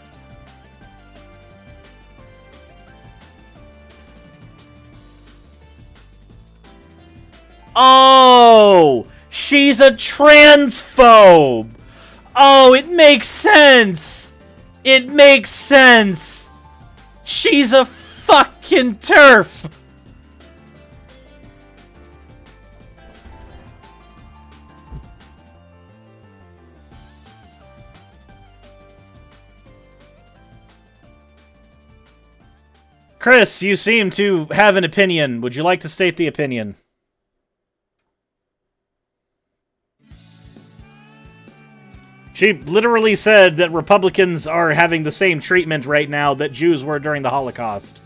S1: Oh! She's a transphobe! Oh, it makes sense! It makes sense! She's a fucking TERF! Chris, you seem to have an opinion. Would you like to state the opinion? She literally said that Republicans are having the same treatment right now that Jews were during the Holocaust.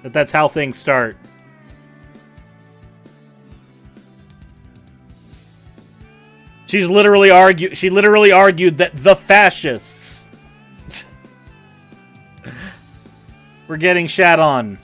S1: That's how things start. She literally argued that the fascists were getting shat on.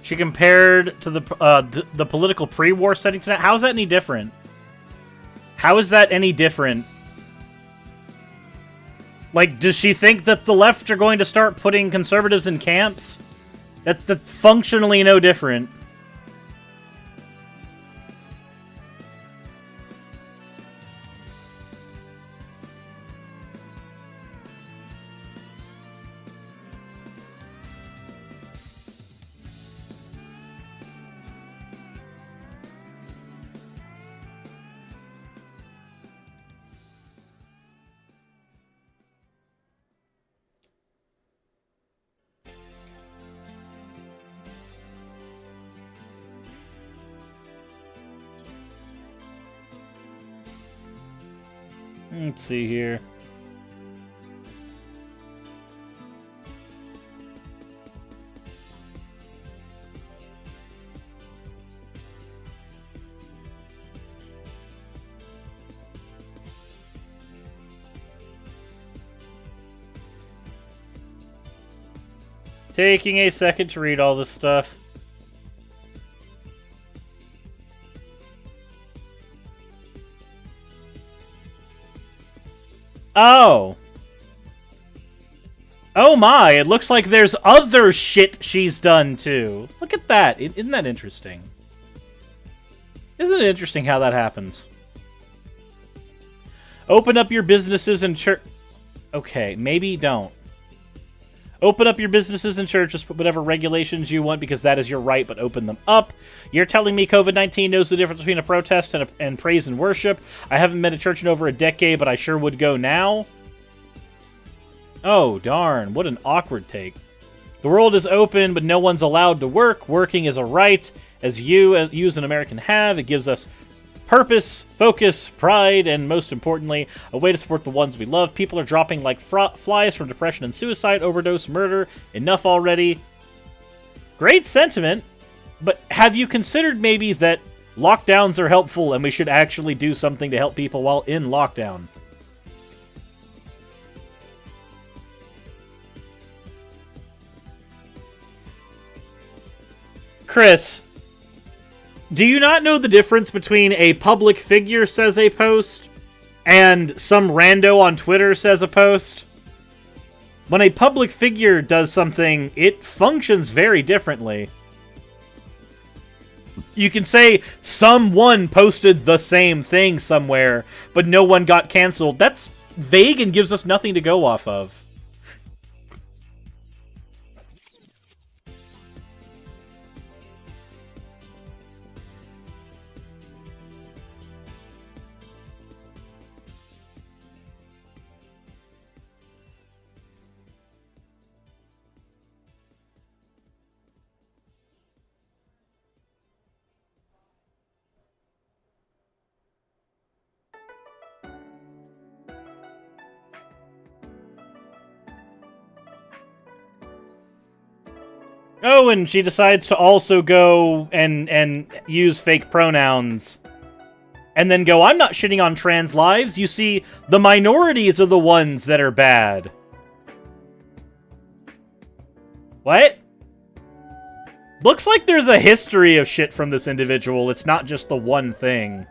S1: She compared to the political pre-war setting tonight. How is that any different? How is that any different? Like, does she think that the left are going to start putting conservatives in camps? That's functionally no different. Let's see here. Taking a second to read all this stuff. Oh. Oh my, it looks like there's other shit she's done too. Look at that. Isn't that interesting? Isn't it interesting how that happens? Open up your businesses and church. Okay, maybe don't. Open up your businesses and churches, put whatever regulations you want because that is your right, but open them up. You're telling me COVID-19 knows the difference between a protest and praise and worship? I haven't been to church in over a decade, but I sure would go now. Oh, darn. What an awkward take. The world is open, but no one's allowed to work. Working is a right, as you as an American have. It gives us purpose, focus, pride, and most importantly, a way to support the ones we love. People are dropping like flies from depression and suicide, overdose, murder. Enough already. Great sentiment, but have you considered maybe that lockdowns are helpful and we should actually do something to help people while in lockdown? Chris, do you not know the difference between a public figure says a post and some rando on Twitter says a post? When a public figure does something, it functions very differently. You can say someone posted the same thing somewhere, but no one got canceled. That's vague and gives us nothing to go off of. Oh, and she decides to also go and use fake pronouns. And then go, I'm not shitting on trans lives. You see, the minorities are the ones that are bad. What? Looks like there's a history of shit from this individual. It's not just the one thing.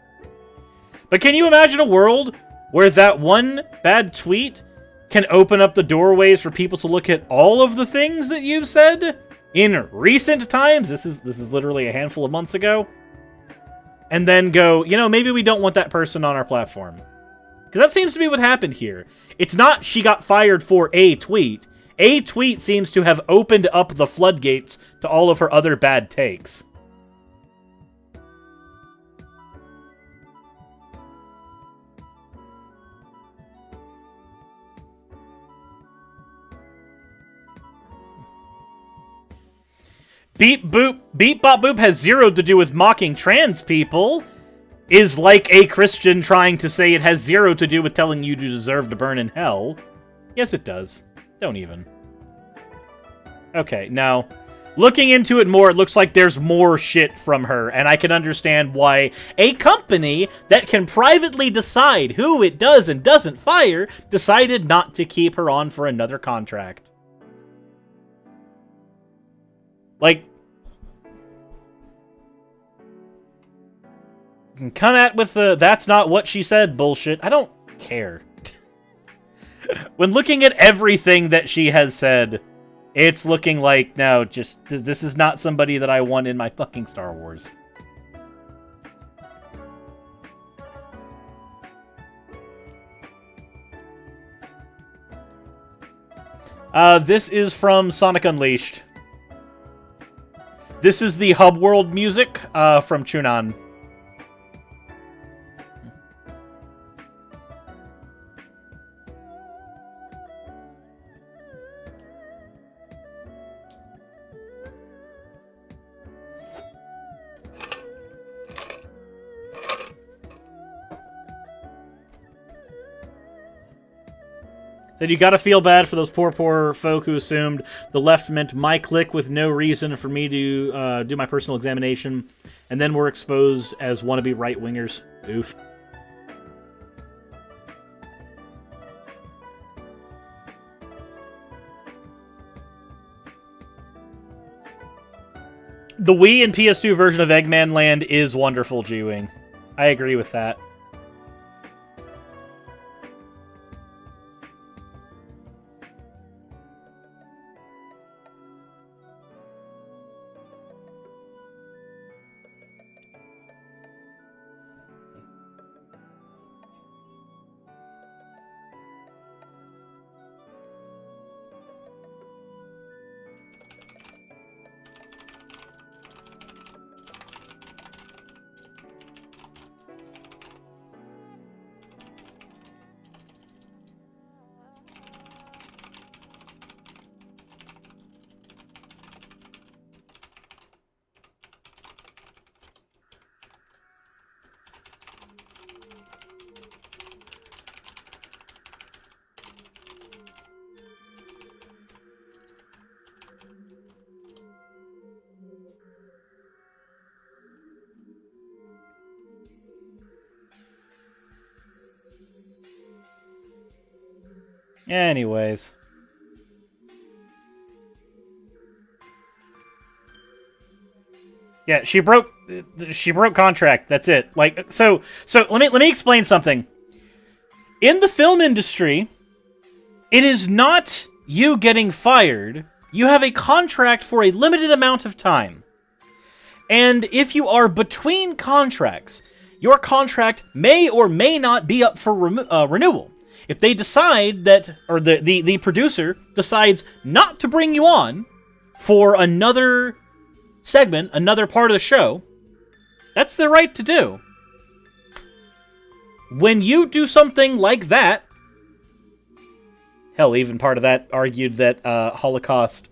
S1: But can you imagine a world where that one bad tweet can open up the doorways for people to look at all of the things that you've said? In recent times, this is literally a handful of months ago, and then go, you know, maybe we don't want that person on our platform. Because that seems to be what happened here. It's not she got fired for a tweet. A tweet seems to have opened up the floodgates to all of her other bad takes. Beep Bop Boop has zero to do with mocking trans people. Is like a Christian trying to say it has zero to do with telling you to deserve to burn in hell. Yes, it does. Don't even. Okay, now, looking into it more, it looks like there's more shit from her, and I can understand why a company that can privately decide who it does and doesn't fire decided not to keep her on for another contract. Like, come at with the that's not what she said bullshit. I don't care. When looking at everything that she has said, it's looking like, no, just, this is not somebody that I want in my fucking Star Wars. This is from Sonic Unleashed. This is the Hub World music from Chunan. Said you gotta feel bad for those poor folk who assumed the left meant my clique with no reason for me to do my personal examination, and then were exposed as wannabe right-wingers. Oof. The Wii and PS2 version of Eggman Land is wonderful, G-Wing. I agree with that.
S3: Anyways. Yeah, she broke contract. That's it. Like, so let me explain something. In the film industry, it is not you getting fired. You have a contract for a limited amount of time. And if you are between contracts, your contract may or may not be up for renewal. If they decide that, or the producer decides not to bring you on for another segment, another part of the show, that's their right to do. When you do something like that, hell, even part of that argued that Holocaust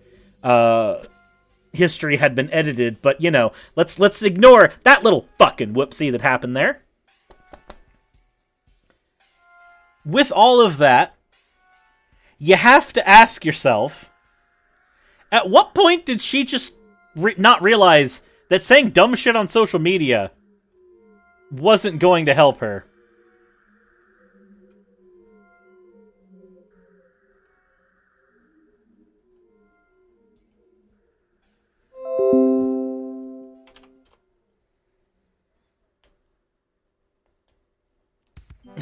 S3: history had been edited, but, you know, let's ignore that little fucking whoopsie that happened there. With all of that, you have to ask yourself, at what point did she just not realize that saying dumb shit on social media wasn't going to help her?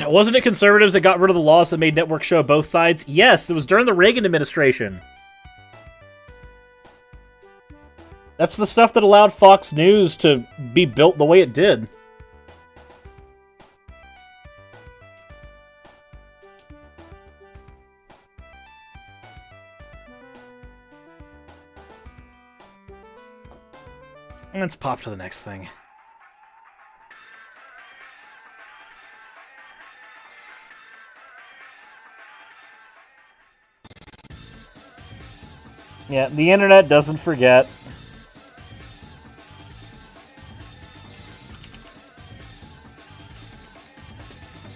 S3: Wasn't it conservatives that got rid of the laws that made networks show both sides? Yes, it was during the Reagan administration. That's the stuff that allowed Fox News to be built the way it did. Let's pop to the next thing. Yeah, the internet doesn't forget.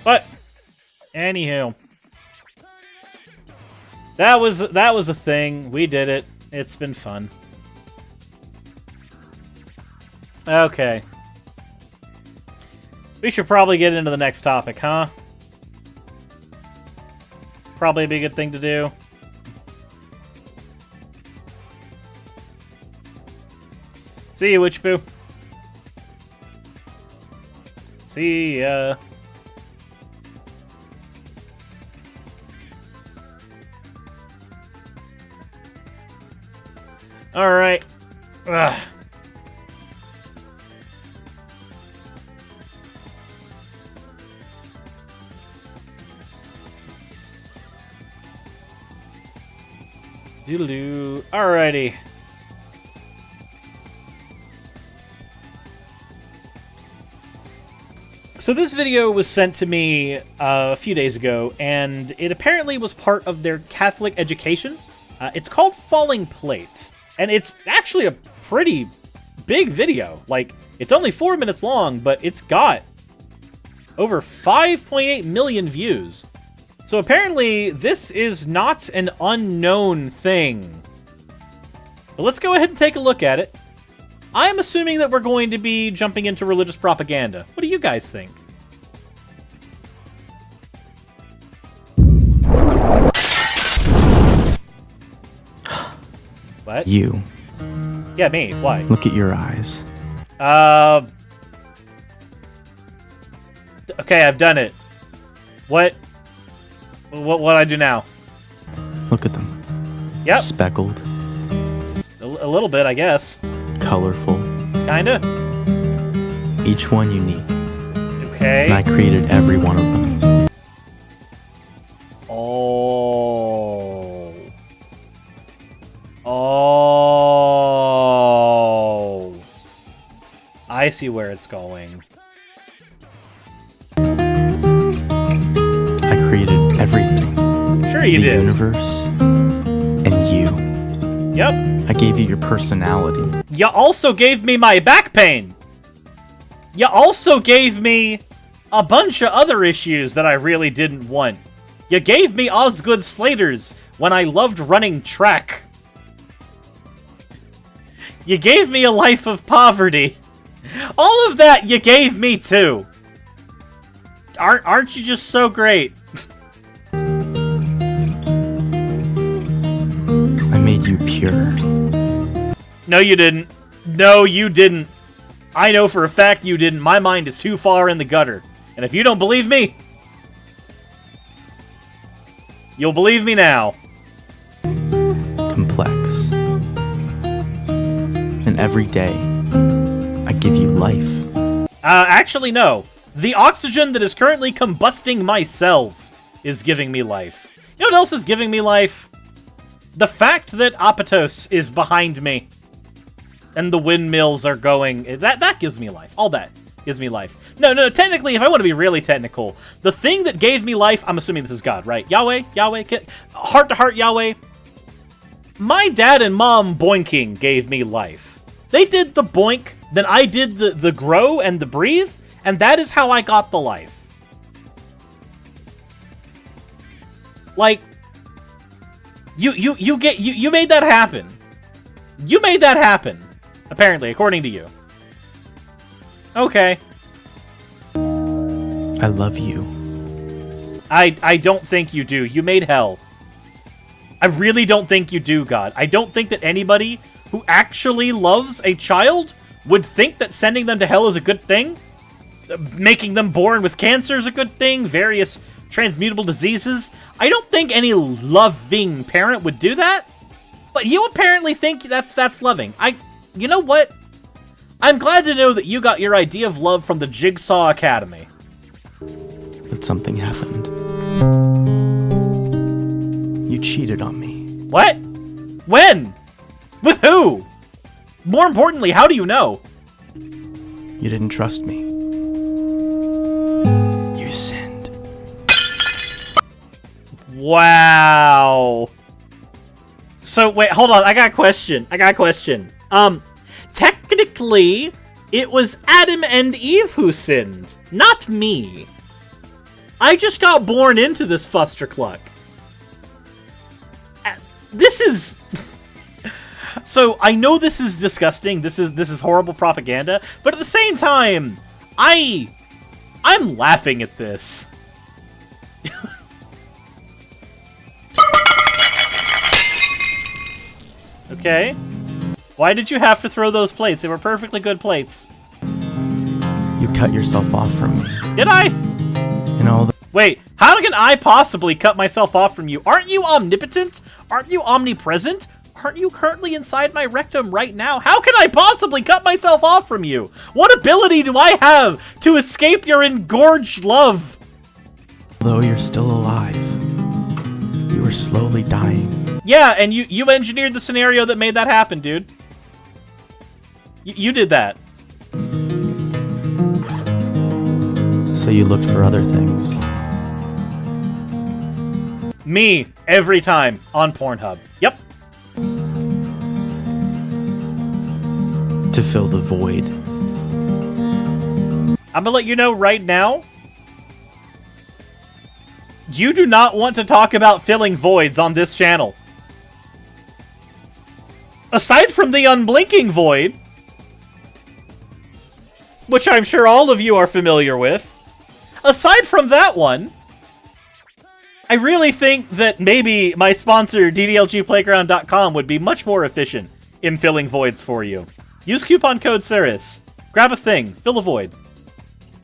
S3: But anywho, that was a thing. We did it. It's been fun. Okay. We should probably get into the next topic, huh? Probably be a good thing to do. See you, Witch Boo. See ya. Alright. Ugh. Doodle-doo. Alrighty. So this video was sent to me a few days ago, and it apparently was part of their Catholic education. It's called Falling Plates, and it's actually a pretty big video. Like, it's only 4 minutes long, but it's got over 5.8 million views. So apparently this is not an unknown thing. But let's go ahead and take a look at it. I'm assuming that we're going to be jumping into religious propaganda. What do you guys think? What?
S8: You.
S3: Yeah, me. Why?
S8: Look at your eyes.
S3: Okay, I've done it. What I do now?
S8: Look at them.
S3: Yep.
S8: Speckled.
S3: A little bit, I guess.
S8: Colorful.
S3: Kinda.
S8: Each one unique.
S3: Okay.
S8: And I created every one of them.
S3: Oh. Oh. I see where it's going.
S8: I created everything.
S3: Sure you
S8: the
S3: did.
S8: The universe. And you.
S3: Yep.
S8: I gave you your personality.
S3: You also gave me my back pain. You also gave me a bunch of other issues that I really didn't want. You gave me Osgood Slaters when I loved running track. You gave me a life of poverty. All of that you gave me too. Aren't you just so great?
S8: pure.
S1: No, you didn't. No, you didn't. I know for a fact you didn't. My mind is too far in the gutter. And if you don't believe me, you'll believe me now.
S8: Complex. And every day, I give you life.
S1: Actually, no. The oxygen that is currently combusting my cells is giving me life. You know what else is giving me life? The fact that Apatos is behind me. And the windmills are going. That gives me life. All that gives me life. No, technically, if I want to be really technical, the thing that gave me life, I'm assuming this is God, right? Yahweh, heart to heart Yahweh. My dad and mom boinking gave me life. They did the boink, then I did the grow and the breathe, and that is how I got the life. Like, you made that happen. You made that happen. Apparently, according to you. Okay.
S8: I love you.
S1: I don't think you do. You made hell. I really don't think you do, God. I don't think that anybody who actually loves a child would think that sending them to hell is a good thing. Making them born with cancer is a good thing. Various transmutable diseases. I don't think any loving parent would do that. But you apparently think that's loving. You know what? I'm glad to know that you got your idea of love from the Jigsaw Academy.
S8: But something happened. You cheated on me.
S1: What? When? With who? More importantly, how do you know?
S8: You didn't trust me. You sinned.
S1: Wow. So, wait, hold on. I got a question. Technically, it was Adam and Eve who sinned, not me. I just got born into this fustercluck. This is... So, I know this is disgusting. This is horrible propaganda. But at the same time, I'm laughing at this. Okay. Why did you have to throw those plates? They were perfectly good plates.
S8: You cut yourself off from me.
S1: Did I?
S8: And all the...
S1: Wait, how can I possibly cut myself off from you? Aren't you omnipotent? Aren't you omnipresent? Aren't you currently inside my rectum right now? How can I possibly cut myself off from you? What ability do I have to escape your engorged love?
S8: Although you're still alive, you were slowly dying.
S1: Yeah, and you engineered the scenario that made that happen, dude. You did that.
S8: So you looked for other things.
S1: Me, every time, on Pornhub. Yep.
S8: To fill the void.
S1: I'm gonna let you know right now, you do not want to talk about filling voids on this channel. Aside from the unblinking void, which I'm sure all of you are familiar with, aside from that one, I really think that maybe my sponsor, DDLGplayground.com, would be much more efficient in filling voids for you. Use coupon code Cirrus. Grab a thing. Fill a void.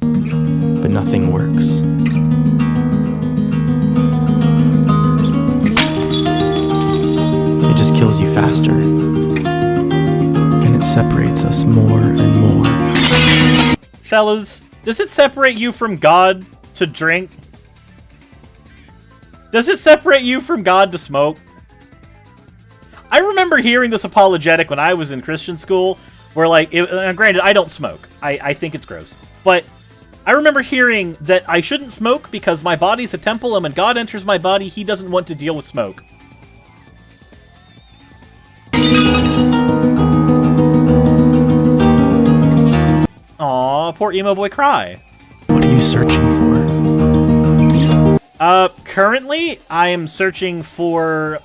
S8: But nothing works. It just kills you faster. And it separates us more and more.
S1: Fellas, does it separate you from God to drink? Does it separate you from God to smoke? I remember hearing this apologetic when I was in Christian school, where, like, granted, I don't smoke. I think it's gross. But I remember hearing that I shouldn't smoke because my body's a temple, and when God enters my body, he doesn't want to deal with smoke. Aw, poor emo boy cry.
S8: What are you searching for?
S1: Currently, I am searching for...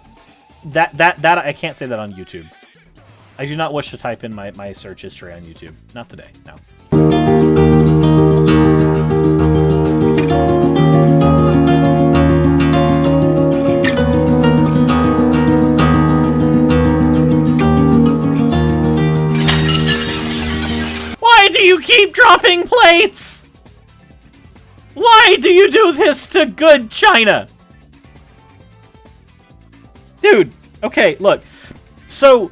S1: That I can't say that on YouTube. I do not wish to type in my search history on YouTube. Not today, no. keep dropping plates? Why do you do this to good China? Dude, okay, look. So,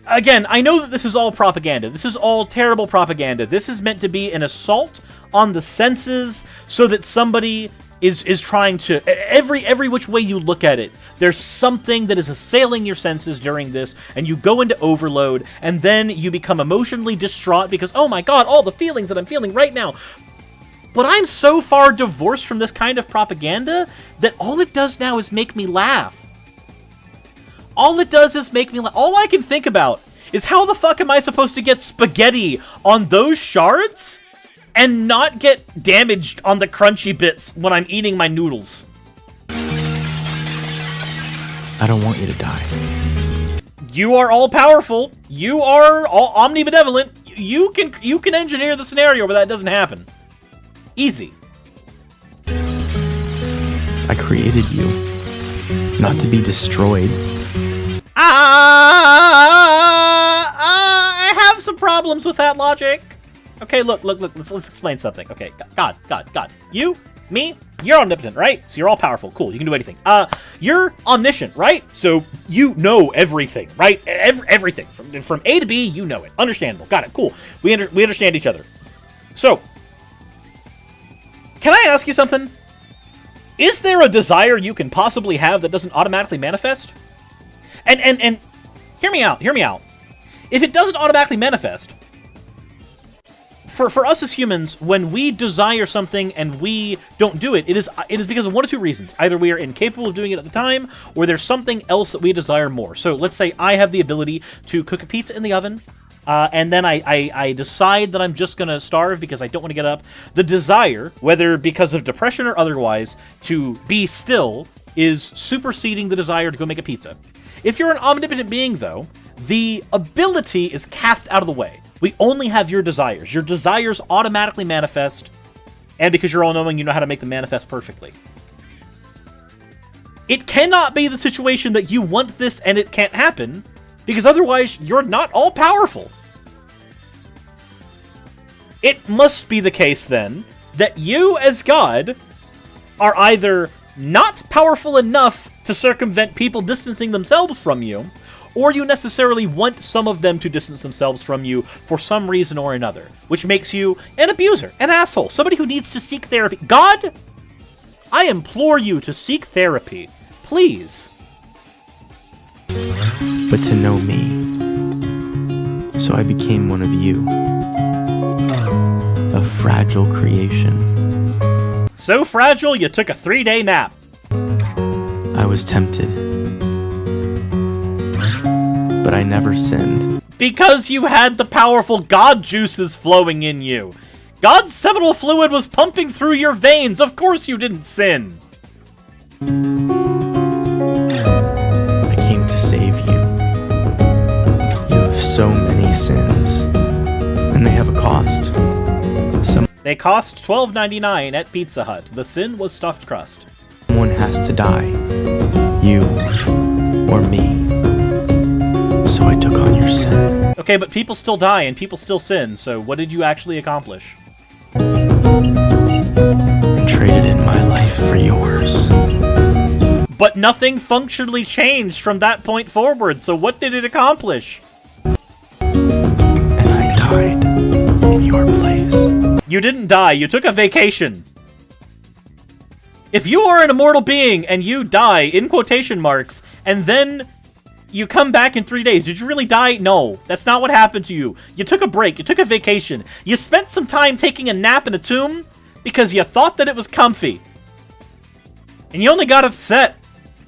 S1: again, I know that this is all propaganda. This is all terrible propaganda. This is meant to be an assault on the senses so that somebody is trying to... Every which way you look at it, there's something that is assailing your senses during this, and you go into overload, and then you become emotionally distraught because, oh my god, all the feelings that I'm feeling right now. But I'm so far divorced from this kind of propaganda that all it does now is make me laugh. All it does is make me laugh. All I can think about is how the fuck am I supposed to get spaghetti on those shards and not get damaged on the crunchy bits when I'm eating my noodles?
S8: I don't want you to die.
S1: You are all-powerful. You are all omnibenevolent. You can engineer the scenario where that doesn't happen. Easy.
S8: I created you, not to be destroyed.
S1: I have some problems with that logic. Okay, look, let's explain something. Okay, God. You, me, you're omnipotent, right? So you're all powerful. Cool, you can do anything. You're omniscient, right? So you know everything, right? Everything. From A to B, you know it. Understandable. Got it. Cool. We understand each other. So, can I ask you something? Is there a desire you can possibly have that doesn't automatically manifest? And hear me out. If it doesn't automatically manifest, for us as humans, when we desire something and we don't do it, it is because of one of two reasons. Either we are incapable of doing it at the time, or there's something else that we desire more. So let's say I have the ability to cook a pizza in the oven, and then I decide that I'm just going to starve because I don't want to get up. The desire, whether because of depression or otherwise, to be still is superseding the desire to go make a pizza. If you're an omnipotent being, though, the ability is cast out of the way. We only have your desires. Your desires automatically manifest, and because you're all-knowing, you know how to make them manifest perfectly. It cannot be the situation that you want this and it can't happen, because otherwise you're not all-powerful. It must be the case, then, that you, as God, are either not powerful enough to circumvent people distancing themselves from you, or you necessarily want some of them to distance themselves from you for some reason or another, which makes you an abuser, an asshole, somebody who needs to seek therapy. God, I implore you to seek therapy. Please.
S8: But to know me. So I became one of you. A fragile creation.
S1: So fragile, you took a 3-day nap.
S8: I was tempted. But I never sinned.
S1: Because you had the powerful God juices flowing in you. God's seminal fluid was pumping through your veins. Of course you didn't sin.
S8: I came to save you. You have so many sins. And they have a cost.
S1: They cost $12.99 at Pizza Hut. The sin was stuffed crust.
S8: Someone has to die. You or me. So I took on your sin.
S1: Okay, but people still die and people still sin, so what did you actually accomplish?
S8: And traded in my life for yours.
S1: But nothing functionally changed from that point forward, so what did it accomplish?
S8: And I died in your place.
S1: You didn't die, you took a vacation. If you are an immortal being and you die, in quotation marks, and then you come back in 3 days, did you really die? No, that's not what happened to you. You took a break, you took a vacation. You spent some time taking a nap in a tomb because you thought that it was comfy. And you only got upset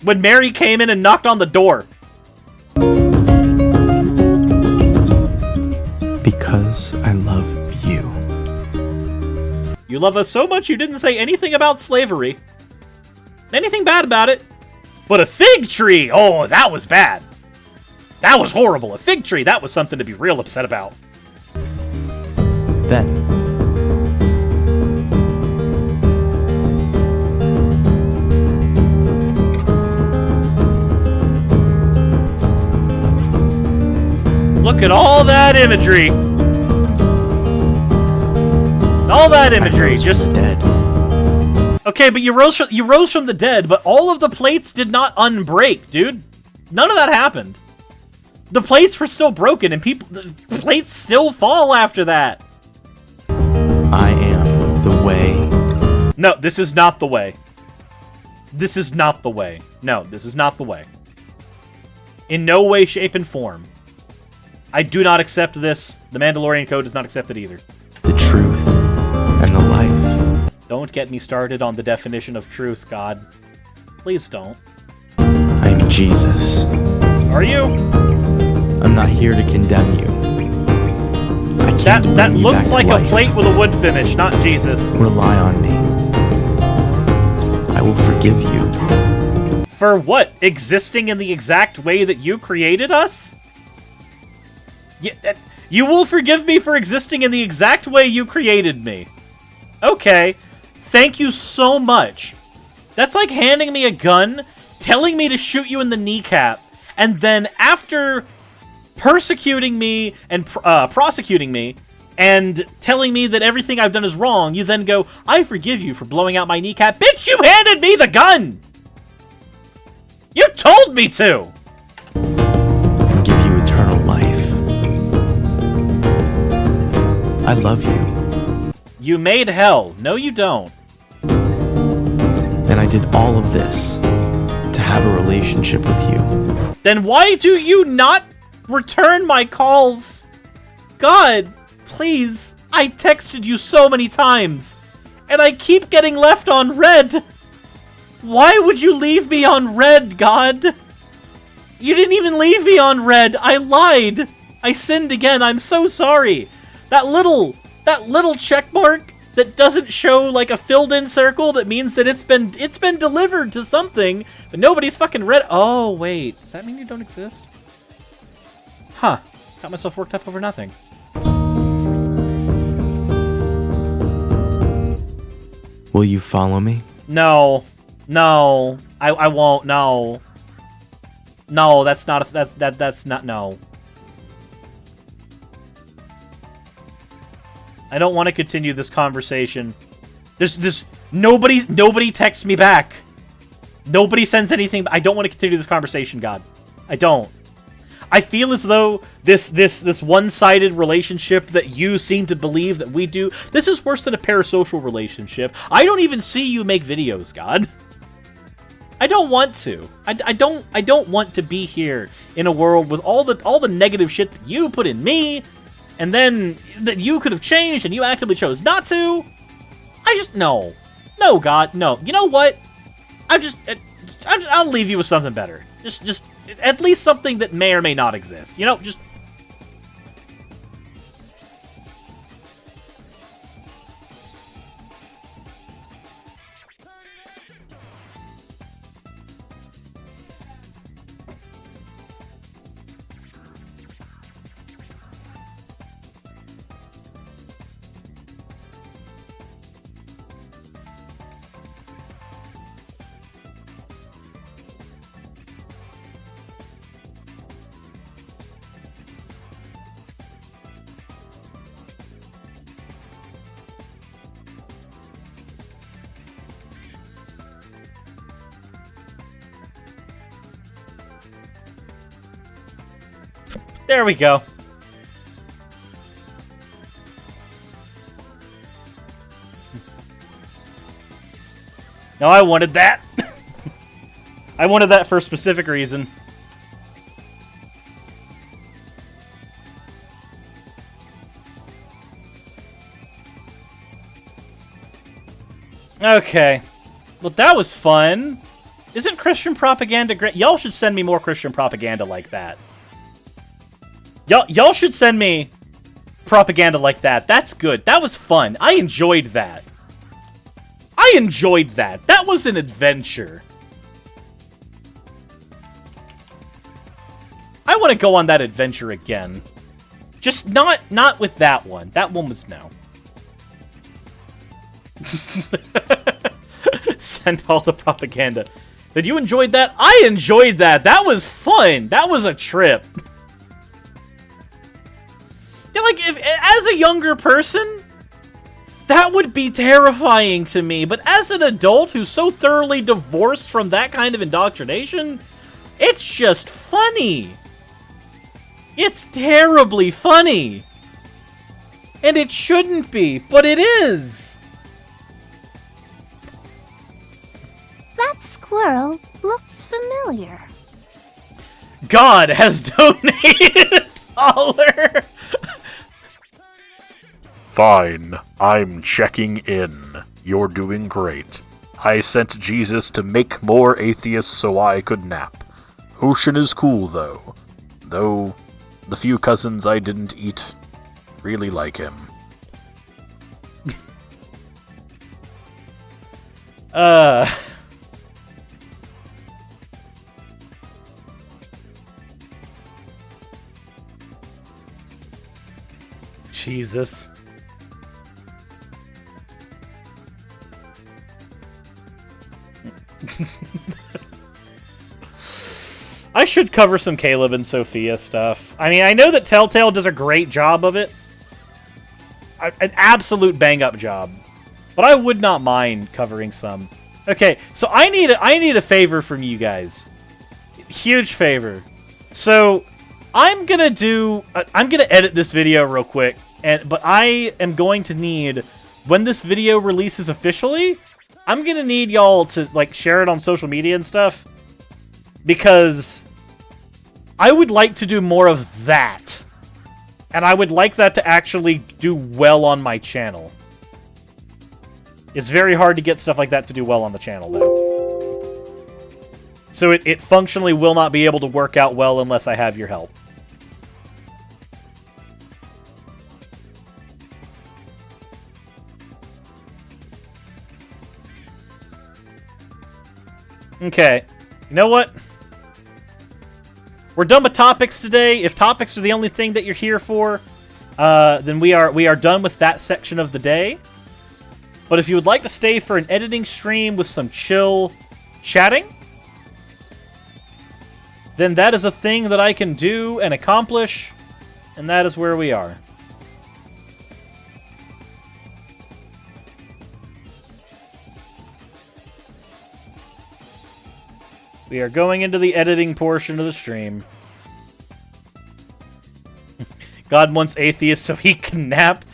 S1: when Mary came in and knocked on the door.
S8: Because I love you.
S1: You love us so much you didn't say anything about slavery. Anything bad about it. But a fig tree! Oh, that was bad. That was horrible. A fig tree, that was something to be real upset about.
S8: Then,
S1: look at all that imagery. All that imagery, just
S8: from the dead.
S1: Okay, but you rose from the dead, but all of the plates did not unbreak, dude. None of that happened. The plates were still broken, and the plates still fall after that.
S8: I am the way.
S1: No, this is not the way. This is not the way. No, this is not the way. In no way, shape, and form. I do not accept this. The Mandalorian Code does not accept it either.
S8: The truth and the life.
S1: Don't get me started on the definition of truth, God. Please don't.
S8: I am Jesus.
S1: Are you?
S8: I'm not here to condemn you. I came to bring
S1: That
S8: you
S1: looks
S8: back to
S1: like
S8: life.
S1: a plate with a wood finish, not Jesus.
S8: Rely on me. I will forgive you.
S1: For what? Existing in the exact way that you created us? You will forgive me for existing in the exact way you created me. Okay. Thank you so much. That's like handing me a gun, telling me to shoot you in the kneecap, and then after persecuting me and prosecuting me, and telling me that everything I've done is wrong, you then go, I forgive you for blowing out my kneecap. Bitch, you handed me the gun! You told me to!
S8: And give you eternal life. I love you.
S1: You made hell. No, you don't.
S8: And I did all of this to have a relationship with you.
S1: Then why do you not return my calls? God, please. I texted you so many times, and I keep getting left on red. Why would you leave me on red, God? You didn't even leave me on red. I lied. I sinned again. I'm so sorry. That little check mark that doesn't show like a filled-in circle that means that it's been delivered to something, but nobody's fucking read. Oh wait, does that mean you don't exist? Huh? Got myself worked up over nothing.
S8: Will you follow me?
S1: No, I won't. No, that's not that's not no. I don't want to continue this conversation. There's nobody texts me back. Nobody sends anything. I don't want to continue this conversation, God. I don't. I feel as though this one-sided relationship that you seem to believe that we do, this is worse than a parasocial relationship. I don't even see you make videos, God. I don't want to. I don't want to be here in a world with all the negative shit that you put in me. And then that you could have changed and you actively chose not to. I just, no, God, no. You know what? I'll leave you with something better. Just at least something that may or may not exist. You know, just. There we go. No, I wanted that. I wanted that for a specific reason. Okay. Well, that was fun. Isn't Christian propaganda great? Y'all should send me more Christian propaganda like that. Y'all should send me propaganda like that. That's good. That was fun. I enjoyed that. That was an adventure. I want to go on that adventure again. Just not with that one. That one was no. Send all the propaganda. Did you enjoy that? I enjoyed that. That was fun. That was a trip. Like, as a younger person, That would be terrifying to me, but as an adult who's so thoroughly divorced from that kind of indoctrination, it's just funny. It's terribly funny. And it shouldn't be, but it is.
S2: That squirrel looks familiar.
S1: God has donated $1.
S9: Fine, I'm checking in. You're doing great. I sent Jesus to make more atheists so I could nap. Ocean is cool, though. Though, the few cousins I didn't eat really like him.
S1: Jesus. I should cover some Caleb and Sophia stuff. I mean, I know that Telltale does a great job of it. An absolute bang-up job. But I would not mind covering some. Okay, so I need a favor from you guys. Huge favor. So, I'm gonna edit this video real quick, but I am going to need, when this video releases officially, I'm gonna need y'all to, like, share it on social media and stuff, because I would like to do more of that, and I would like that to actually do well on my channel. It's very hard to get stuff like that to do well on the channel, though. So it functionally will not be able to work out well unless I have your help. Okay. You know what? We're done with topics today. If topics are the only thing that you're here for, then we are done with that section of the day. But if you would like to stay for an editing stream with some chill chatting, then that is a thing that I can do and accomplish, and that is where we are. We are going into the editing portion of the stream. God wants atheists so he can nap.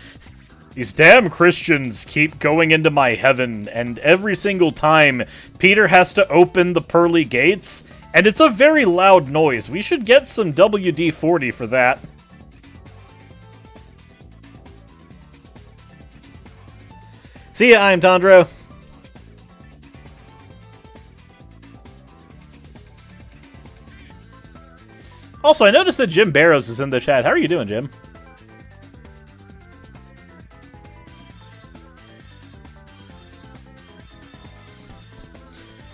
S1: These damn Christians keep going into my heaven, and every single time Peter has to open the pearly gates, and it's a very loud noise. We should get some WD-40 for that. See ya, I'm Tondro. Also, I noticed that Jim Barrows is in the chat. How are you doing, Jim?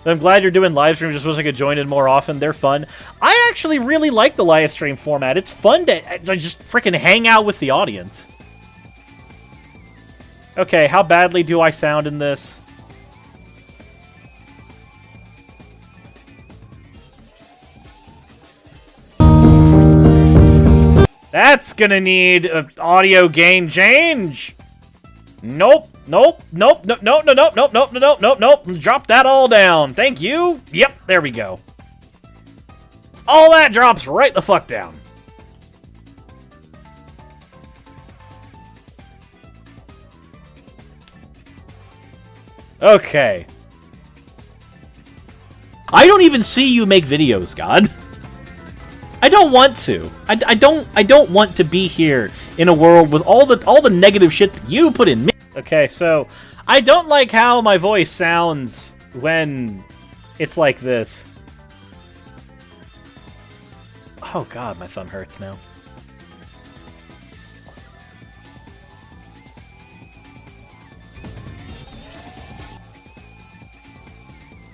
S1: I'm glad you're doing live streams. Just wish I could join in more often. They're fun. I actually really like the live stream format. It's fun to just freaking hang out with the audience. Okay, how badly do I sound in this? That's gonna need an audio gain change. Nope, nope, nope, nope, nope, nope, nope, nope, nope, nope, nope. Drop that all down. Thank you. Yep, there we go. All that drops right the fuck down. Okay. I don't even see you make videos, God. I don't want to. I don't want to be here in a world with all the negative shit that you put in me. Okay, so I don't like how my voice sounds when it's like this. Oh god, my thumb hurts now.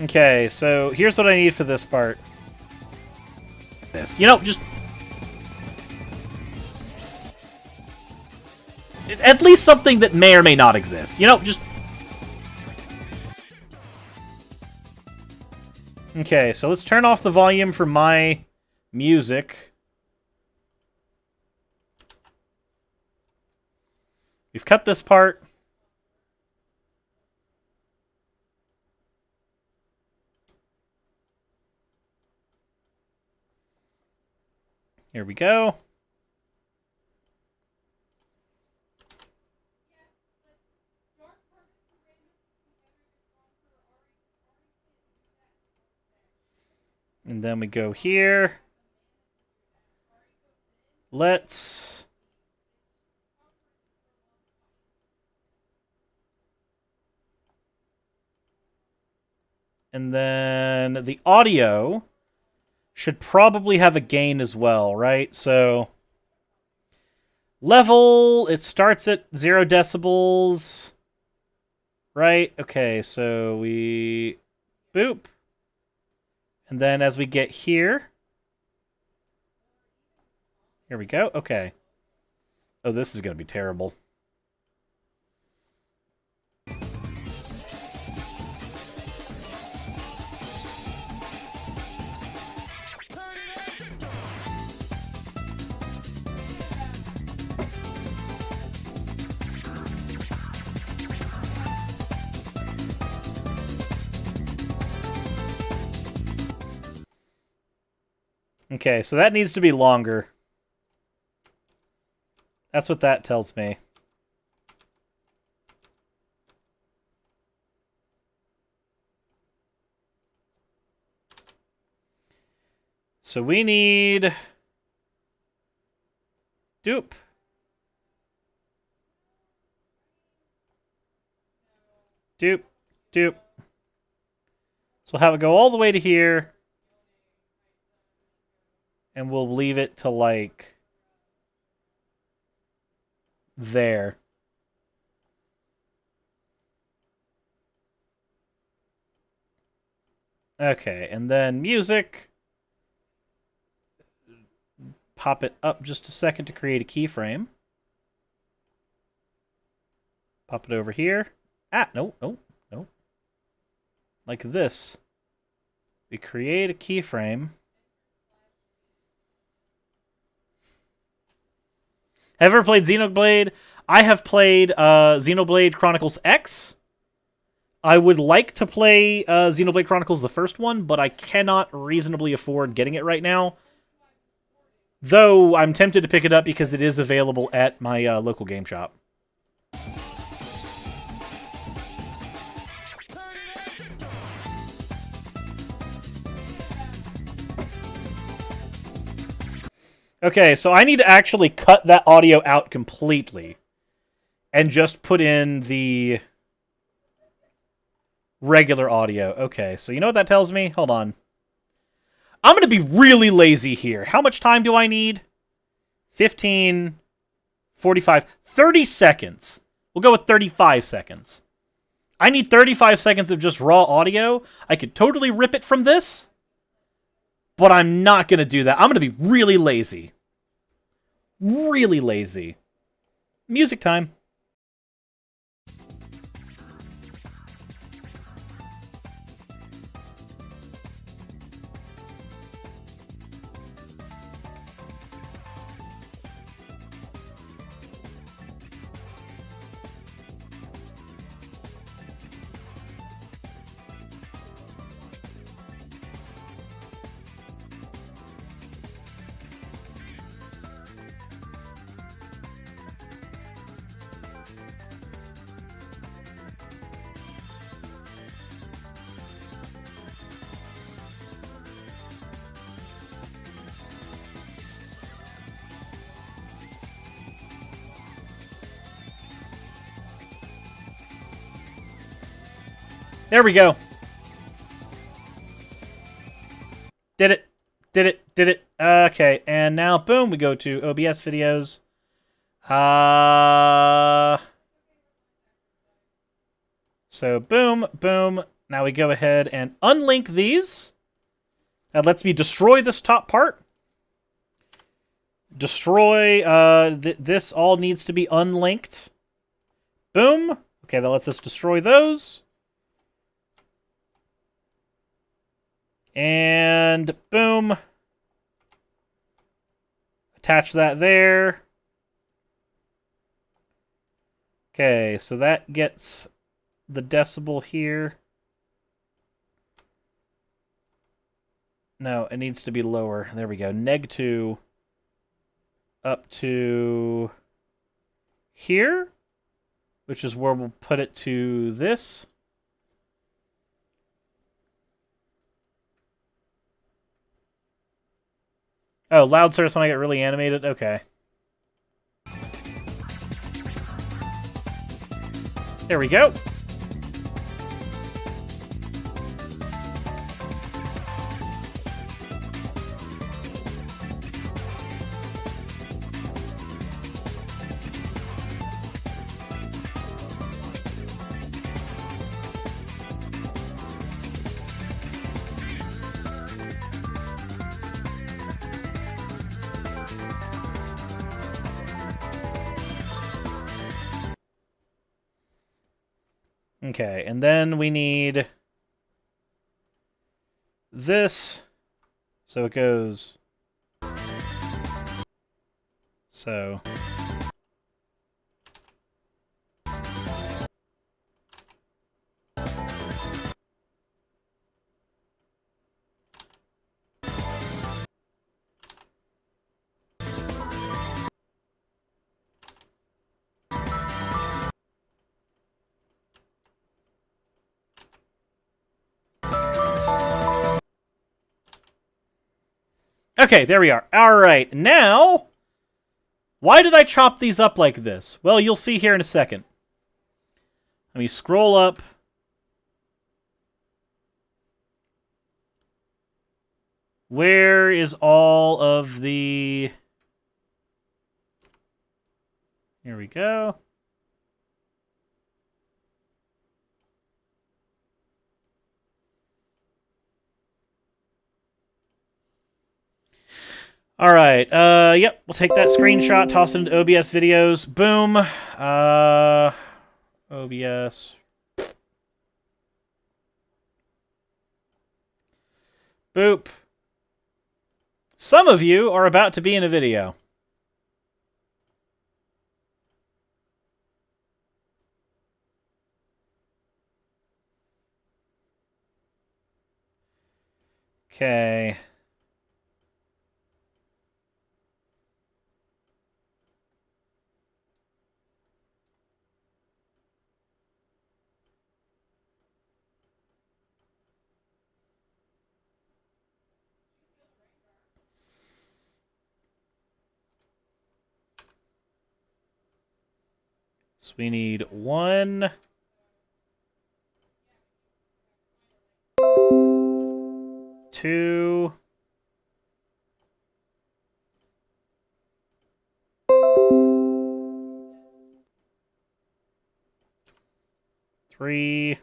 S1: Okay, so here's what I need for this part. This. You know, just... at least something that may or may not exist. You know, just... Okay, so let's turn off the volume for my music. We've cut this part.
S3: Here we go. And then we go here. Let's... And then the audio should probably have a gain as well, right? So level, it starts at 0 decibels, right? Okay, so we boop. And then as we get here we go. Okay. Oh, this is going to be terrible. Okay, so that needs to be longer. That's what that tells me. So we need... Dupe. Dupe. Dupe. So we'll have it go all the way to here. And we'll leave it to, like, there. Okay, and then music. Pop it up just a second to create a keyframe. Pop it over here. Ah, no. Like this. We create a keyframe. Ever played Xenoblade? I have played Xenoblade Chronicles X. I would like to play Xenoblade Chronicles the first one, but I cannot reasonably afford getting it right now. Though I'm tempted to pick it up because it is available at my local game shop. Okay, so I need to actually cut that audio out completely and just put in the regular audio. Okay, so you know what that tells me? Hold on. I'm going to be really lazy here. How much time do I need? 15, 45, 30 seconds. We'll go with 35 seconds. I need 35 seconds of just raw audio. I could totally rip it from this. But I'm not going to do that. I'm going to be really lazy. Really lazy. Music time. There we go. Did it. Did it. Did it. Okay, and now, boom, we go to OBS videos. So, boom, boom. Now we go ahead and unlink these. That lets me destroy this top part. Destroy, this all needs to be unlinked. Boom. Okay, that lets us destroy those. And boom. Attach that there. Okay, so that gets the decibel here. No, it needs to be lower. There we go. -2. up to here, which is where we'll put it to this. Oh, loud starts when I get really animated? Okay. There we go. Okay, and then we need this, so it goes so. Okay, there we are. All right, now, why did I chop these up like this? Well, you'll see here in a second. Let me scroll up. Where is all of the... Here we go. All right. Yep. We'll take that screenshot, toss it into OBS videos. Boom. OBS. Boop. Some of you are about to be in a video. Okay. So we need 1, 2, 3,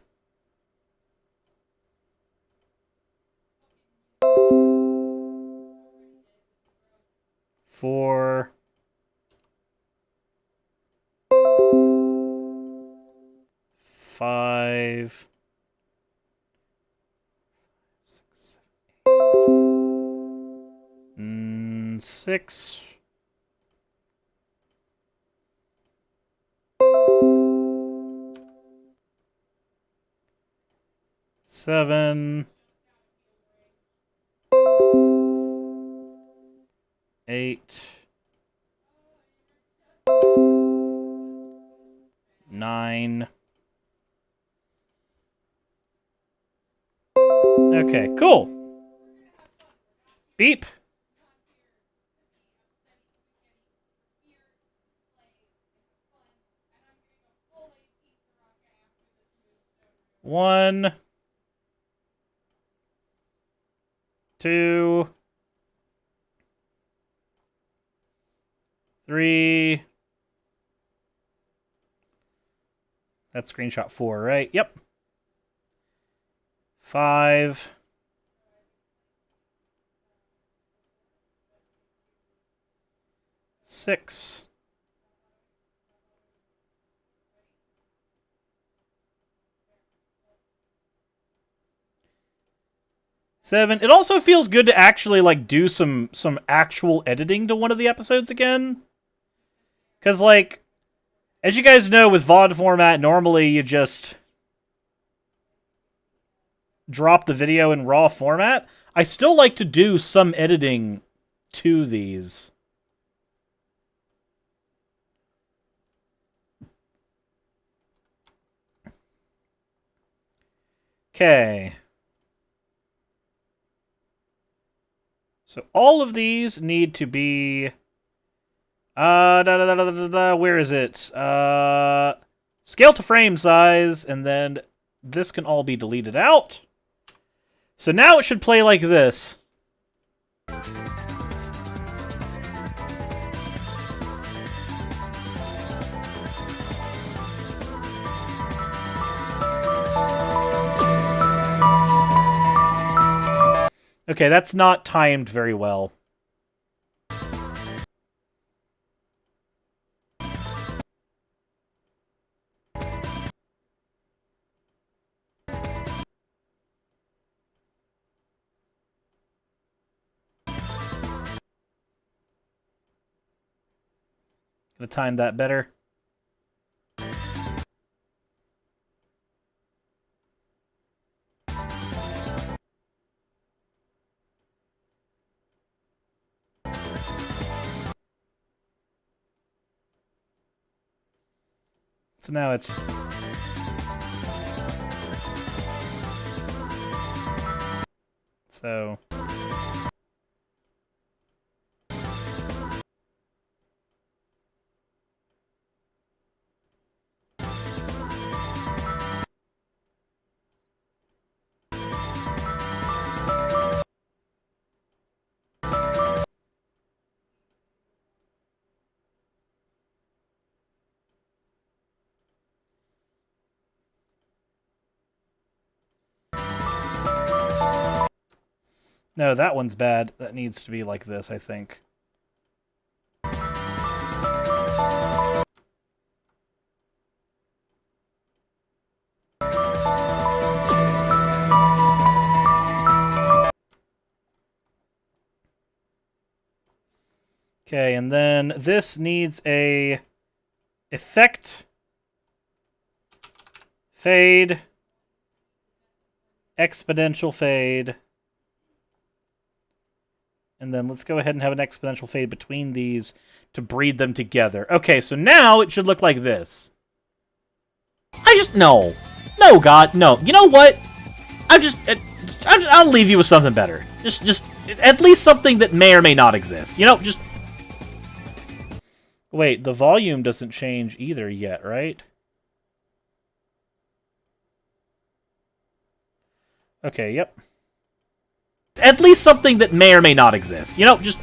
S3: 4, 5, 6, 6, 7, 8, 9. Okay, cool. Beep. One, 2, 3. That's screenshot 4, right? Yep. 5. 6. 7. It also feels good to actually like do some actual editing to one of the episodes again. Cause like, as you guys know, with VOD format, normally you just drop the video in raw format. I still like to do some editing to these.
S1: Okay. So all of these need to be... where is it? Scale to frame size, and then this can all be deleted out. So now it should play like this. Okay, that's not timed very well. Gonna time that better. So now it's... So... No, that one's bad. That needs to be like this, I think. Okay, and then this needs a effect, fade, exponential fade, and then let's go ahead and have an exponential fade between these to breed them together. Okay, so now it should look like this. No, God, no. You know what? I'll leave you with something better. Just at least something that may or may not exist. You know, just... Wait, the volume doesn't change either yet, right? Okay, yep. At least something that may or may not exist. You know, just...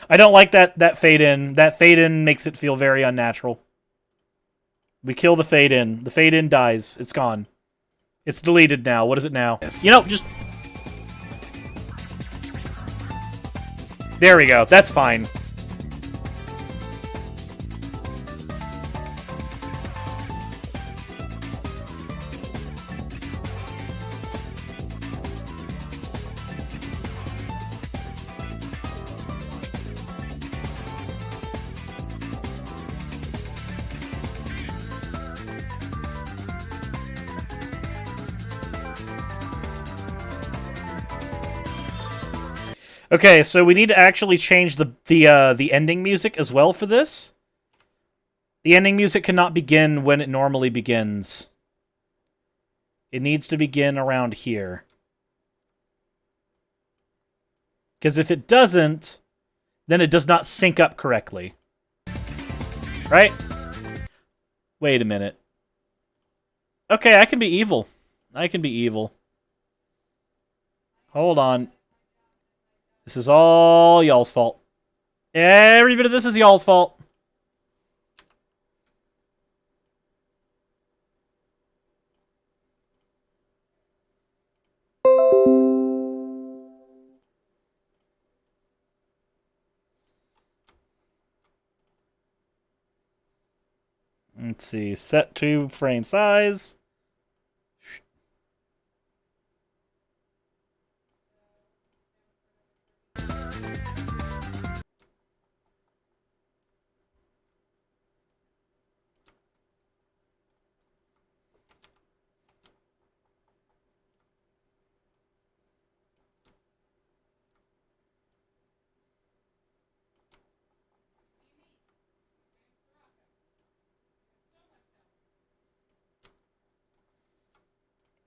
S1: I don't like that fade in. That fade in makes it feel very unnatural. We kill the fade in. The fade in dies. It's gone. It's deleted now. What is it now? You know, just... There we go. That's fine. Okay, so we need to actually change the ending music as well for this. The ending music cannot begin when it normally begins. It needs to begin around here. Because if it doesn't, then it does not sync up correctly. Right? Wait a minute. Okay, I can be evil. I can be evil. Hold on. This is all y'all's fault. Every bit of this is y'all's fault. Let's see. Set to frame size.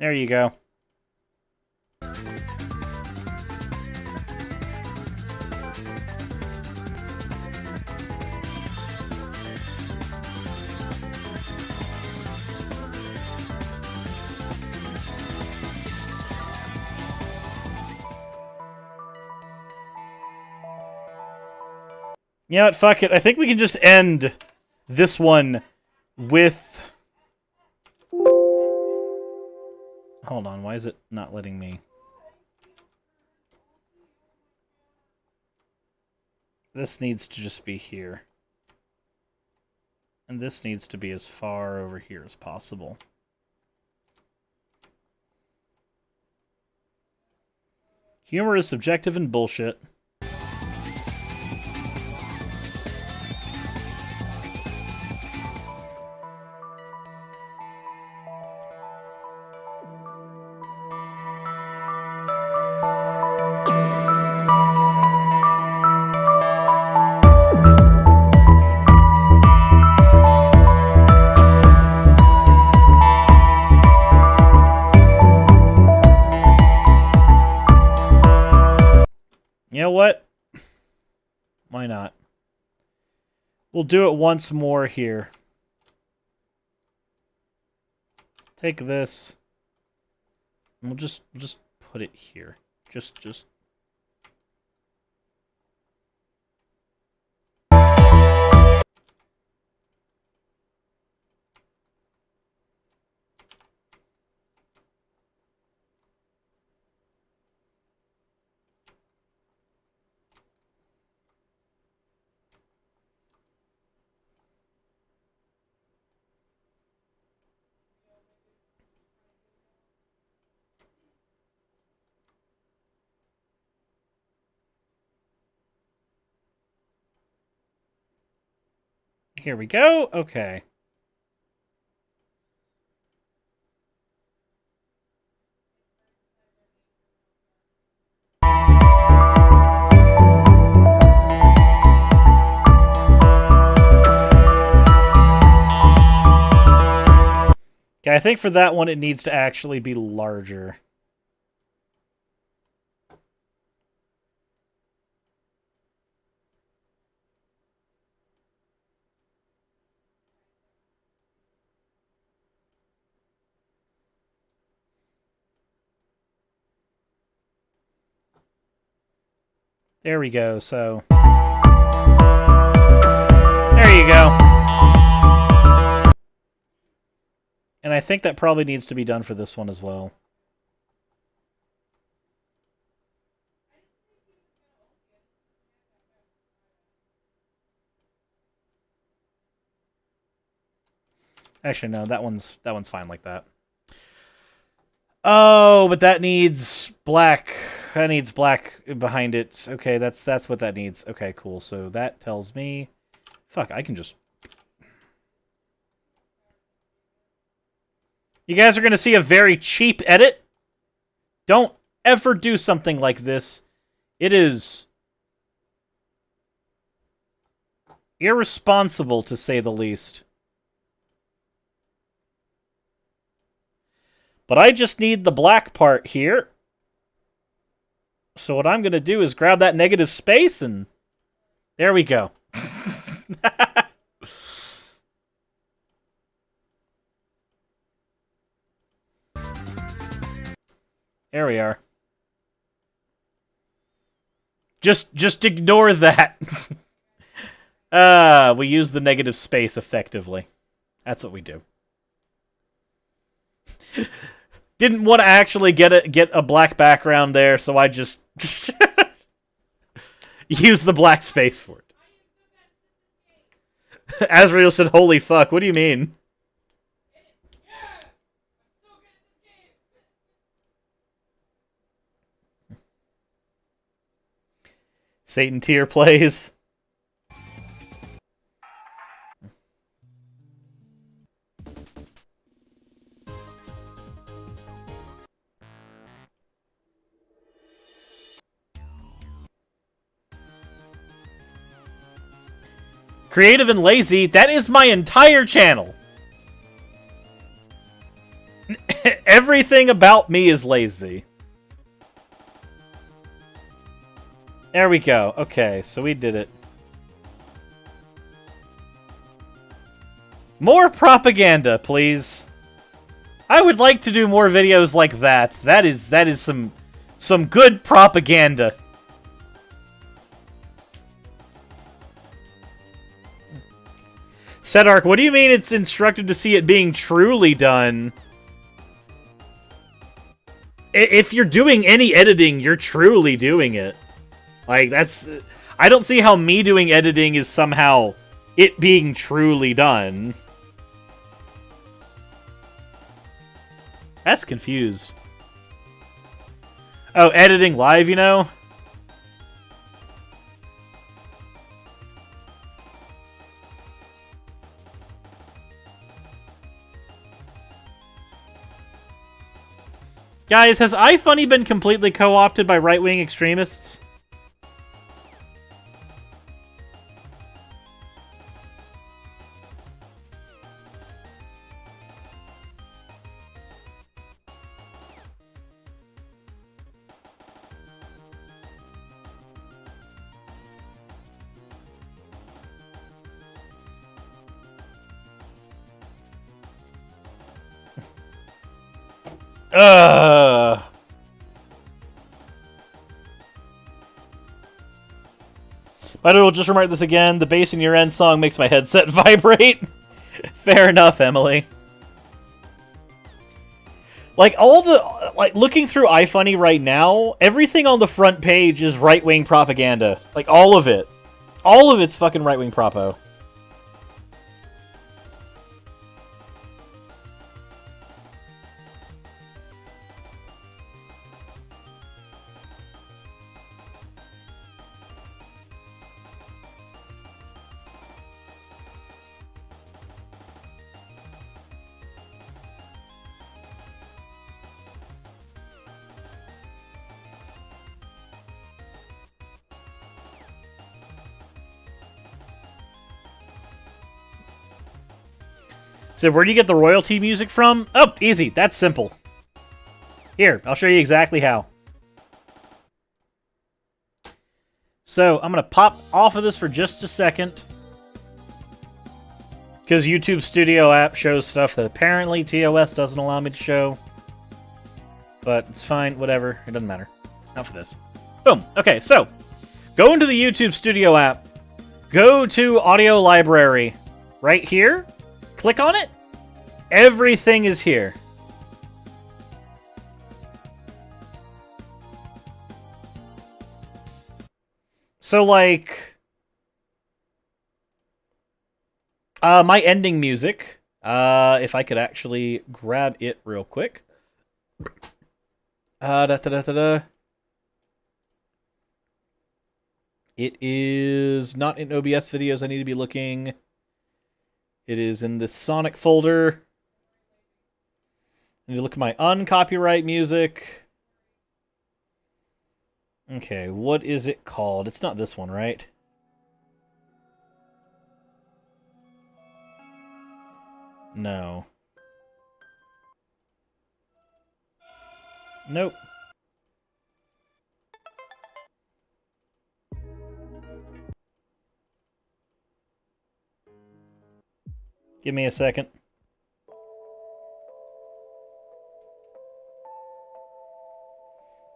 S3: There you go. You know what? Fuck it. I think we can just end this one with... Hold on. Why is it not letting me? This needs to just be here. And this needs to be as far over here as possible. Humor is subjective and bullshit. You know what? Why not? We'll do it once more here. Take this. And we'll just put it here. Just here we go. Okay. Okay, I think for that one it needs to actually be larger. There we go, so... There you go. And I think that probably needs to be done for this one as well. Actually, no, that one's fine like that. Oh, but that needs black. That needs black behind it. Okay, that's what that needs. Okay, cool. So that tells me... Fuck, I can just... You guys are going to see a very cheap edit. Don't ever do something like this. It is... irresponsible, to say the least. But I just need the black part here. So what I'm going to do is grab that negative space and... There we go. There we are. Just ignore that. We use the negative space effectively. That's what we do. Didn't want to actually get a black background there, so I just use the black space for it. Azrael said, "Holy fuck, what do you mean?" Satan tier plays. Creative and lazy, that is my entire channel. Every
S1: Everything about me is lazy. There we go. Okay, so we did it. More propaganda, please. I would like to do more videos like that. That is some good propaganda. Sedark, what do you mean it's instructive to see it being truly done? If you're doing any editing, you're truly doing it. Like, that's... I don't see how me doing editing is somehow it being truly done. That's confused. Oh, editing live, you know? Guys, has iFunny been completely co-opted by right-wing extremists? But I will just remark this again. The bass in your end song makes my headset vibrate. Fair enough, Emily. Like, looking through iFunny right now, everything on the front page is right-wing propaganda. Like, all of it. All of it's fucking right-wing propo. So where do you get the royalty music from? Oh, easy. That's simple. Here, I'll show you exactly how. So I'm going to pop off of this for just a second. Because YouTube Studio app shows stuff that apparently TOS doesn't allow me to show. But it's fine, whatever. It doesn't matter. Not for this. Boom. Okay, so go into the YouTube Studio app. Go to Audio Library. Right here. Click on it. Everything is here. So, like, my ending music, if I could actually grab it real quick. It is not in OBS videos. I need to be looking. It is in this Sonic folder. I need to look at my uncopyright music. Okay, what is it called? It's not this one, right? No. Nope. Give me a second.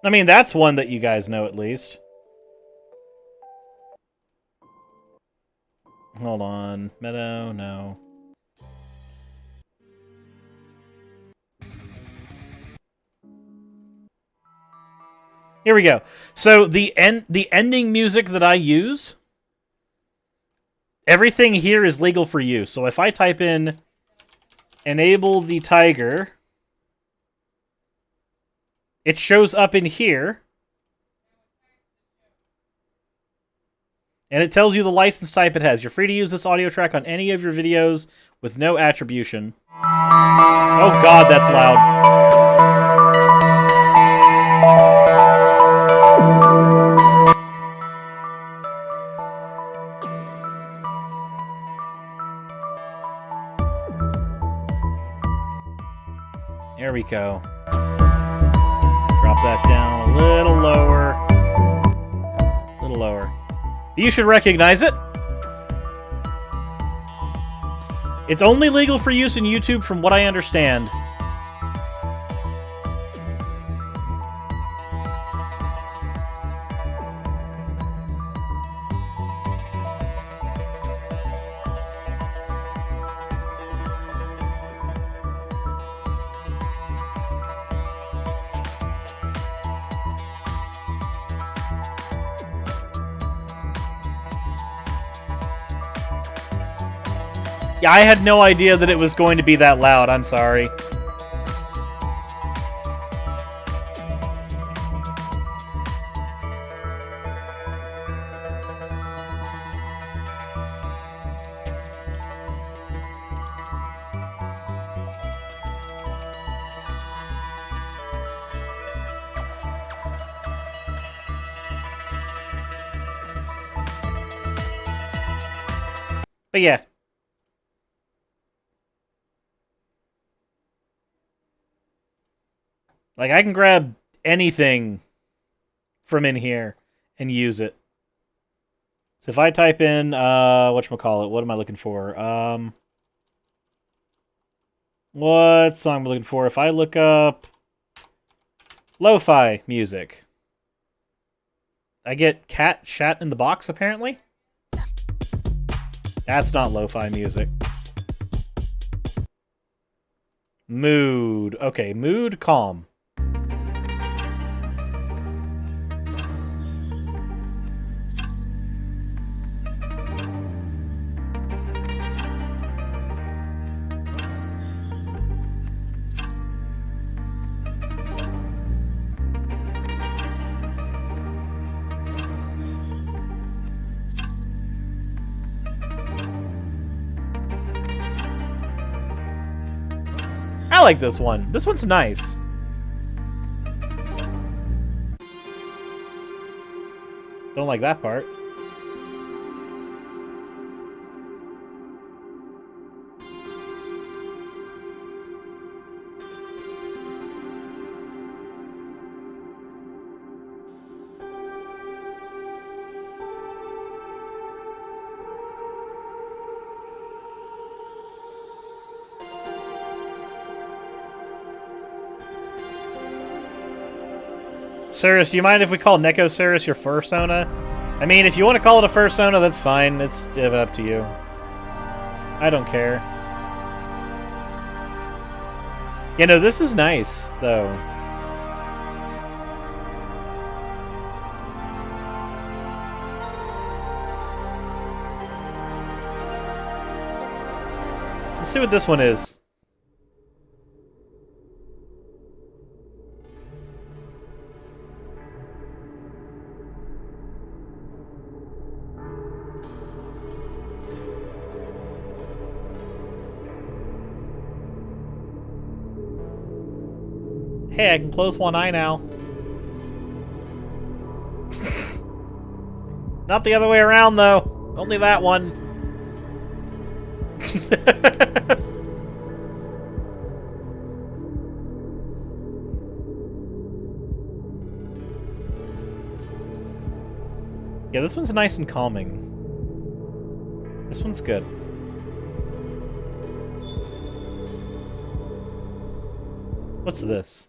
S1: I mean, that's one that you guys know at least. Hold on. Meadow, no. Here we go. So the ending music that I use, everything here is legal for use. So if I type in enable the tiger, it shows up in here. And it tells you the license type it has. You're free to use this audio track on any of your videos with no attribution. Oh god, that's loud. There we go. drop that down a little lower. A little lower. You should recognize it. It's only legal for use in YouTube from what I understand. Yeah, I had no idea that it was going to be that loud. I'm sorry. But yeah. Like, I can grab anything from in here and use it. So if I type in, whatchamacallit, what am I looking for? What song am I looking for? If I look up lo-fi music, I get cat shat in the box, apparently. That's not lo-fi music. Mood. Okay, mood, calm. I like this one. This one's nice. Don't like that part. Cirrus, do you mind if we call Neko Cirrus your fursona? I mean, if you want to call it a fursona, that's fine. It's up to you. I don't care. You know, this is nice, though. Let's see what this one is. Hey, I can close one eye now. Not the other way around, though. Only that one. Yeah, this one's nice and calming. This one's good. What's this?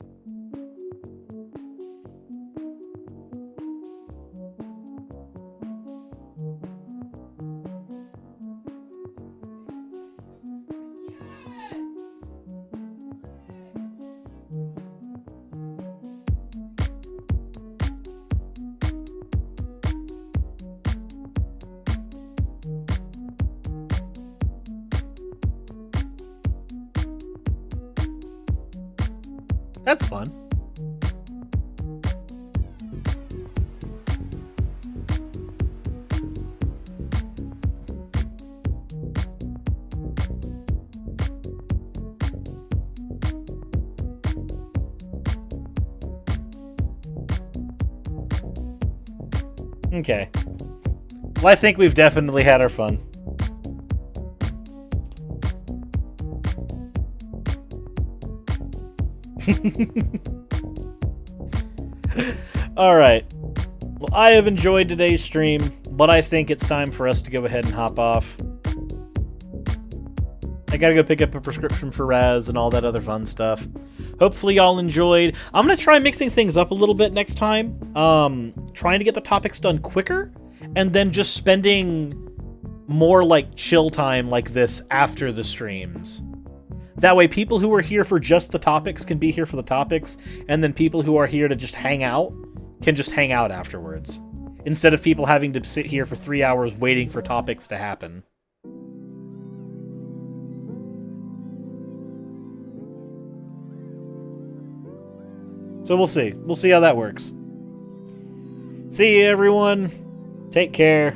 S1: That's fun. Okay. Well, I think we've definitely had our fun. Alright. Well, I have enjoyed today's stream, but I think it's time for us to go ahead and hop off. I gotta go pick up a prescription for Raz and all that other fun stuff. Hopefully y'all enjoyed. I'm gonna try mixing things up a little bit next time. Trying to get the topics done quicker, and then just spending more like chill time like this after the streams. That way people who are here for just the topics can be here for the topics, and then people who are here to just hang out can just hang out afterwards. Instead of people having to sit here for 3 hours waiting for topics to happen. So we'll see. We'll see how that works. See you, everyone. Take care.